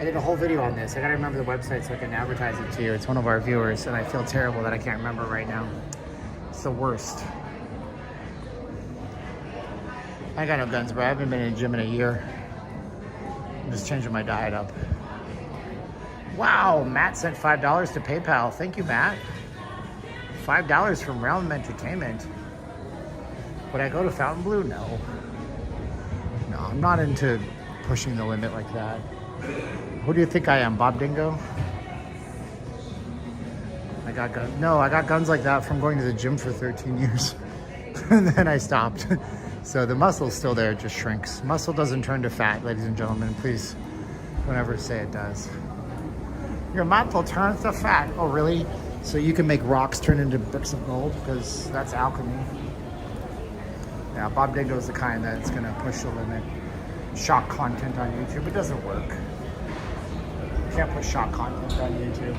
I did a whole video on this. I gotta remember the website so I can advertise it to you. It's one of our viewers, and I feel terrible that I can't remember right now. It's the worst. I got no guns, bro. I haven't been in the gym in a year. I'm just changing my diet up. Wow, Matt sent $5 to PayPal. Thank you, Matt. $5 from Realm Entertainment. Would I go to Fontainebleau? No. No, I'm not into pushing the limit like that. Who do you think I am, Bob Dingo? I got guns. No, I got guns like that from going to the gym for 13 years. And then I stopped. So the muscle's still there, it just shrinks. Muscle doesn't turn to fat, ladies and gentlemen. Please don't ever say it does. Your muscle turns to fat. Oh, really? So you can make rocks turn into bricks of gold? Because that's alchemy. Yeah, Bob Dingo's the kind that's gonna push the limit. Shock content on YouTube. It doesn't work. You can't put shock content on YouTube.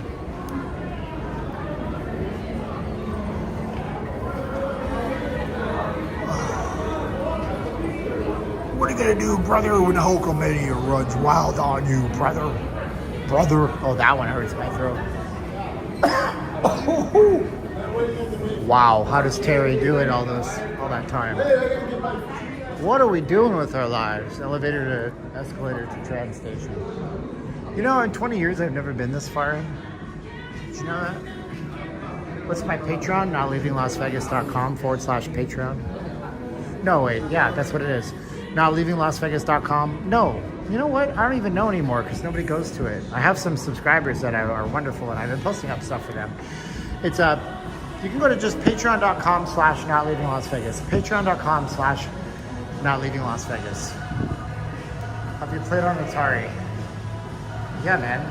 What are you gonna do, brother, when the whole committee runs wild on you, brother? Brother. Oh, that one hurts my throat. Wow, how does Terry do it all that time? What are we doing with our lives? Elevator to escalator to train station. You know, in 20 years, I've never been this far in. Did you know that? What's my Patreon? notleavinglasvegas.com/Patreon. No, wait, yeah, that's what it is. Notleavinglasvegas.com. No, you know what? I don't even know anymore because nobody goes to it. I have some subscribers that are wonderful, and I've been posting up stuff for them. It's you can go to just patreon.com/notleavinglasvegas. Patreon.com/notleavinglasvegas. Have you played on Atari? Yeah, man.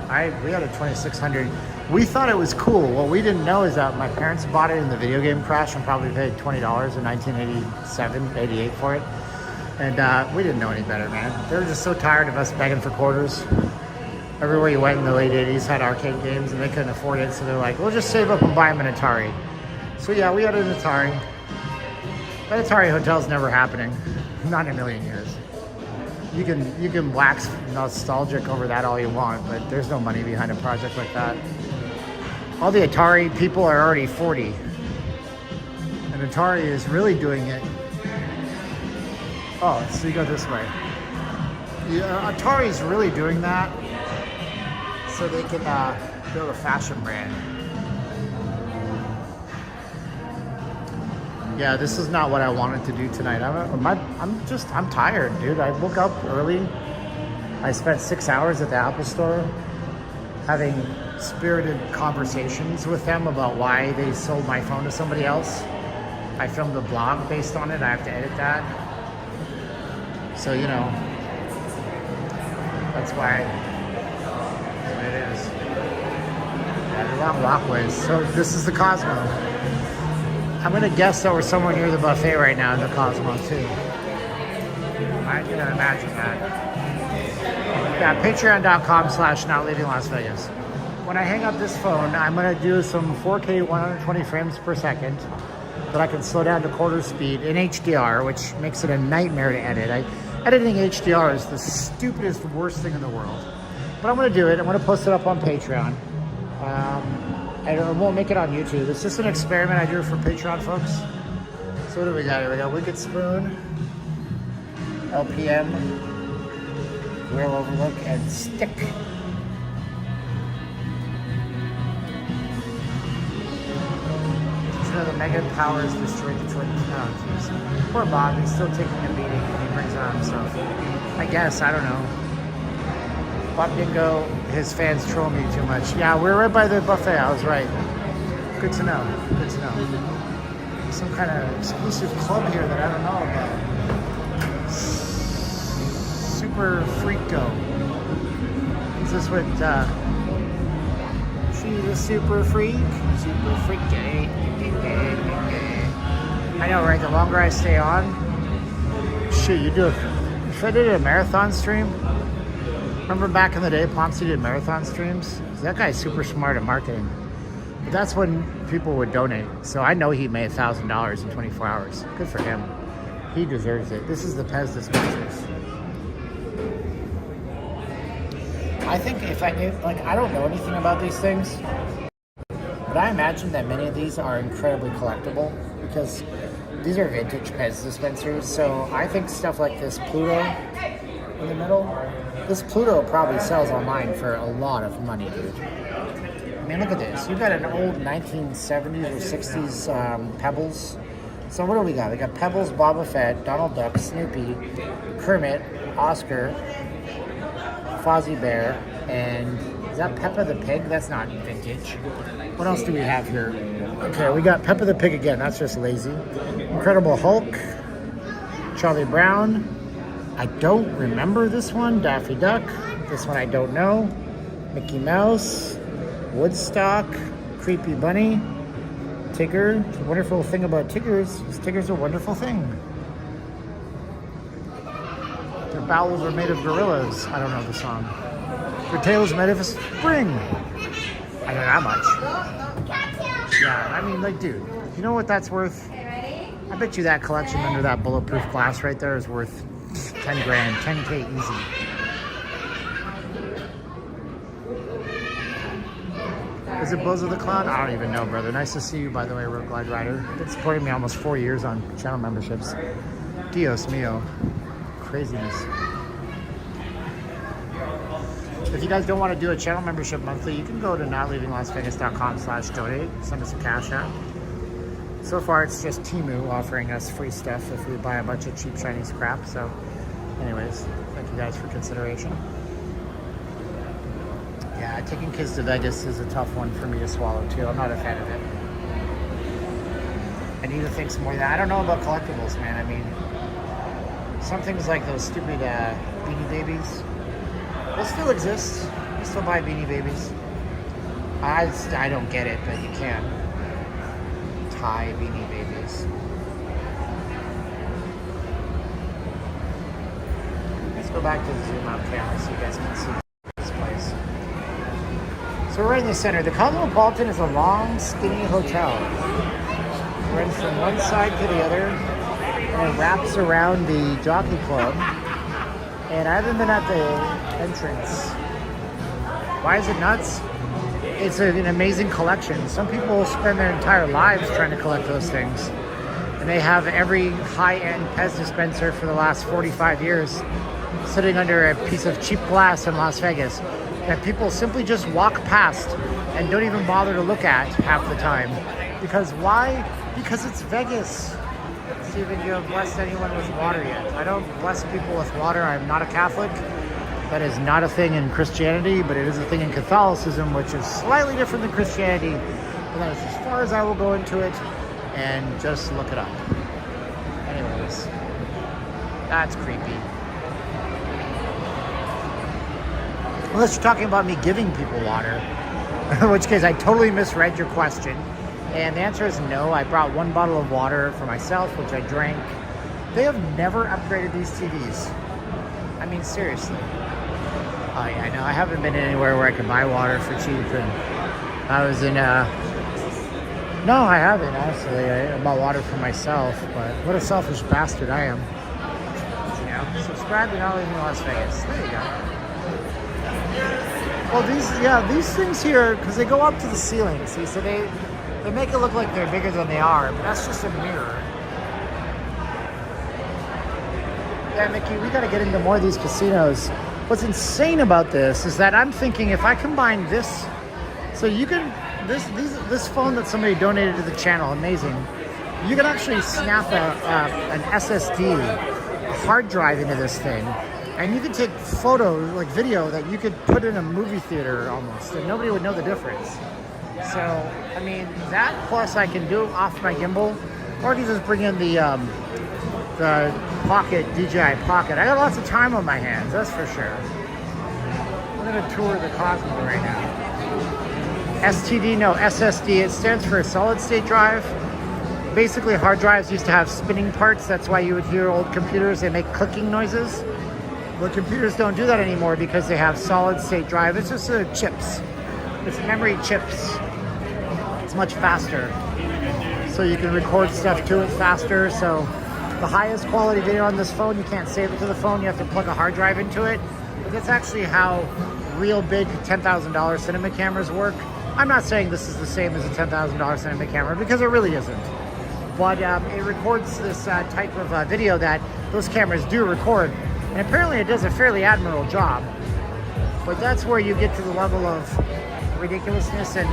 We had a 2600. We thought it was cool. What we didn't know is that my parents bought it in the video game crash and probably paid $20 in 1987, 88 for it. And we didn't know any better, man. They were just so tired of us begging for quarters. Everywhere you went in the late 80s had arcade games and they couldn't afford it. So they're like, we'll just save up and buy them an Atari. So yeah, we had an Atari. That Atari hotel's never happening. Not in a million years. You can wax nostalgic over that all you want, but there's no money behind a project like that. All the Atari people are already 40. And Atari is really doing it. Oh, so you go this way. Yeah, Atari's really doing that so they can build a fashion brand. Yeah, this is not what I wanted to do tonight. I'm tired, dude. I woke up early. I spent 6 hours at the Apple store having spirited conversations with them about why they sold my phone to somebody else. I filmed a blog based on it. I have to edit that. So, you know, that's why it is. Yeah, they're long walkways. So this is the Cosmo. I'm going to guess that we're somewhere near the buffet right now in the Cosmo, too. I can imagine that. Yeah, patreon.com/notleavinglasvegas. When I hang up this phone, I'm going to do some 4K 120 frames per second that I can slow down to quarter speed in HDR, which makes it a nightmare to edit. Editing HDR is the stupidest, worst thing in the world. But I'm going to do it. I'm going to post it up on Patreon. I won't make it on YouTube. It's just an experiment I do for Patreon folks. So what do we got here? We got Wicked Spoon, LPM, Grill Overlook, and Stick. The mega powers destroyed Detroit. Oh, jeez. Poor Bob, he's still taking a beating and he brings it on himself. I guess, I don't know. Bob Dingo, his fans troll me too much. Yeah, we're right by the buffet. I was right. Good to know. Good to know. Some kind of exclusive club here that I don't know about. Super Freako. Is this what, she's a super freak? Super freaky. I know, right? The longer I stay on, shit, you do it. If I did a marathon stream, remember back in the day, Ponce did marathon streams? That guy's super smart at marketing. But that's when people would donate. So I know he made $1,000 in 24 hours. Good for him. He deserves it. This is the Pez dispensers. I think if I knew, like, I don't know anything about these things, but I imagine that many of these are incredibly collectible because these are vintage Pez dispensers. So I think stuff like this Pluto in the middle, this Pluto probably sells online for a lot of money, dude. I mean, look at this. You've got an old 1970s or 60s Pebbles. So what do we got? We got Pebbles, Boba Fett, Donald Duck, Snoopy, Kermit, Oscar, Fozzie Bear, and is that Peppa the Pig? That's not vintage. What else do we have here? Okay, we got Peppa the Pig again. That's just lazy. Incredible Hulk, Charlie Brown. I don't remember this one. Daffy Duck. This one I don't know. Mickey Mouse, Woodstock, Creepy Bunny, Tigger. The wonderful thing about Tiggers is Tigger's a wonderful thing. Their bowels are made of gorillas. I don't know the song. Their tails made of spring. I don't know how much. Yeah, I mean, like, dude, you know what that's worth? I bet you that collection under that bulletproof glass right there is worth 10 grand, 10K easy. Is it Bozo the Clown? I don't even know, brother. Nice to see you, by the way, Road Glide Rider. You've been supporting me almost 4 years on channel memberships. Dios mio. Craziness. If you guys don't want to do a channel membership monthly, you can go to notleavinglasvegas.com/donate. Send us a cash app. So far, it's just Temu offering us free stuff if we buy a bunch of cheap Chinese crap. So, anyways, thank you guys for consideration. Yeah, taking kids to Vegas is a tough one for me to swallow too. I'm not a fan of it. I need to think some more. I don't know about collectibles, man. I mean, some things like those stupid Beanie Babies, they still exist. You still buy Beanie Babies. I don't get it, but you can. Thai Beanie Babies. Let's go back to the zoom out camera so you guys can see this place. So we're right in the center. The Cosmopolitan is a long, skinny hotel. It runs from one side to the other, and it wraps around the Jockey Club. And I haven't been at the entrance. Why is it nuts? It's an amazing collection. Some people spend their entire lives trying to collect those things. And they have every high-end Pez dispenser for the last 45 years sitting under a piece of cheap glass in Las Vegas that people simply just walk past and don't even bother to look at half the time. Because why? Because it's Vegas. Steven, you have blessed anyone with water yet? I don't bless people with water. I'm not a Catholic. That is not a thing in Christianity, but it is a thing in Catholicism, which is slightly different than Christianity. And that is as far as I will go into it, and just look it up. Anyways, that's creepy. Unless you're talking about me giving people water, in which case I totally misread your question. And the answer is no. I brought 1 bottle of water for myself, which I drank. They have never upgraded these TVs. I mean, seriously. Oh yeah, I know. I haven't been anywhere where I can buy water for cheap. And I was in no, I haven't actually. I bought water for myself, but what a selfish bastard I am. You know, subscribe to Not Leaving Las Vegas. There you go. Well, these things here, because they go up to the ceiling. See, so they make it look like they're bigger than they are, but that's just a mirror. Yeah, Mickey, we got to get into more of these casinos. What's insane about this is that I'm thinking if I combine this, so you can, this phone that somebody donated to the channel, amazing. You can actually snap an SSD, a hard drive into this thing, and you can take photos, like video, that you could put in a movie theater almost, and nobody would know the difference. So, I mean, that plus I can do off my gimbal, or I can just bring in the Pocket, DJI Pocket. I got lots of time on my hands, that's for sure. I'm gonna tour the Cosmo right now. STD, no, SSD, it stands for solid state drive. Basically, hard drives used to have spinning parts. That's why you would hear old computers, they make clicking noises. But computers don't do that anymore because they have solid state drive. It's just chips. It's memory chips. It's much faster. So you can record stuff to it faster. So the highest quality video on this phone, you can't save it to the phone. You have to plug a hard drive into it. But that's actually how real big $10,000 cinema cameras work. I'm not saying this is the same as a $10,000 cinema camera because it really isn't. But it records this type of video that those cameras do record. And apparently it does a fairly admirable job. But that's where you get to the level of ridiculousness, and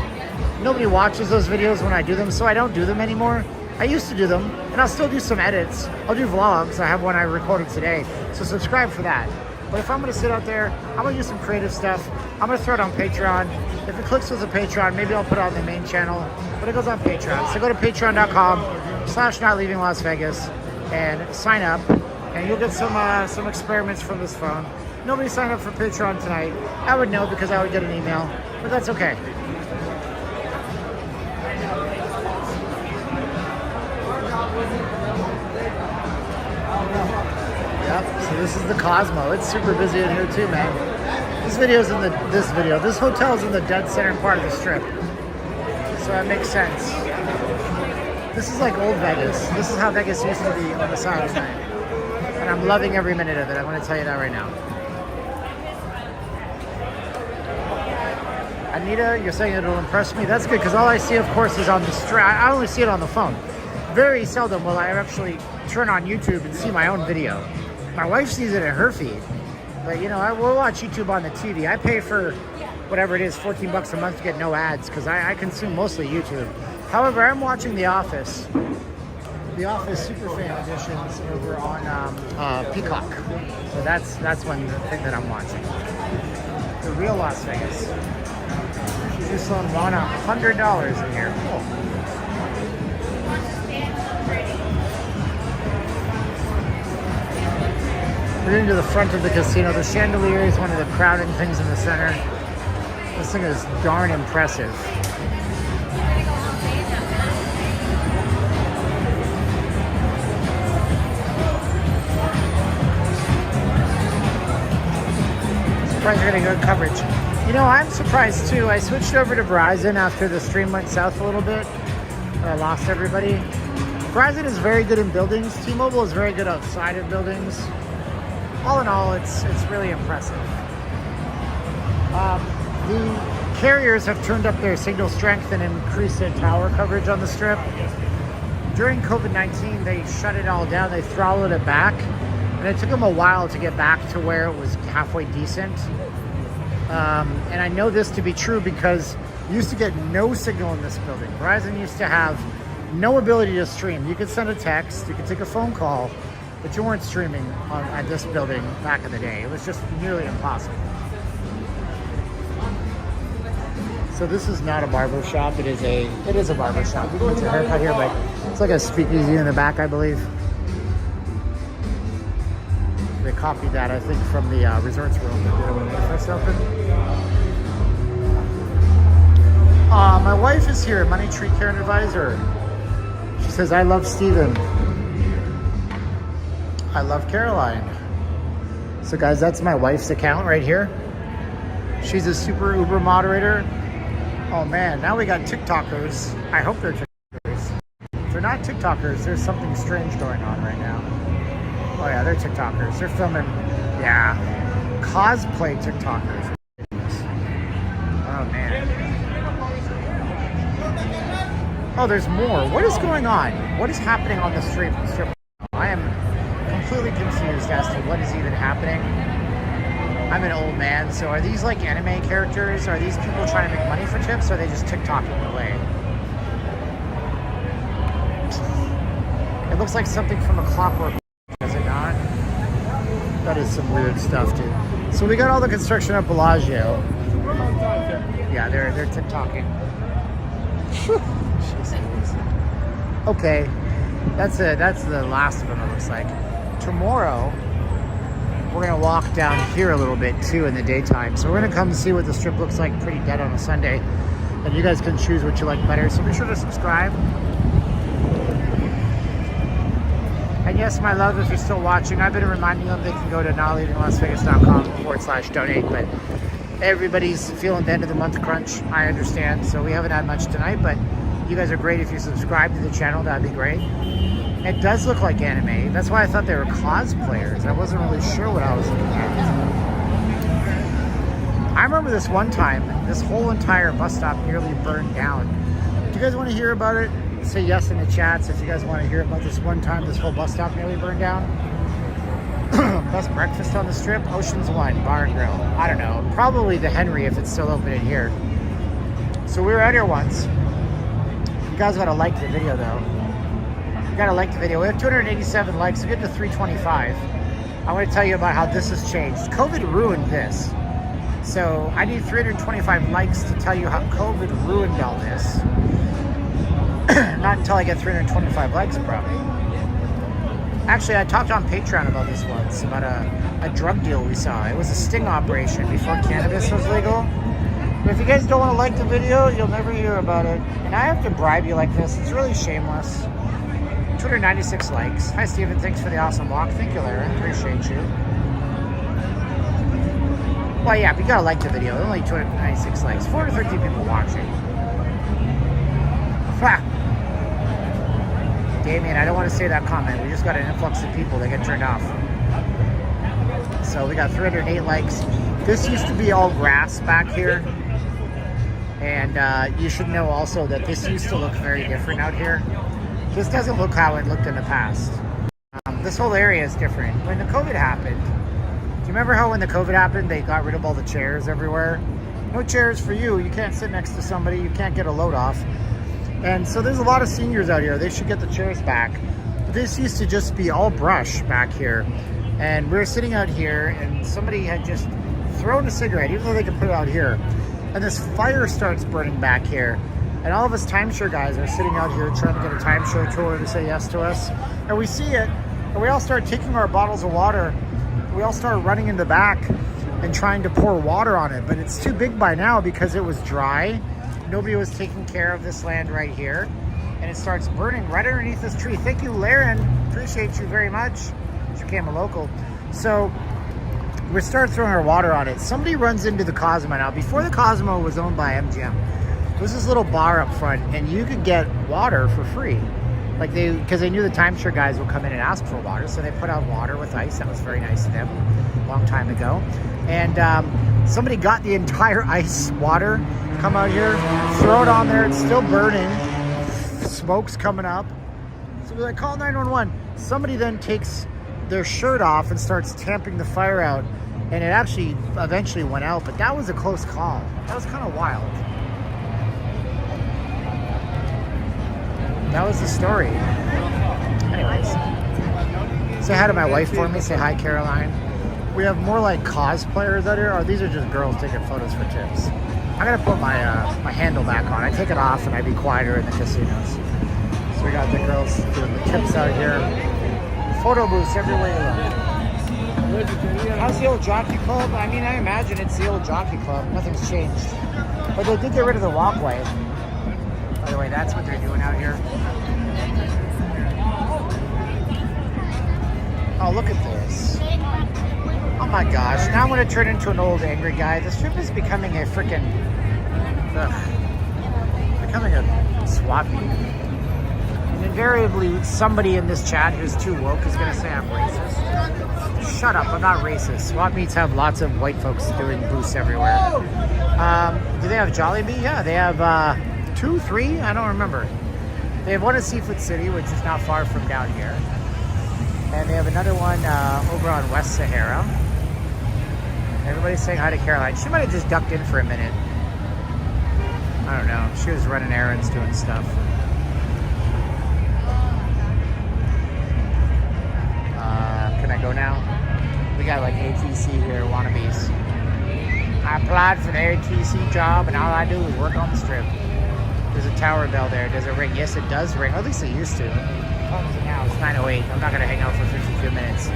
nobody watches those videos when I do them, so I don't do them anymore. I used to do them, and I'll still do some edits. I'll do vlogs. I have one I recorded today, so subscribe for that. But if I'm going to sit out there, I'm going to do some creative stuff. I'm going to throw it on Patreon. If it clicks with the Patreon, maybe I'll put it on the main channel, but it goes on Patreon. So go to patreon.com/NotLeavingLasVegas and sign up, and you'll get some experiments from this phone. Nobody signed up for Patreon tonight. I would know because I would get an email, but that's okay. Yep, so this is the Cosmo. It's super busy in here too, man. This hotel's in the dead center part of the strip. So that makes sense. This is like old Vegas. This is how Vegas used to be on the side of the night. And I'm loving every minute of it. I'm going to tell you that right now. Anita, you're saying it'll impress me? That's good, because all I see, of course, is on the street. I only see it on the phone. Very seldom will I actually turn on YouTube and see my own video. My wife sees it in her feed. But, you know, I will watch YouTube on the TV. I pay for whatever it is, $14 a month to get no ads, because I consume mostly YouTube. However, I'm watching The Office. The Office Superfan editions over on Peacock. So that's one thing that I'm watching. The real Las Vegas. Just on $100 in here. Cool. We're into the front of the casino. The chandelier is one of the crowding things in the center. This thing is darn impressive. Surprised you're getting good coverage. You know, I'm surprised too. I switched over to Verizon after the stream went south a little bit. I lost everybody. Verizon is very good in buildings. T-Mobile is very good outside of buildings. All in all, it's really impressive. The carriers have turned up their signal strength and increased their tower coverage on the strip. During COVID-19, they shut it all down. They throttled it back. And it took them a while to get back to where it was halfway decent. And I know this to be true because you used to get no signal in this building. Verizon used to have no ability to stream. You could send a text, you could take a phone call, but you weren't streaming at this building back in the day. It was just nearly impossible. So this is not a barber shop. It is a barber shop. You can get your haircut here, but it's like a speakeasy in the back, I believe. They copied that, I think, from the resorts room that did it when they first opened. My wife is here, Money Tree Care and Advisor. She says, I love Steven. I love Caroline. So guys, that's my wife's account right here. She's a super Uber moderator. Oh man, now we got TikTokers. I hope they're TikTokers. If they're not TikTokers, there's something strange going on right now. Oh yeah, they're TikTokers. They're filming, yeah, cosplay TikTokers. Oh man. Oh, there's more. What is going on? What is happening on the strip? I am completely confused as to what is even happening. I'm an old man, so are these like anime characters? Are these people trying to make money for tips, or are they just TikToking away? It looks like something from a Clockwork, does it not? That is some weird stuff, dude. So we got all the construction at Bellagio. Yeah, they're TikToking. Okay, that's the last of them, it looks like. Tomorrow, we're gonna walk down here a little bit too in the daytime. So we're gonna come see what the strip looks like pretty dead on a Sunday. And you guys can choose what you like better. So be sure to subscribe. And yes, my love, if you're still watching, I've been reminding them they can go to nllvcontact.com/donate, but everybody's feeling the end of the month crunch. I understand. So we haven't had much tonight, but you guys are great. If you subscribe to the channel, that'd be great. It does look like anime. That's why I thought they were cosplayers. I wasn't really sure what I was looking at. I remember this one time, this whole entire bus stop nearly burned down. Do you guys want to hear about it? Say yes in the chats if you guys want to hear about this one time this whole bus stop nearly burned down. Best breakfast on the strip, Ocean's 1 Bar and Grill. I don't know, probably the Henry if it's still open in here. So we were out here once. You guys gotta like the video though. You gotta like the video. We have 287 likes to get to 325. I want to tell you about how this has changed. COVID ruined this. So I need 325 likes to tell you how COVID ruined all this. Not until I get 325 likes, probably. Actually, I talked on Patreon about this once, about a drug deal we saw. It was a sting operation before cannabis was legal. But if you guys don't want to like the video, you'll never hear about it. And I have to bribe you like this. It's really shameless. 296 likes. Hi, Steven. Thanks for the awesome walk. Thank you, Larry. Appreciate you. Well, yeah, but you gotta like the video. Only 296 likes. 413 people watching. Ha! Damien, I don't want to say that comment. We just got an influx of people that get turned off. So we got 308 likes. This used to be all grass back here. And you should know also that this used to look very different out here. This doesn't look how it looked in the past. This whole area is different. When the COVID happened, do you remember how when the COVID happened, they got rid of all the chairs everywhere? No chairs for you. You can't sit next to somebody. You can't get a load off. And so there's a lot of seniors out here. They should get the chairs back. This used to just be all brush back here. And we were sitting out here and somebody had just thrown a cigarette, even though they could put it out here. And this fire starts burning back here. And all of us timeshare guys are sitting out here trying to get a timeshare tour to say yes to us. And we see it, and we all start taking our bottles of water. We all start running in the back and trying to pour water on it. But it's too big by now because it was dry. Nobody was taking care of this land right here. And it starts burning right underneath this tree. Thank you, Laren. Appreciate you very much. You became a local. So we start throwing our water on it. Somebody runs into the Cosmo now. Before the Cosmo was owned by MGM, there was this little bar up front and you could get water for free. Like because they knew the timeshare guys would come in and ask for water. So they put out water with ice. That was very nice of them a long time ago. And somebody got the entire ice water, come out here, throw it on there. It's still burning. Smoke's coming up. So we're like, call 911. Somebody then takes their shirt off and starts tamping the fire out. And it actually eventually went out. But that was a close call. That was kind of wild. That was the story. Anyways, Say hi to my wife for me. Say hi, Caroline. We have more like cosplayers out here. Or these are just girls taking photos for tips. I'm gonna put my my handle back on. I take it off and I be quieter in the casinos. So we got the girls doing the tips out here. Photo booths everywhere you look. How's the old jockey club? I mean, I imagine it's the old jockey club. Nothing's changed. But they did get rid of the walkway. By the way, that's what they're doing out here. Oh, look at this. Oh my gosh, now I'm going to turn into an old angry guy. The strip is becoming a freaking... becoming a swap meet. And invariably, somebody in this chat who's too woke is going to say I'm racist. Shut up, I'm not racist. Swap meets have lots of white folks doing booths everywhere. Do they have Jollibee? Yeah, they have 2, 3? I don't remember. They have one in Seafood City, which is not far from down here. And they have another one over on West Sahara. Everybody's saying hi to Caroline. She might have just ducked in for a minute. I don't know. She was running errands, doing stuff. Can I go now? We got like ATC here, wannabes. I applied for the ATC job and all I do is work on the strip. There's a tower bell there. Does it ring? Yes, it does ring. Or at least it used to. What is it now? It's 9:08. I'm not going to hang out for 52 minutes.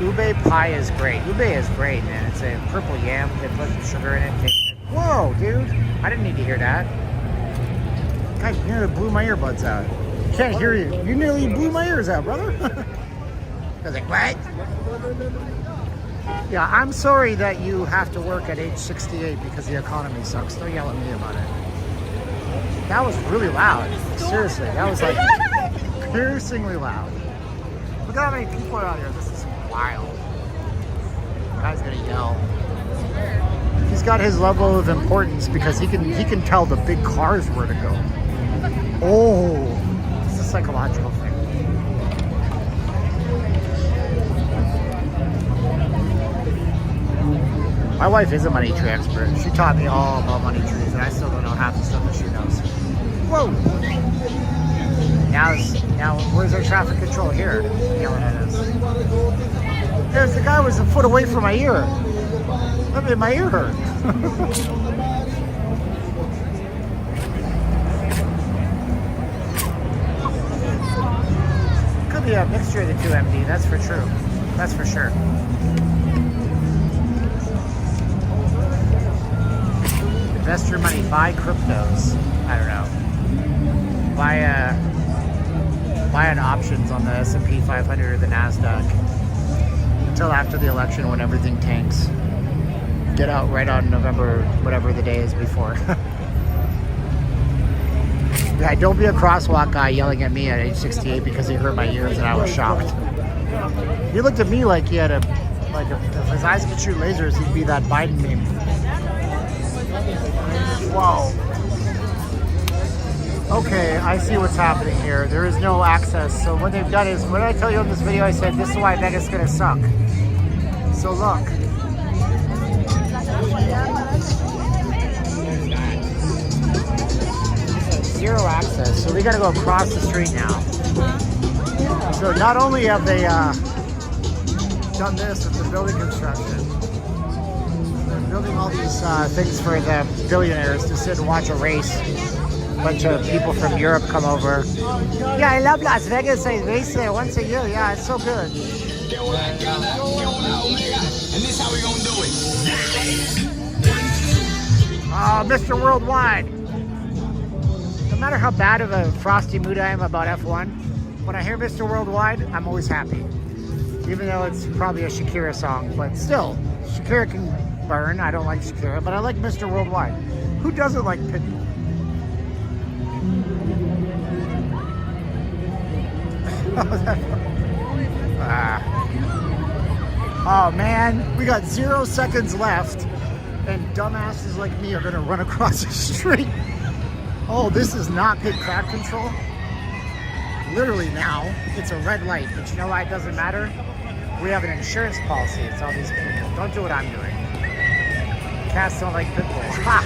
Ube pie is great. Ube is great, man. It's a purple yam. They put sugar in it. Whoa, dude. I didn't need to hear that. God, you nearly blew my earbuds out. Can't hear you. You nearly blew my ears out, brother. I was like, what? Yeah, I'm sorry that you have to work at age 68 because the economy sucks. Don't yell at me about it. That was really loud. Seriously, that was like piercingly loud. Look at how many people are out here. This is wild. The guy's gonna yell. He's got his level of importance because he can tell the big cars where to go. Oh, it's a psychological thing. My wife is a money tree expert. She taught me all about money trees, and I still don't know half the stuff that she knows. Whoa! Now, where's our traffic control here? Yelling at us. There's the guy was a foot away from my ear. That made my ear hurt. Could be a mixture of the two, MD. That's for true. That's for sure. Invest your money, buy cryptos. I don't know. Buy an options on the S&P 500 or the NASDAQ until after the election when everything tanks. Get out right on November, whatever the day is before. Yeah, don't be a crosswalk guy yelling at me at age 68 because he hurt my ears and I was shocked. He looked at me like he had if his eyes could shoot lasers, he'd be that Biden meme. Whoa. Okay, I see what's happening here. There is no access. So what they've done is, what did I tell you in this video? I said, this is why Vegas is going to suck. So look. Zero access. So we got to go across the street now. So not only have they done this with the building construction, building all these things for the billionaires to sit and watch a race. A bunch of people from Europe come over. Yeah, I love Las Vegas. I race there once a year. Yeah, it's so good. Oh, Mr. Worldwide. No matter how bad of a frosty mood I am about F1, when I hear Mr. Worldwide, I'm always happy. Even though it's probably a Shakira song, but still, Shakira can burn. I don't like Shakira, but I like Mr. Worldwide. Who doesn't like Pitbull? Oh man, we got 0 seconds left, and dumbasses like me are gonna run across the street. Oh, this is not good crowd control. Literally now, it's a red light, but you know why it doesn't matter? We have an insurance policy. It's all these people. Don't do what I'm doing. Cats don't like pit bulls. Ha!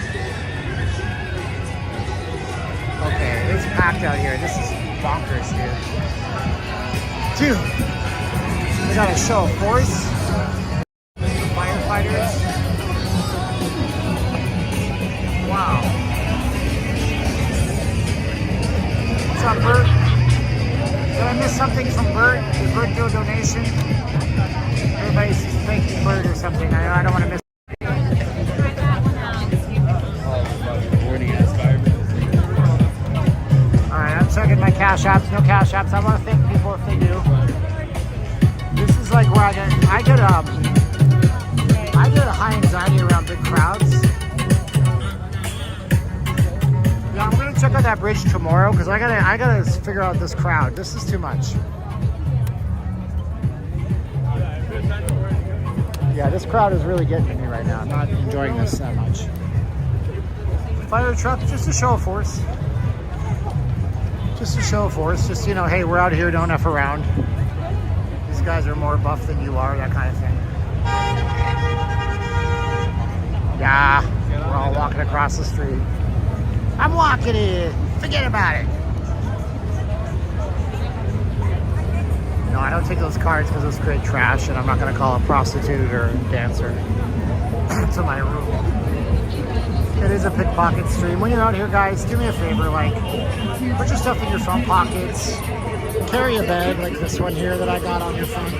Okay, it's packed out here. This is bonkers, dude. We got a show of force. Firefighters. Wow. What's up, Bert? Did I miss something from Bert? Did Bert do a donation? Everybody's thanking Bert or something. I don't want to miss. Alright, I'm checking my cash apps. No cash apps. I want to thank people if they do. This is like where I get a high anxiety around big crowds. Yeah, I'm gonna check out that bridge tomorrow because I gotta figure out this crowd. This is too much. Yeah, this crowd is really getting to me right now. I'm not enjoying this that much. Fire truck, just a show of force. Just a show of force. Just, you know, hey, we're out here, don't F around. These guys are more buff than you are, that kind of thing. Yeah, we're all walking across the street. I'm walking in. Forget about it. No, I don't take those cards because those create trash, and I'm not going to call a prostitute or a dancer to my room. It is a pickpocket stream. When you're out here, guys, do me a favor, like, put your stuff in your front pockets. Carry a bag like this one here that I got on your front.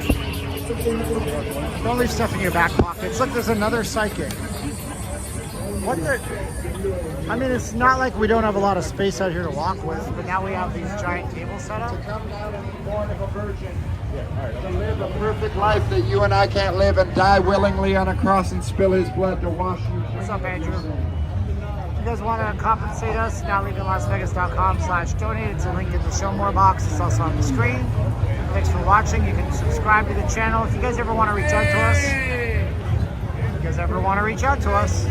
Don't leave stuff in your back pockets. Look, there's another psychic. What the? I mean, it's not like we don't have a lot of space out here to walk with, but now we have these giant tables set up. To come down and be born of a virgin. To live a perfect life that you and I can't live and die willingly on a cross and spill his blood to wash you. What's up, Andrew? If you guys want to compensate us, nowleavinglasvegas.com/donate. It's a link in the show more box. It's also on the screen. Thanks for watching. You can subscribe to the channel. If you guys ever want to reach out to us,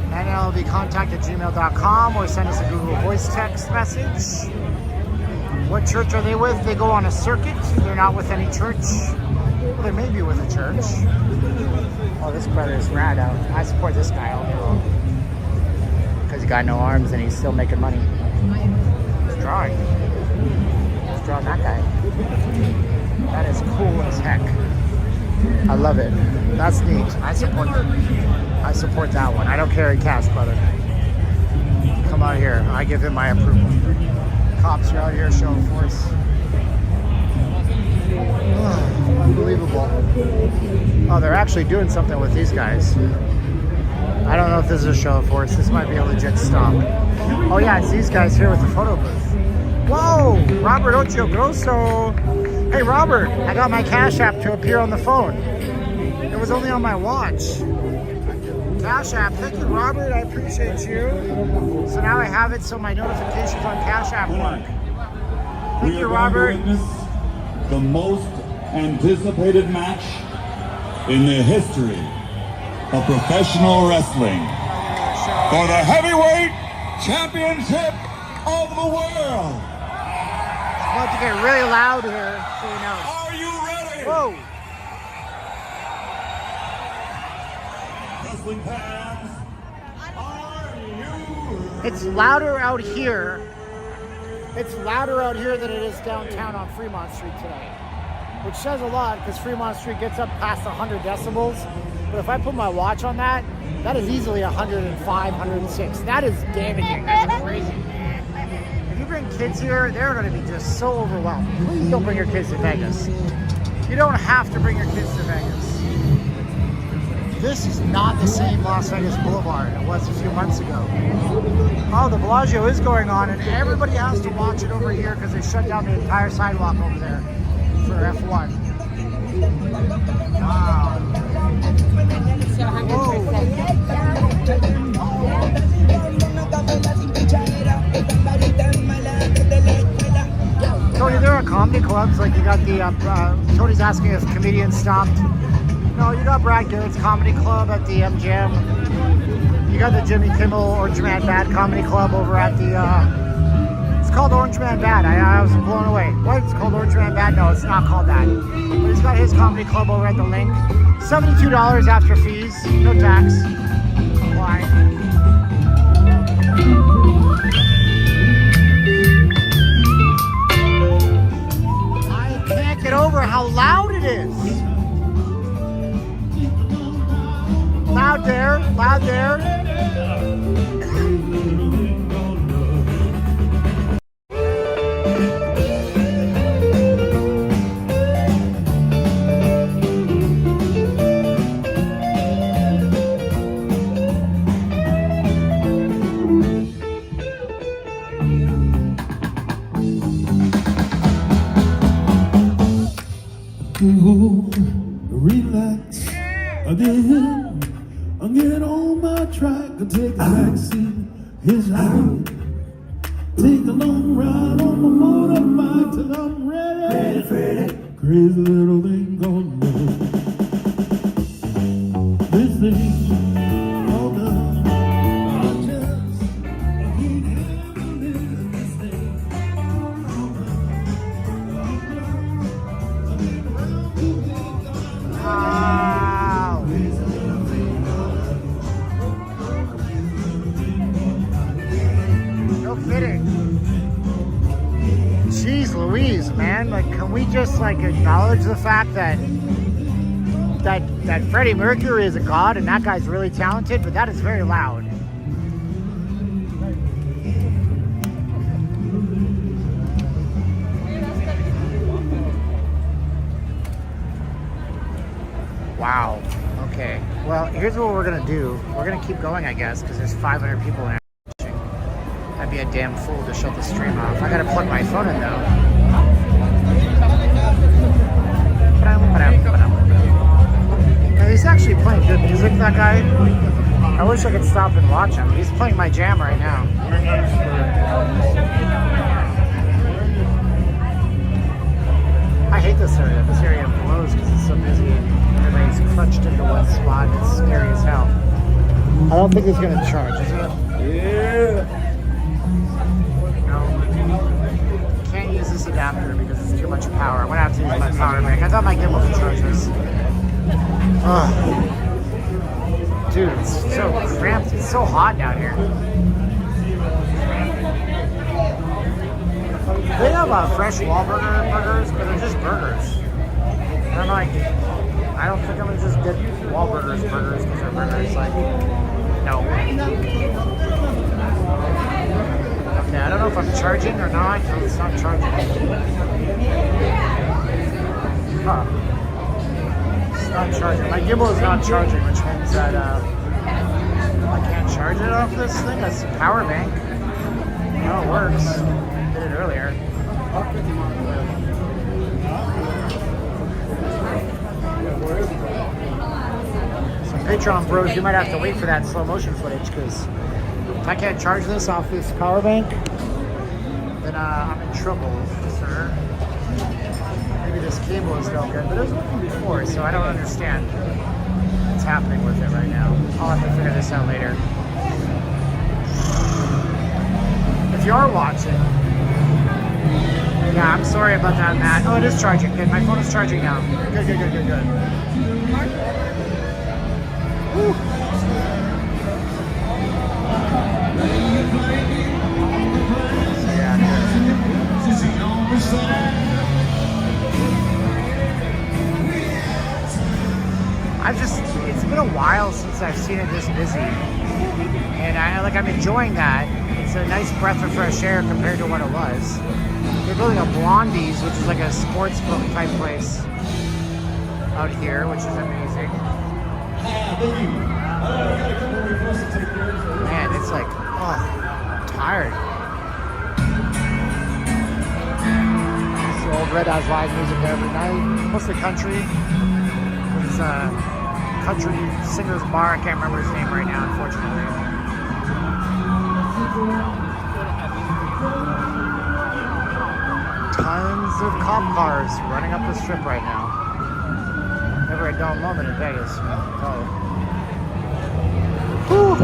nllvcontact@gmail.com, or send us a Google voice text message. What church are they with? They go on a circuit. They're not with any church. Well, they may be with a church. Oh, this brother is rad out. I support this guy all day long. Because he got no arms and he's still making money. He's drawing. He's drawing that guy. That is cool as heck. I love it. That's neat. I support that one. I don't carry cash, brother. Come out here. I give him my approval. Cops are out here showing force. Oh, unbelievable. Oh, they're actually doing something with these guys. I don't know if this is a show of force. This might be a legit stop. Oh yeah, it's these guys here with the photo booth. Whoa, Robert Ocho Grosso. Hey Robert, I got my Cash App to appear on the phone. It was only on my watch. Cash App, thank you Robert, I appreciate you. So now I have it so my notifications on Cash App work. Thank you Robert. The most anticipated match in the history of professional wrestling for the heavyweight championship of the world. It's about to get really loud here, so you know. Are you ready? Whoa! Wrestling fans, are you ready? It's louder out here. It's louder out here than it is downtown on Fremont Street today. Which says a lot because Fremont Street gets up past 100 decibels. But if I put my watch on that, that is easily 105, 106. That is damaging. That's crazy. If you bring kids here, they're going to be just so overwhelmed. Please don't bring your kids to Vegas. You don't have to bring your kids to Vegas. This is not the same Las Vegas Boulevard it was a few months ago. Oh, the Bellagio is going on, and everybody has to watch it over here because they shut down the entire sidewalk over there for F1. Wow. Whoa. Tony, there are comedy clubs, like you got the, Tony's asking if comedians stopped. No, you got Brad Garrett's Comedy Club at the MGM. You got the Jimmy Kimmel Orange Man Bad Comedy Club over at the, it's called Orange Man Bad. I was blown away. What? It's called Orange Man Bad? No, it's not called that. But he's got his comedy club over at the Link. $72 after fees, no tax. Why? I can't get over how loud take a back seat. Here's life. Take a long ride on my motorbike till I'm ready. Crazy little thing called love. This thing called love. I just can't handle this thing. Wow. No kidding. Jeez Louise, man. Like, can we just like acknowledge the fact that Freddie Mercury is a god and that guy's really talented, but that is very loud. Wow. Okay. Well, here's what we're gonna do. We're gonna keep going, I guess, because there's 500 people in there. I'd be a damn fool to shut the stream off. I gotta plug my phone in though. Now, he's actually playing good music, that guy. I wish I could stop and watch him. He's playing my jam right now. I hate this area. This area blows because it's so busy. Everybody's crunched into one spot. It's scary as hell. I don't think it's gonna charge, is it? Yeah. No. Can't use this adapter because it's too much power. I'm gonna have to use my power bank. I thought my gimbal could charge this. Ugh. Dude, it's so cramped. It's so hot down here. They have fresh Wahlburger burgers, but they're just burgers. And I'm like, I don't think I'm gonna just get Wahlburgers burgers because they're burgers. Like, no. Okay, I don't know if I'm charging or not. No, it's not charging. Huh. It's not charging. My gimbal is not charging, which means that I can't charge it off this thing. That's a power bank. No, it works. Did it earlier. So Patreon bros, you might have to wait for that slow motion footage because if I can't charge this off this power bank, then I'm in trouble, sir. Maybe this cable is no good, but it was working before, so I don't understand what's happening with it right now. I'll have to figure this out later. If you are watching, yeah, I'm sorry about that, Matt. Oh, it is charging. Good. My phone is charging now. Good. Woo. It's been a while since I've seen it this busy. And I'm enjoying that. It's a nice breath of fresh air compared to what it was. They're building a Blondie's, which is like a sports book type place out here, which is amazing. Man, it's like, oh, I'm tired. So old Red has live music every night, mostly country. It's a country singer's bar. I can't remember his name right now, unfortunately. Tons of cop cars running up the strip right now. Never a dull moment in Vegas. Oh. Whew.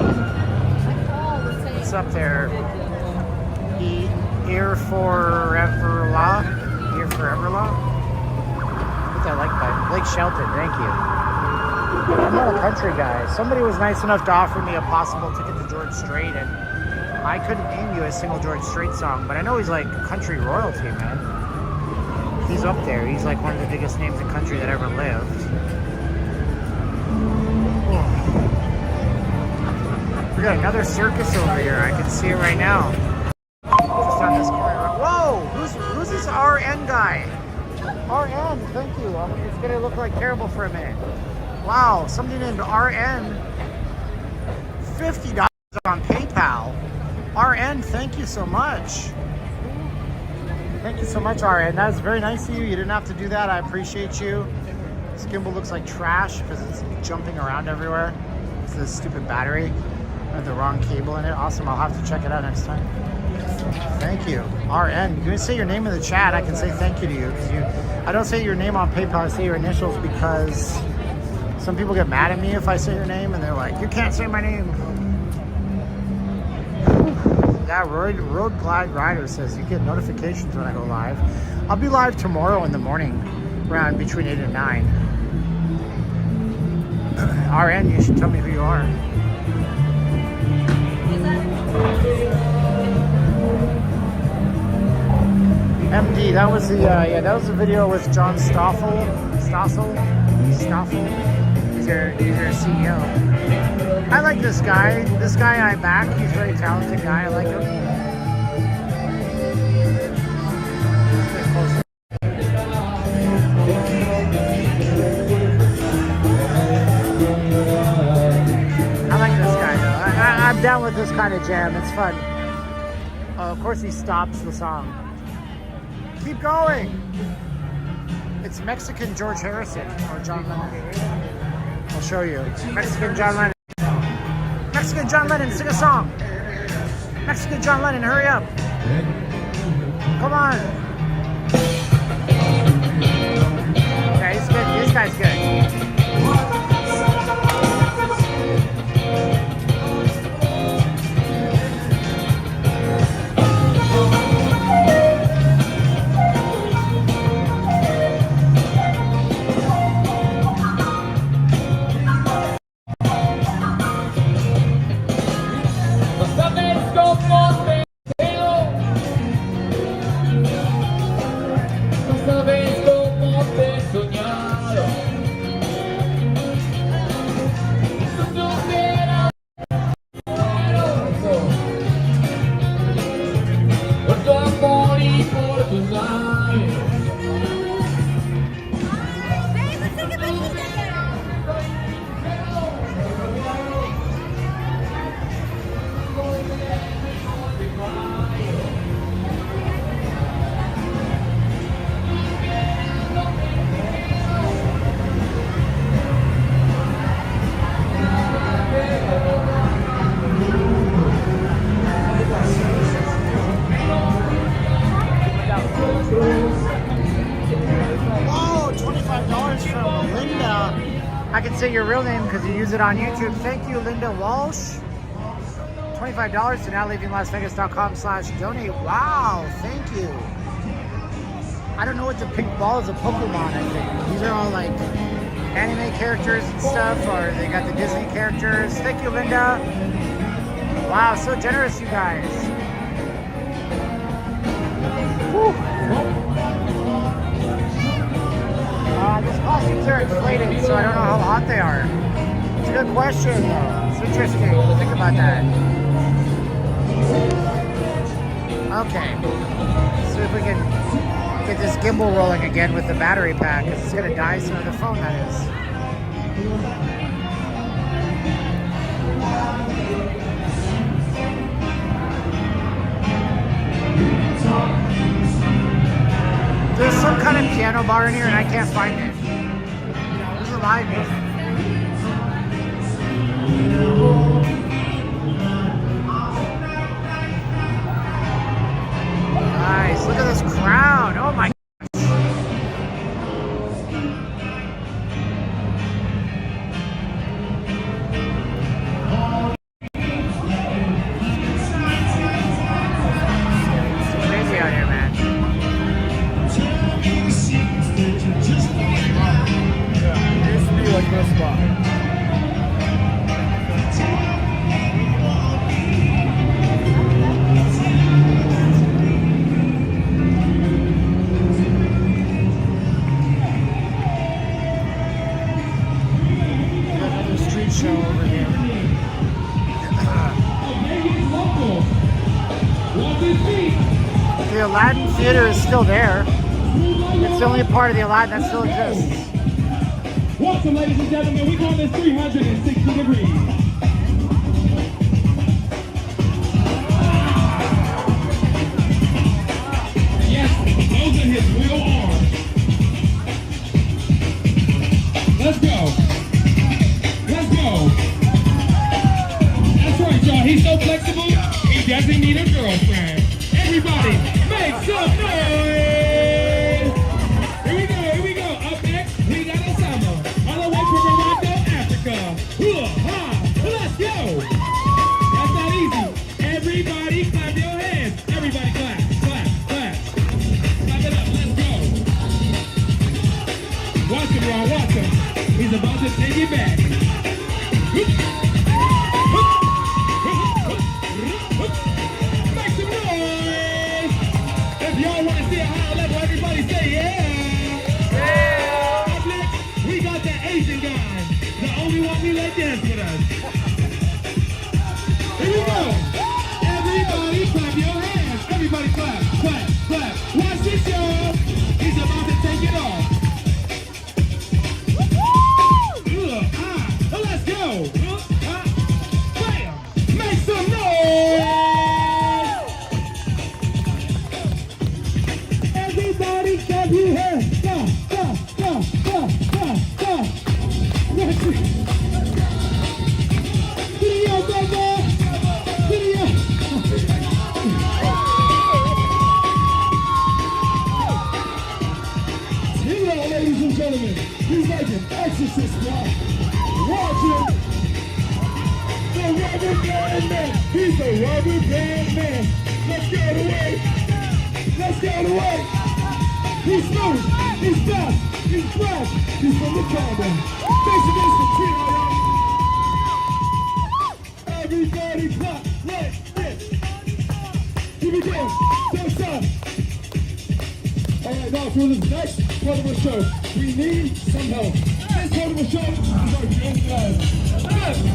What's up there? Ear forever law? Ear forever law? What's that like by Blake Shelton? Thank you. I'm not a country guy. Somebody was nice enough to offer me a possible ticket to George Strait, and I couldn't name you a single George Strait song, but I know he's like country royalty, man. He's up there. He's like one of the biggest names in country that ever lived. Oh. We got another circus over here. I can see it right now. Just on this corner. Whoa! Who's this RN guy? RN, thank you. It's gonna look like terrible for a minute. Wow, somebody named RN. $50 on PayPal. RN, thank you so much. Thank you so much, RN. That was very nice of you. You didn't have to do that. I appreciate you. This gimbal looks like trash because it's jumping around everywhere. It's this stupid battery. I had the wrong cable in it. Awesome. I'll have to check it out next time. Thank you. RN. You can say your name in the chat. I can say thank you to you. I don't say your name on PayPal. I say your initials because some people get mad at me if I say your name and they're like, you can't say my name. Yeah, Road Glide Rider says you get notifications when I go live. I'll be live tomorrow in the morning around between 8 and 9. RN, you should tell me who you are. MD, that was the that was the video with John Stoffel. He's your CEO. I like this guy. This guy I back. He's a very talented guy. I like him. I like this guy though. I'm down with this kind of jam. It's fun. Of course he stops the song. Keep going. It's Mexican George Harrison or John Lennon. I'll show you. Mexican John Lennon. Mexican John Lennon, sing a song. Mexican John Lennon, hurry up. Come on. Okay, he's good. This guy's good. Say your real name because you use it on YouTube. Thank you, Linda Walsh. $25 to nowleavinglasvegas.com/donate. Wow, thank you. I don't know what the pink ball is, a Pokemon, I think. These are all like anime characters and stuff, or they got the Disney characters. Thank you, Linda. Wow, so generous, you guys. Whew. These costumes are inflated, so I don't know how hot they are. It's a good question, though. It's interesting. Think about that. Okay. See if we can get this gimbal rolling again with the battery pack, because it's going to die soon. The phone, that is. There's some kind of piano bar in here and I can't find it. This is a live music. Nice, look at this crowd. Oh my gosh. It's crazy out here, man. Like this spot. Another street show over here. The Aladdin Theater is still there. It's the only part of the Aladdin that still exists. Welcome, ladies and gentlemen. We call this 360 degrees. Yes, those are his real arms. Let's go. Let's go. That's right, y'all. to take it back. Make some noise. If y'all want to see a high level, everybody say yeah. Public, we got the Asian guy, the only one we let dance with us. Here we go. Everybody clap your hands. Everybody clap, clap, clap. Watch this show. He's about to take it off. Let's go. Bam. Make some noise. Everybody clap your hands. Go, go, go, go, go, go. That's it. Video, baby. Video. Here we go, ladies and gentlemen. He's like an exorcist, y'all. Watch him. The rubber band man. He's the rubber band man. Let's get away. Let's get away. He's smooth. He's fast. He's fresh. He's from the Congo. Face against the tree, y'all. Everybody clap like this. Here we go. Don't stop. All right, now for this next part of the show, we need some help. This part of the show is our grand class.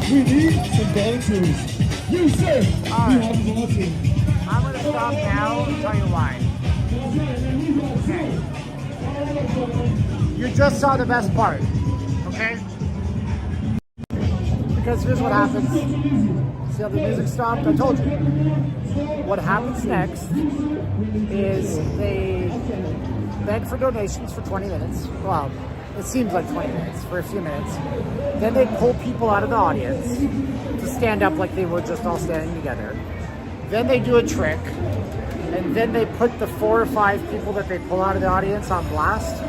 We need some volunteers. You, sir, you have a volunteer. I'm going to stop now and tell you why. Okay. You just saw the best part, okay? Because here's what happens. See how the music stopped? I told you. What happens next is they beg for donations for 20 minutes. Well, it seems like 20 minutes, for a few minutes. Then they pull people out of the audience to stand up like they were just all standing together. Then they do a trick, and then they put the 4 or 5 people that they pull out of the audience on blast,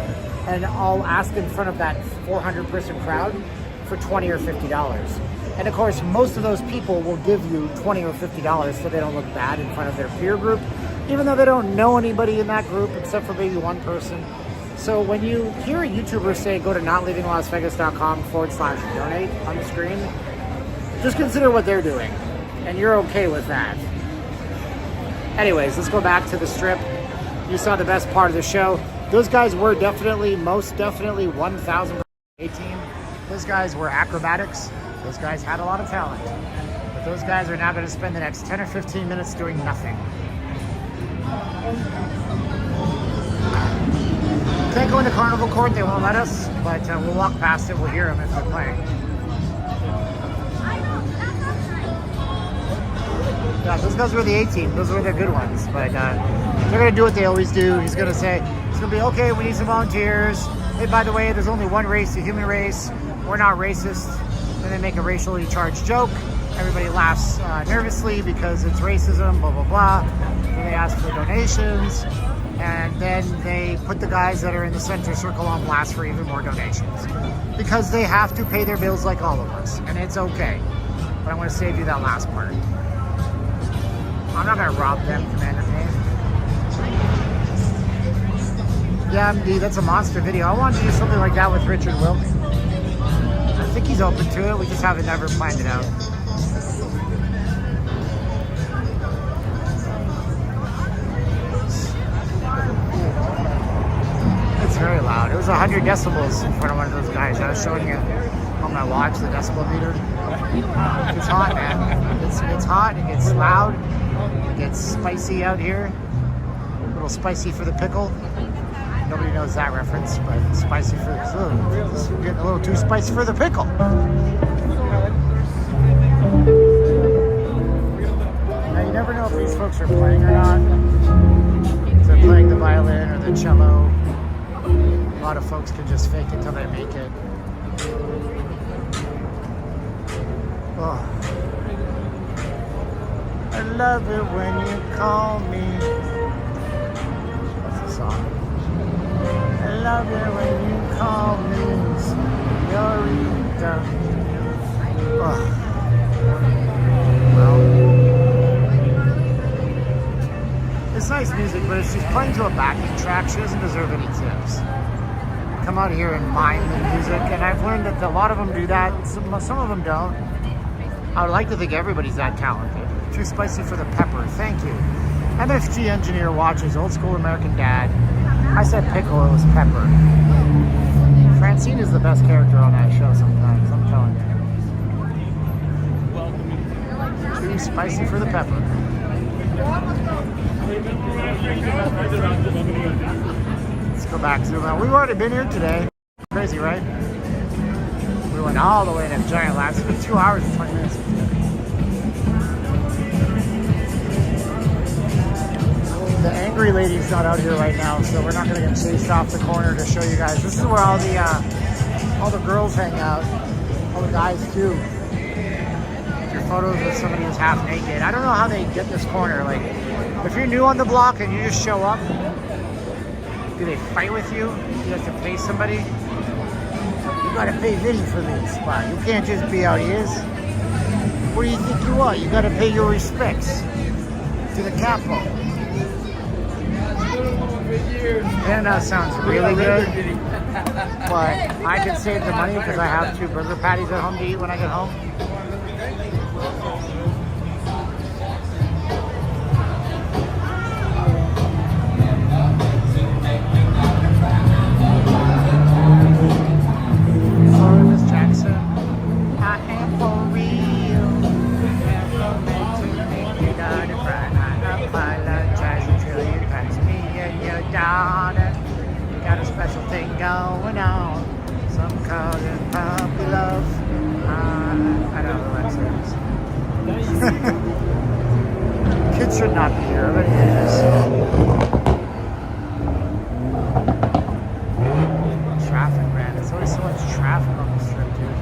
and all ask in front of that 400-person crowd for $20 or $50. And of course, most of those people will give you $20 or $50 so they don't look bad in front of their peer group, even though they don't know anybody in that group except for maybe one person. So when you hear a YouTuber say, go to notleavinglasvegas.com/donate on the screen, just consider what they're doing, and you're okay with that. Anyways, let's go back to the strip. You saw the best part of the show. Those guys were definitely, most definitely 1,000% A-team. Those guys were acrobatics. Those guys had a lot of talent. But those guys are now going to spend the next 10 or 15 minutes doing nothing. Can't go into Carnival Court, they won't let us, but we'll walk past it, we'll hear them if they're playing. Yeah, those guys were the A-team, those were the good ones, but they're going to do what they always do. He's going to say, it's going to be, okay, we need some volunteers. Hey, by the way, there's only one race, the human race. We're not racist. Then they make a racially charged joke. Everybody laughs nervously because it's racism, blah, blah, blah. Then they ask for donations. And then they put the guys that are in the center circle on blast for even more donations. Because they have to pay their bills like all of us. And it's okay. But I want to save you that last part. I'm not going to rob them, Commander Kane. Yeah, MD, that's a monster video. I wanted to do something like that with Richard Wilk. I think he's open to it. We just haven't never planned it out. It's very loud. It was 100 decibels in front of one of those guys. I was showing you on my watch the decibel meter. It's hot, man. It's hot. It gets loud. It gets spicy out here. A little spicy for the pickle. Nobody knows that reference, but spicy for the it's getting a little too spicy for the pickle. Now you never know if these folks are playing or not. If they're playing the violin or the cello. A lot of folks can just fake it till they make it. Oh. I love it when you call me. What's the song? I love it when you call me Señorita. Oh. Well, it's nice music, but if she's playing to a backing track, she doesn't deserve any tips. come out here and mime the music, and I've learned that a lot of them do that. Some of them don't. I would like to think everybody's that talented. Too spicy for the pepper. Thank you. MFG engineer watches Old School American Dad. I said pickle, it was pepper. Francine is the best character on that show sometimes, I'm telling you. Too spicy for the pepper. Let's go back, zoom out. We've already been here today. Crazy, right? We went all the way to Giant Labs. It's been 2 hours and 20 minutes. The angry lady's not out here right now, so we're not going to get chased off the corner to show you guys. This is where all the girls hang out, all the guys too. Your photos with somebody who's half naked. I don't know how they get this corner. Like, if you're new on the block and you just show up, do they fight with you? You have to pay somebody. You got to pay Vinny for this spot. You can't just be out here. What do you think you are? You got to pay your respects to the capo. And that sounds really good, but I can save the money because I have 2 burger patties at home to eat when I get home. Sorry, Miss Jackson. I am for real. Never meant to make you dirty friend. I apologize a trillion times. Me and your daughter got a special thing going on. Some call it puppy love. I don't know what that says. Kids should not be here. But traffic, man. There's always so much traffic on this trip, dude.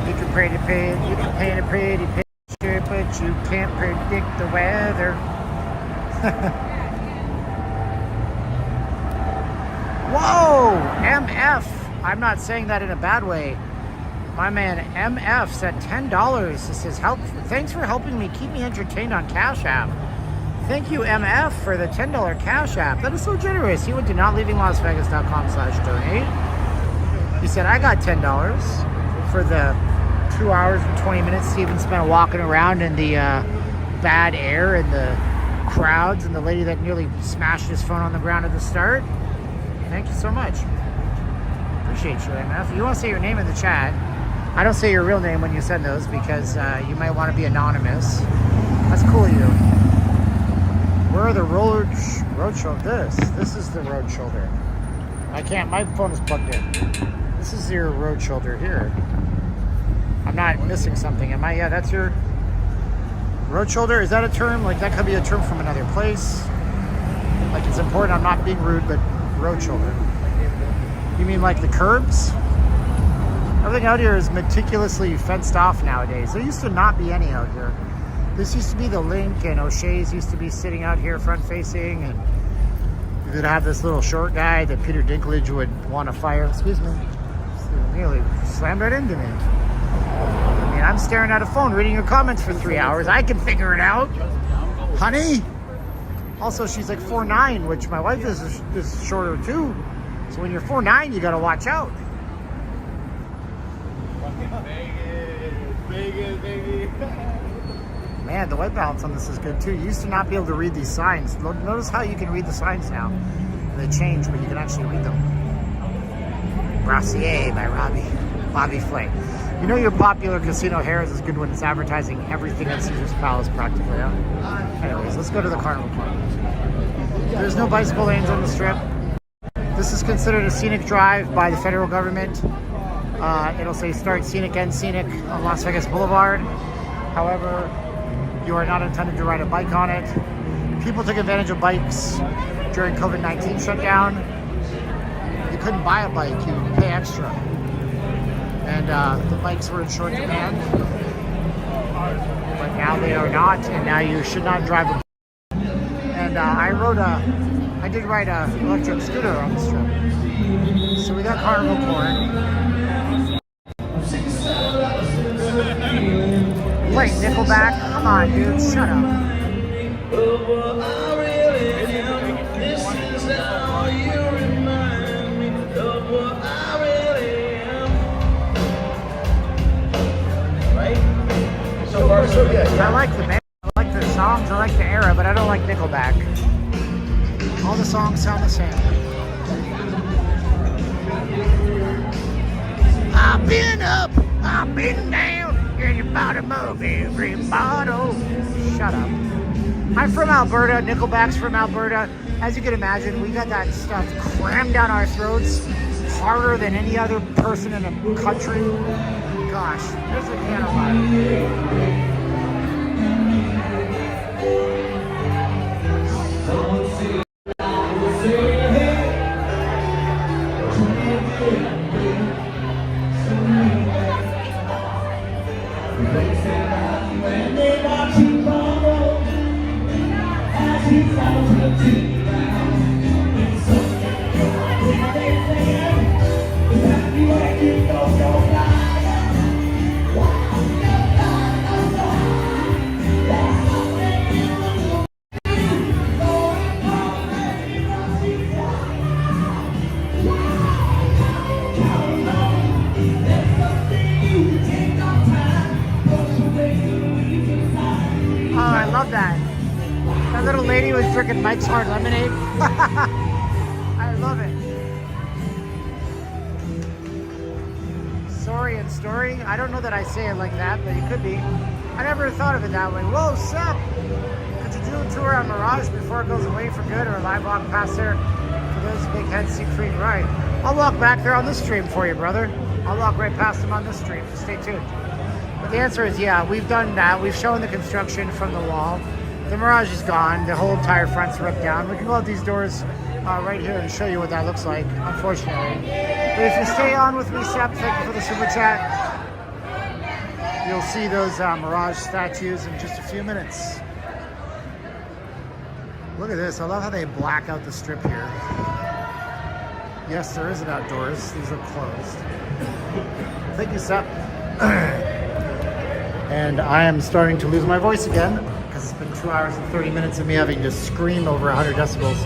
You can paint a pretty picture, but you can't predict the weather. Whoa! MF! I'm not saying that in a bad way. My man MF said $10. This says, thanks for helping me keep me entertained on Cash App. Thank you, MF, for the $10 Cash App. That is so generous. He went to notleavinglasvegas.com/donate. He said, I got $10 for the 2 hours and 20 minutes Steven spent walking around in the bad air and the crowds and the lady that nearly smashed his phone on the ground at the start. Thank you so much. Appreciate you, MF. If you want to say your name in the chat, I don't say your real name when you send those because you might want to be anonymous. That's cool of you. Where are the road shoulder? This is the road shoulder. I can't, my phone is plugged in. This is your road shoulder here. I'm not missing something, am I? Yeah, that's your road shoulder. Is that a term? Like, that could be a term from another place. Like, it's important, I'm not being rude, but road shoulder. You mean like the curbs? Everything out here is meticulously fenced off nowadays. There used to not be any out here. This used to be the Link, and O'Shea's used to be sitting out here front facing, and you could have this little short guy that Peter Dinklage would want to fire. Excuse me. Nearly slammed right into me. I mean, I'm staring at a phone reading your comments for 3 hours. I can figure it out. Honey? Also, she's like 4'9", which my wife is shorter too. So when you're 4'9", you gotta watch out. Vegas, baby. Man, the white balance on this is good too. You used to not be able to read these signs. Notice how you can read the signs now. They change, but you can actually read them. Brassier by Bobby Flay. You know your popular casino hair is good when it's advertising everything at Caesar's Palace practically, huh? Anyways, let's go to the Carnival Club. There's no bicycle lanes on the strip. This is considered a scenic drive by the federal government. It'll say start scenic, end scenic on Las Vegas Boulevard. However, you are not intended to ride a bike on it. People took advantage of bikes during COVID-19 shutdown. You couldn't buy a bike, you would pay extra. And the bikes were in short demand. But now they are not, and now you should not drive a bike. And I did ride an electric scooter on the strip. So we got Carnival Corn. Wait, Nickelback? Come on, dude, shut up. I like the band, I like the songs, I like the era, but I don't like Nickelback. All the songs sound the same. I've been up, I've been down, in your bottom of every bottle. Shut up. I'm from Alberta, Nickelback's from Alberta. As you can imagine, we got that stuff crammed down our throats harder than any other person in the country. Gosh, there's a piano line. Drinking Mike's Hard Lemonade. I love it. Sorry and story. I don't know that I say it like that, but it could be. I never thought of it that way. Whoa, Sep! Could you do a tour on Mirage before it goes away for good, or a live walk past there for those big heads see free ride? I'll walk back there on this stream for you, brother. I'll walk right past them on this stream. Stay tuned. But the answer is yeah, we've done that. We've shown the construction from the wall. The Mirage is gone. The whole entire front's ripped down. We can go out these doors right here and show you what that looks like, unfortunately. But if you stay on with me, Sep, thank you for the super chat. You'll see those Mirage statues in just a few minutes. Look at this. I love how they black out the strip here. Yes, there is an outdoors. These are closed. Thank you, Sep. And I am starting to lose my voice again, because it's been 2 hours and 30 minutes of me having to scream over 100 decibels.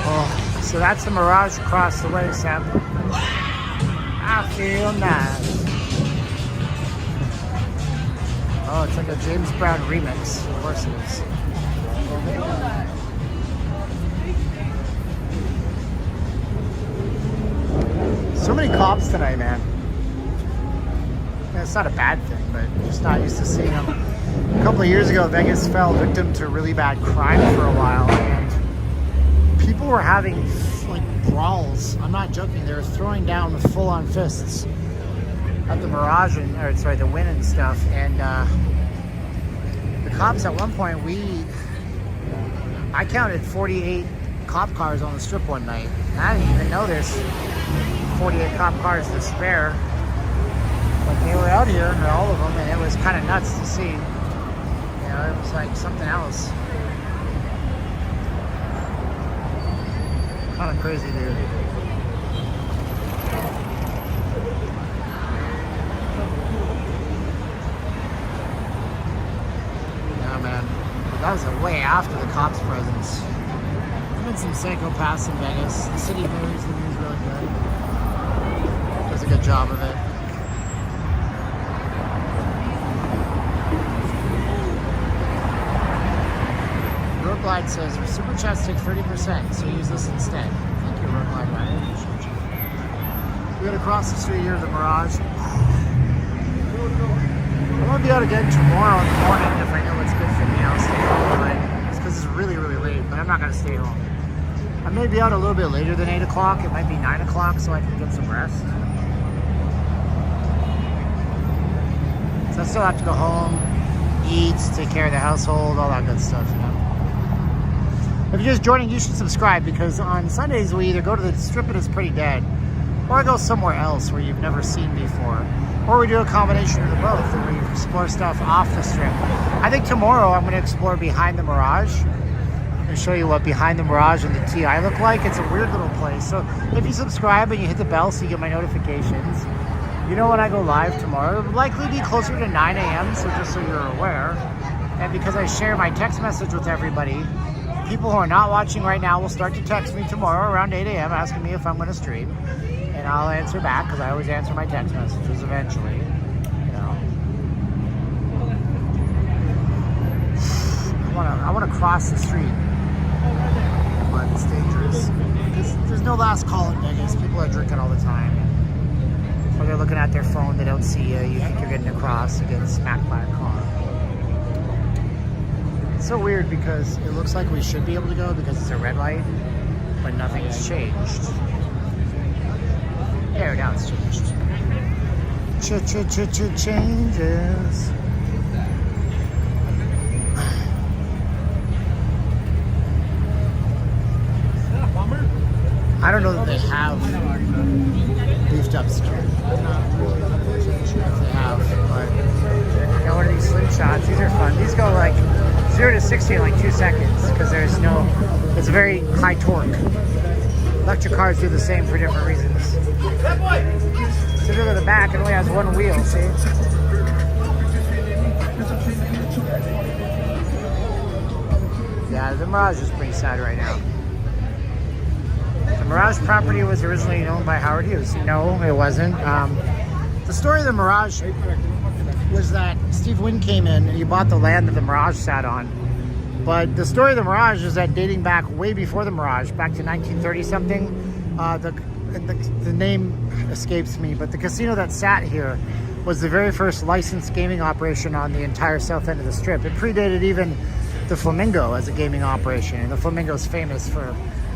Oh, so that's the Mirage across the way, Sam. I feel nice. Oh, it's like a James Brown remix. Of course it is. So many cops tonight, man. It's not a bad thing, but just not used to seeing them. A couple of years ago, Vegas fell victim to really bad crime for a while, and people were having like brawls. I'm not joking. They were throwing down with full-on fists at the Mirage the Wynn and stuff. And the cops at one point, I counted 48 cop cars on the strip one night. I didn't even know there's 48 cop cars to spare. But they were out here, all of them, and it was kind of nuts to see. You know, it was like something else. Kind of crazy, dude. Yeah, man. That was way after the cops' presence. There's been some psychopaths in Vegas. The city moves, the news really good. Does a good job of it. Roadglide says, your super chats take 30%, so use this instead. Thank you, Roadglide. I appreciate you. We gotta cross the street here to the Mirage. I'm gonna be out again tomorrow in the morning if I know what's good for me. I'll stay home, but it's because it's really, really late, but I'm not gonna stay home. I may be out a little bit later than 8 o'clock. It might be 9 o'clock so I can get some rest. So I still have to go home, eat, take care of the household, all that good stuff, you know. If you're just joining, you should subscribe, because on Sundays we either go to the strip and it's pretty dead, or I go somewhere else where you've never seen before. Or we do a combination of the both, and we explore stuff off the strip. I think tomorrow I'm going to explore behind the Mirage and show you what behind the Mirage and the TI look like. It's a weird little place. So if you subscribe and you hit the bell so you get my notifications, you know when I go live tomorrow. It'll likely be closer to 9 a.m., so just so you're aware. And because I share my text message with everybody people who are not watching right now will start to text me tomorrow around 8 a.m. asking me if I'm going to stream. And I'll answer back because I always answer my text messages eventually. You know. I want to cross the street, but it's dangerous. There's no last call in Vegas. People are drinking all the time. Or they're looking at their phone, they don't see you. You think you're getting across, you get smacked by a car. It's so weird because it looks like we should be able to go because it's a red light, but nothing's changed. There, now it's changed. Changes. I don't know that they have beefed up security. I'm not sure if they have, but I got one of these slim shots. These are fun. These go like 0 to 60 in like 2 seconds because there's no, it's very high torque. Electric cars do the same for different reasons. So if you look at the back, it only has one wheel, see? Yeah, the Mirage is pretty sad right now. The Mirage property was originally owned by Howard Hughes. No, it wasn't. The story of the Mirage was that Steve Wynn came in and he bought the land that the Mirage sat on. But the story of the Mirage is that dating back way before the Mirage, back to 1930-something, the name escapes me, but the casino that sat here was the very first licensed gaming operation on the entire south end of the Strip. It predated even the Flamingo as a gaming operation, and the Flamingo is famous for,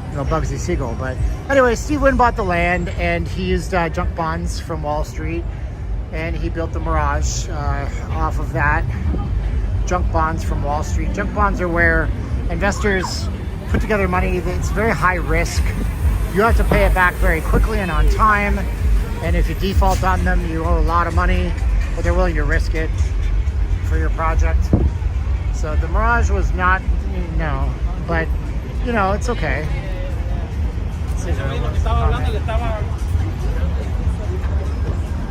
you know, Bugsy Siegel. But anyway, Steve Wynn bought the land, and he used junk bonds from Wall Street, and he built the Mirage off of that. Junk bonds from Wall Street. Junk bonds are where investors put together money. It's very high risk. You have to pay it back very quickly and on time, and if you default on them, you owe a lot of money, but they're willing to risk it for your project. So the Mirage was not, no, but you know, it's okay.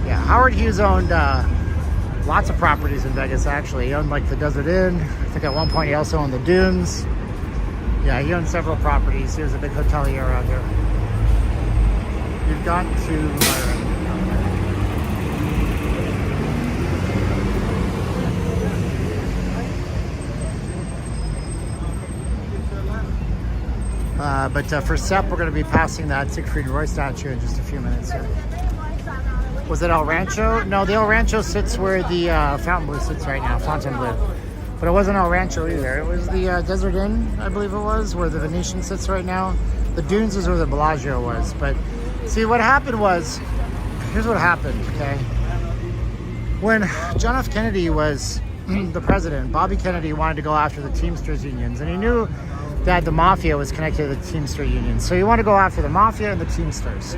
Yeah, Howard Hughes owned lots of properties in Vegas, actually. He owned like the Desert Inn. I think at one point he also owned the Dunes. Yeah, he owned several properties. He was a big hotelier around here. You've got to... But for SEP, we're going to be passing that Siegfried Roy statue in just a few minutes here. Was it El Rancho? No, the El Rancho sits where the Fontainebleau sits right now, Fontainebleau. But it wasn't El Rancho either. It was the Desert Inn, I believe it was, where the Venetian sits right now. The Dunes is where the Bellagio was. But see, what happened was, here's what happened, okay? When John F. Kennedy was the president, Bobby Kennedy wanted to go after the Teamsters unions, and he knew that the mafia was connected to the Teamster unions. So he wanted to go after the mafia and the Teamsters.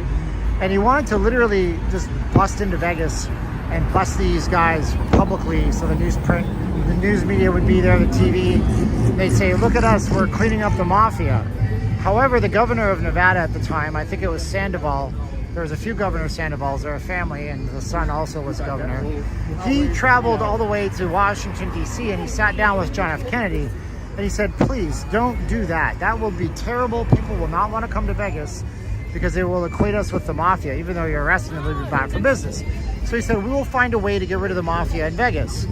And he wanted to literally just bust into Vegas and bust these guys publicly so the news media would be there, the TV. They'd say, look at us, we're cleaning up the mafia. However, the governor of Nevada at the time, I think it was Sandoval, there was a few Governor Sandovals, they're a family, and the son also was governor. He traveled all the way to Washington, D.C., and he sat down with John F. Kennedy, and he said, please don't do that. That will be terrible. People will not want to come to Vegas because they will equate us with the mafia, even though you're arrested and leave you back for business. So he said, we will find a way to get rid of the mafia in Vegas.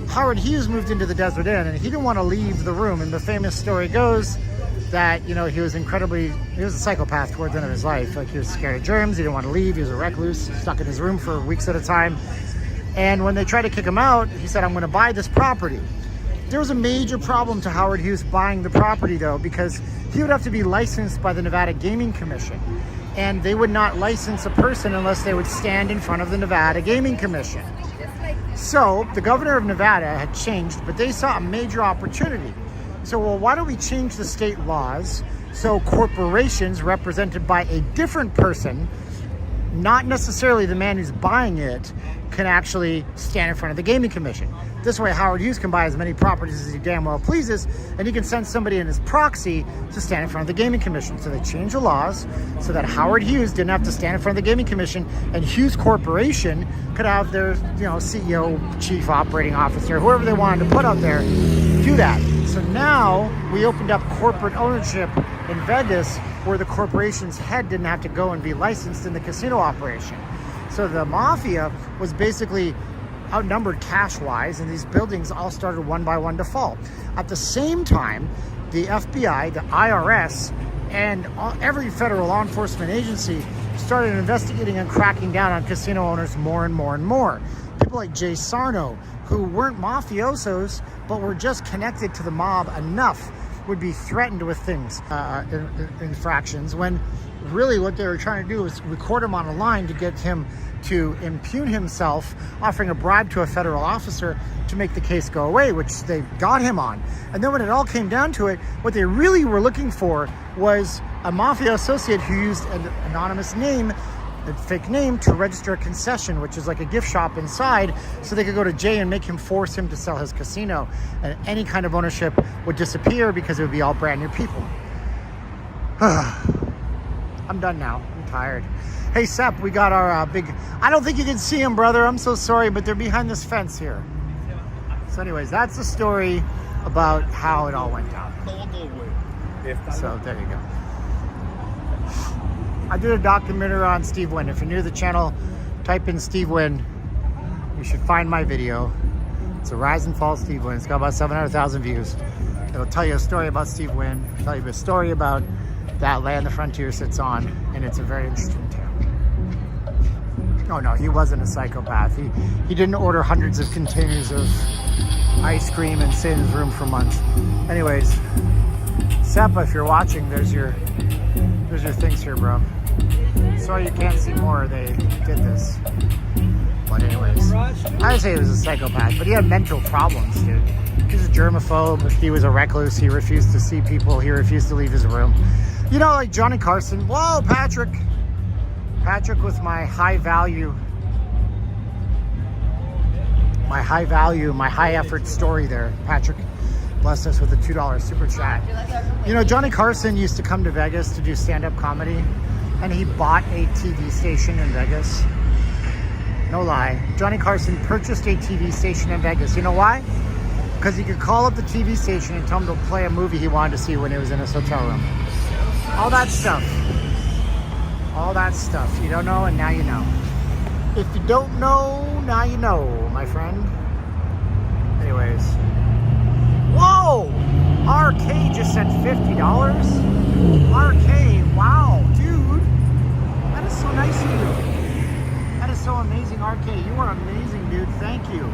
Howard Hughes moved into the Desert Inn, and he didn't want to leave the room. And the famous story goes that, you know, he was a psychopath towards the end of his life. Like, he was scared of germs, he didn't want to leave, he was a recluse, stuck in his room for weeks at a time. And when they tried to kick him out, he said, I'm going to buy this property. There was a major problem to Howard Hughes buying the property, though, because he would have to be licensed by the Nevada Gaming Commission. And they would not license a person unless they would stand in front of the Nevada Gaming Commission. So the governor of Nevada had changed, but they saw a major opportunity. So, well, why don't we change the state laws so corporations represented by a different person, not necessarily the man who's buying it, can actually stand in front of the Gaming Commission. This way, Howard Hughes can buy as many properties as he damn well pleases, and he can send somebody in his proxy to stand in front of the Gaming Commission. So they changed the laws so that Howard Hughes didn't have to stand in front of the Gaming Commission, and Hughes Corporation could have their, CEO, chief operating officer, whoever they wanted to put out there, do that. So now we opened up corporate ownership in Vegas where the corporation's head didn't have to go and be licensed in the casino operation. So the mafia was basically outnumbered cash-wise, and these buildings all started one by one to fall. At the same time, the FBI, the IRS, and every federal law enforcement agency started investigating and cracking down on casino owners more and more and more. People like Jay Sarno, who weren't mafiosos, but were just connected to the mob enough, would be threatened with things, infractions, when really what they were trying to do was record him on a line to get him to impugn himself, offering a bribe to a federal officer to make the case go away, which they got him on. And then when it all came down to it, what they really were looking for was a mafia associate who used an anonymous name, a fake name, to register a concession, which is like a gift shop inside, so they could go to Jay and make him force him to sell his casino. And any kind of ownership would disappear because it would be all brand new people. I'm done now. I'm tired. Hey, Sep, we got our big... I don't think you can see them, brother. I'm so sorry, but they're behind this fence here. So anyways, that's the story about how it all went down. So there you go. I did a documentary on Steve Wynn. If you're new to the channel, type in Steve Wynn. You should find my video. It's a rise and fall Steve Wynn. It's got about 700,000 views. It'll tell you a story about Steve Wynn. It'll tell you a story about that land the Frontier sits on, and it's a very interesting tale. Oh no, he wasn't a psychopath. He didn't order hundreds of containers of ice cream and sit in his room for months. Anyways, Seppa, if you're watching, there's your things here, bro. Sorry you can't see more. They did this. But anyways, I would say he was a psychopath, but he had mental problems, dude. He was a germaphobe. He was a recluse. He refused to see people. He refused to leave his room. You know, like Johnny Carson. Whoa, Patrick. Patrick with my high value, my high effort story there. Patrick blessed us with a $2 super chat. You know, Johnny Carson used to come to Vegas to do stand-up comedy, and he bought a TV station in Vegas. No lie. Johnny Carson purchased a TV station in Vegas. You know why? Because he could call up the TV station and tell him to play a movie he wanted to see when he was in his hotel room. All that stuff. All that stuff. You don't know, and now you know. If you don't know, now you know, my friend. Anyways. Whoa! RK just sent $50. RK, wow, dude. That is so nice of you. That is so amazing, RK. You are amazing, dude. Thank you.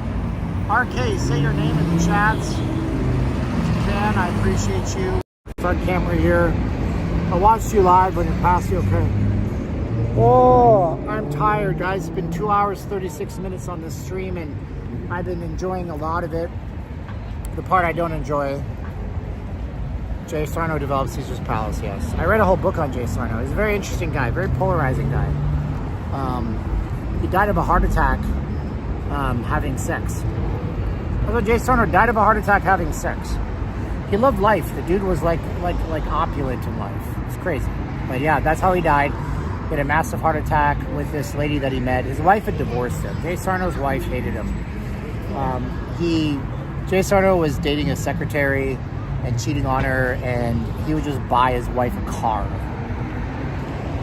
RK, say your name in the chats. If you can, I appreciate you. Front camera here. I watched you live when you're past you, okay? Oh, I'm tired, guys. It's been 2 hours, 36 minutes on this stream, and I've been enjoying a lot of it. The part I don't enjoy, Jay Sarno developed Caesar's Palace, yes. I read a whole book on Jay Sarno. He's a very interesting guy, very polarizing guy. He died of a heart attack having sex. Although Jay Sarno died of a heart attack having sex. He loved life. The dude was like opulent in life. It's crazy. But yeah, that's how he died. He had a massive heart attack with this lady that he met. His wife had divorced him. Jay Sarno's wife hated him. Jay Sarno was dating a secretary and cheating on her, and he would just buy his wife a car.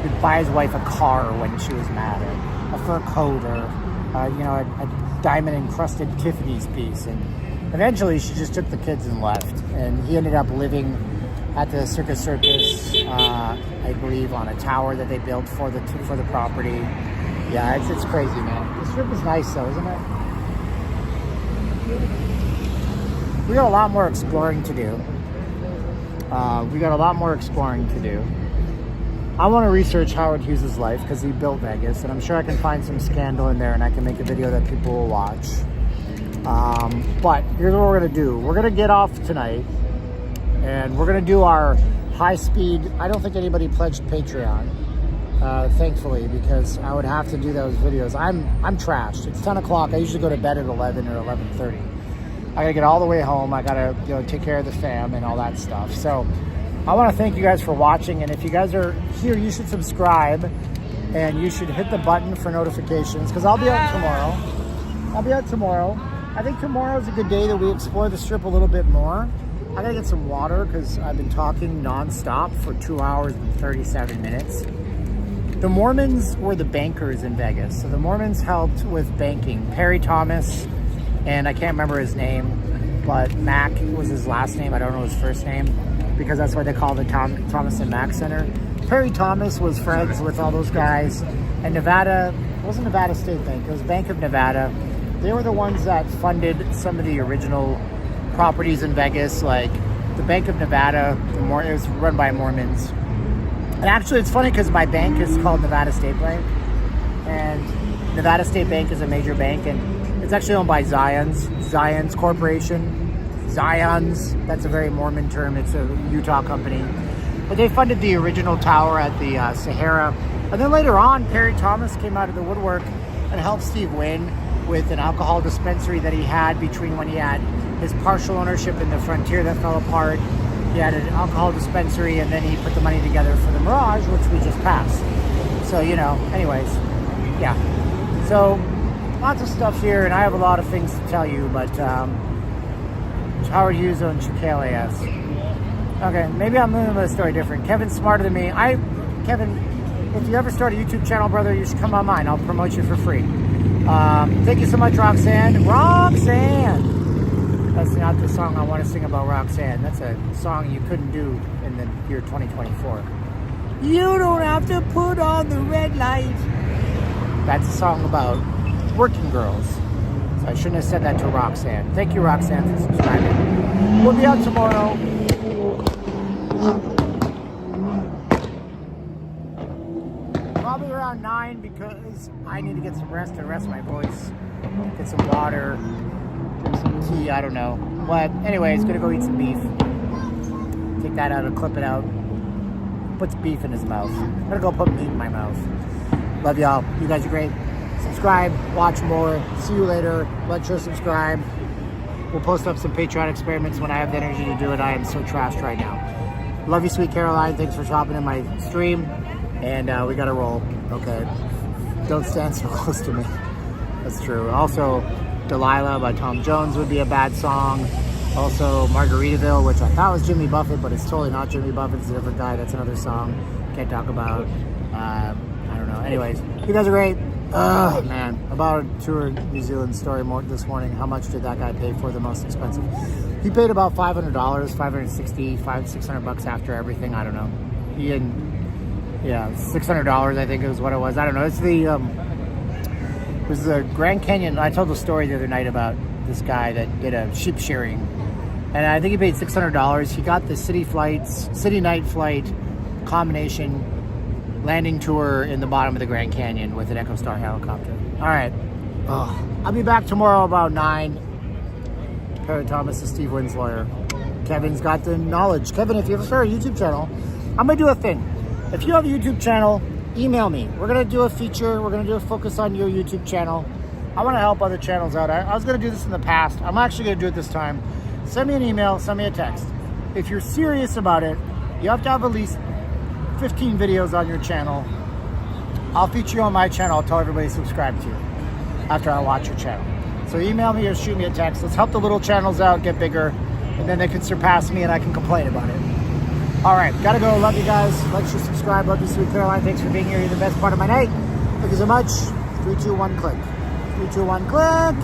He'd buy his wife a car when she was mad, or a fur coat, or a diamond-encrusted Tiffany's piece. And eventually, she just took the kids and left. And he ended up living at the Circus, I believe, on a tower that they built for the property. Yeah, it's crazy, man. The strip is nice, though, isn't it? We got a lot more exploring to do. I want to research Howard Hughes' life because he built Vegas, and I'm sure I can find some scandal in there and I can make a video that people will watch. But here's what we're going to do. We're going to get off tonight, and we're going to do our high-speed... I don't think anybody pledged Patreon, thankfully, because I would have to do those videos. I'm trashed. It's 10 o'clock. I usually go to bed at 11 or 11:30. I gotta get all the way home. I gotta take care of the fam and all that stuff. So I want to thank you guys for watching, and if you guys are here, you should subscribe and you should hit the button for notifications, because I'll be out tomorrow. I think tomorrow is a good day that we explore the strip a little bit more. I gotta get some water because I've been talking non-stop for 2 hours and 37 minutes. The Mormons were the bankers in Vegas. So the Mormons helped with banking. Perry Thomas, and I can't remember his name, but Mack was his last name. I don't know his first name because that's why they call the Thomas and Mack Center. Perry Thomas was friends with all those guys. And Nevada, it wasn't Nevada State Bank, it was Bank of Nevada. They were the ones that funded some of the original properties in Vegas, like the Bank of Nevada. It was run by Mormons. And actually, it's funny because my bank is called Nevada State Bank, and Nevada State Bank is a major bank, and it's actually owned by Zions Corporation. Zions, that's a very Mormon term. It's a Utah company. But they funded the original tower at the Sahara. And then later on, Perry Thomas came out of the woodwork and helped Steve Wynn with an alcohol dispensary that he had between when he had his partial ownership in the Frontier that fell apart. He had an alcohol dispensary, and then he put the money together for the Mirage, which we just passed. So, you know, anyways, yeah. So, lots of stuff here, and I have a lot of things to tell you, but Howard Hughes owns Chicale, yes. Okay, maybe I'm moving the story different. Kevin's smarter than me. Kevin, if you ever start a YouTube channel, brother, you should come on mine. I'll promote you for free. Thank you so much, Roxanne. Roxanne! That's not the song I want to sing about Roxanne. That's a song you couldn't do in the year 2024. You don't have to put on the red light. That's a song about working girls. So I shouldn't have said that to Roxanne. Thank you, Roxanne, for subscribing. We'll be out tomorrow. Probably around 9 because I need to get some rest to rest my voice. Get some water. Some tea, I don't know. But anyways, gonna go eat some beef. Take that out and clip it out. Puts beef in his mouth. I'm gonna go put meat in my mouth. Love y'all. You guys are great. Subscribe, watch more. See you later. Like, share, subscribe. We'll post up some Patreon experiments when I have the energy to do it. I am so trashed right now. Love you, sweet Caroline. Thanks for shopping in my stream. And we gotta roll. Okay. Don't stand so close to me. That's true. Also, Delilah by Tom Jones would be a bad song. Also, Margaritaville, which I thought was Jimmy Buffett, but it's totally not Jimmy Buffett. It's a different guy. That's another song. Can't talk about. I don't know. Anyways, you guys are great. Man. About a tour New Zealand story this morning. How much did that guy pay for the most expensive? He paid about $500, $560, $600 after everything. I don't know. $600, I think is what it was. I don't know. It's it was the Grand Canyon. I told the story the other night about this guy that did a sheep shearing, and I think he paid $600. He got the city night flight combination landing tour in the bottom of the Grand Canyon with an EchoStar helicopter. All right. I'll be back tomorrow about 9. Perry Thomas is Steve Wynn's lawyer. Kevin's got the knowledge. Kevin, if you ever start a YouTube channel, I'm going to do a thing. If you have a YouTube channel, email me. We're going to do a feature. We're going to do a focus on your YouTube channel. I want to help other channels out. I was going to do this in the past. I'm actually going to do it this time. Send me an email. Send me a text. If you're serious about it, you have to have at least 15 videos on your channel. I'll feature you on my channel. I'll tell everybody to subscribe to you after I watch your channel. So email me or shoot me a text. Let's help the little channels out get bigger, and then they can surpass me and I can complain about it. All right, gotta go. Love you guys. Like, share, subscribe. Love you, sweet Caroline. Thanks for being here. You're the best part of my night. Thank you so much. 3, 2, 1, click. 3, 2, 1, click.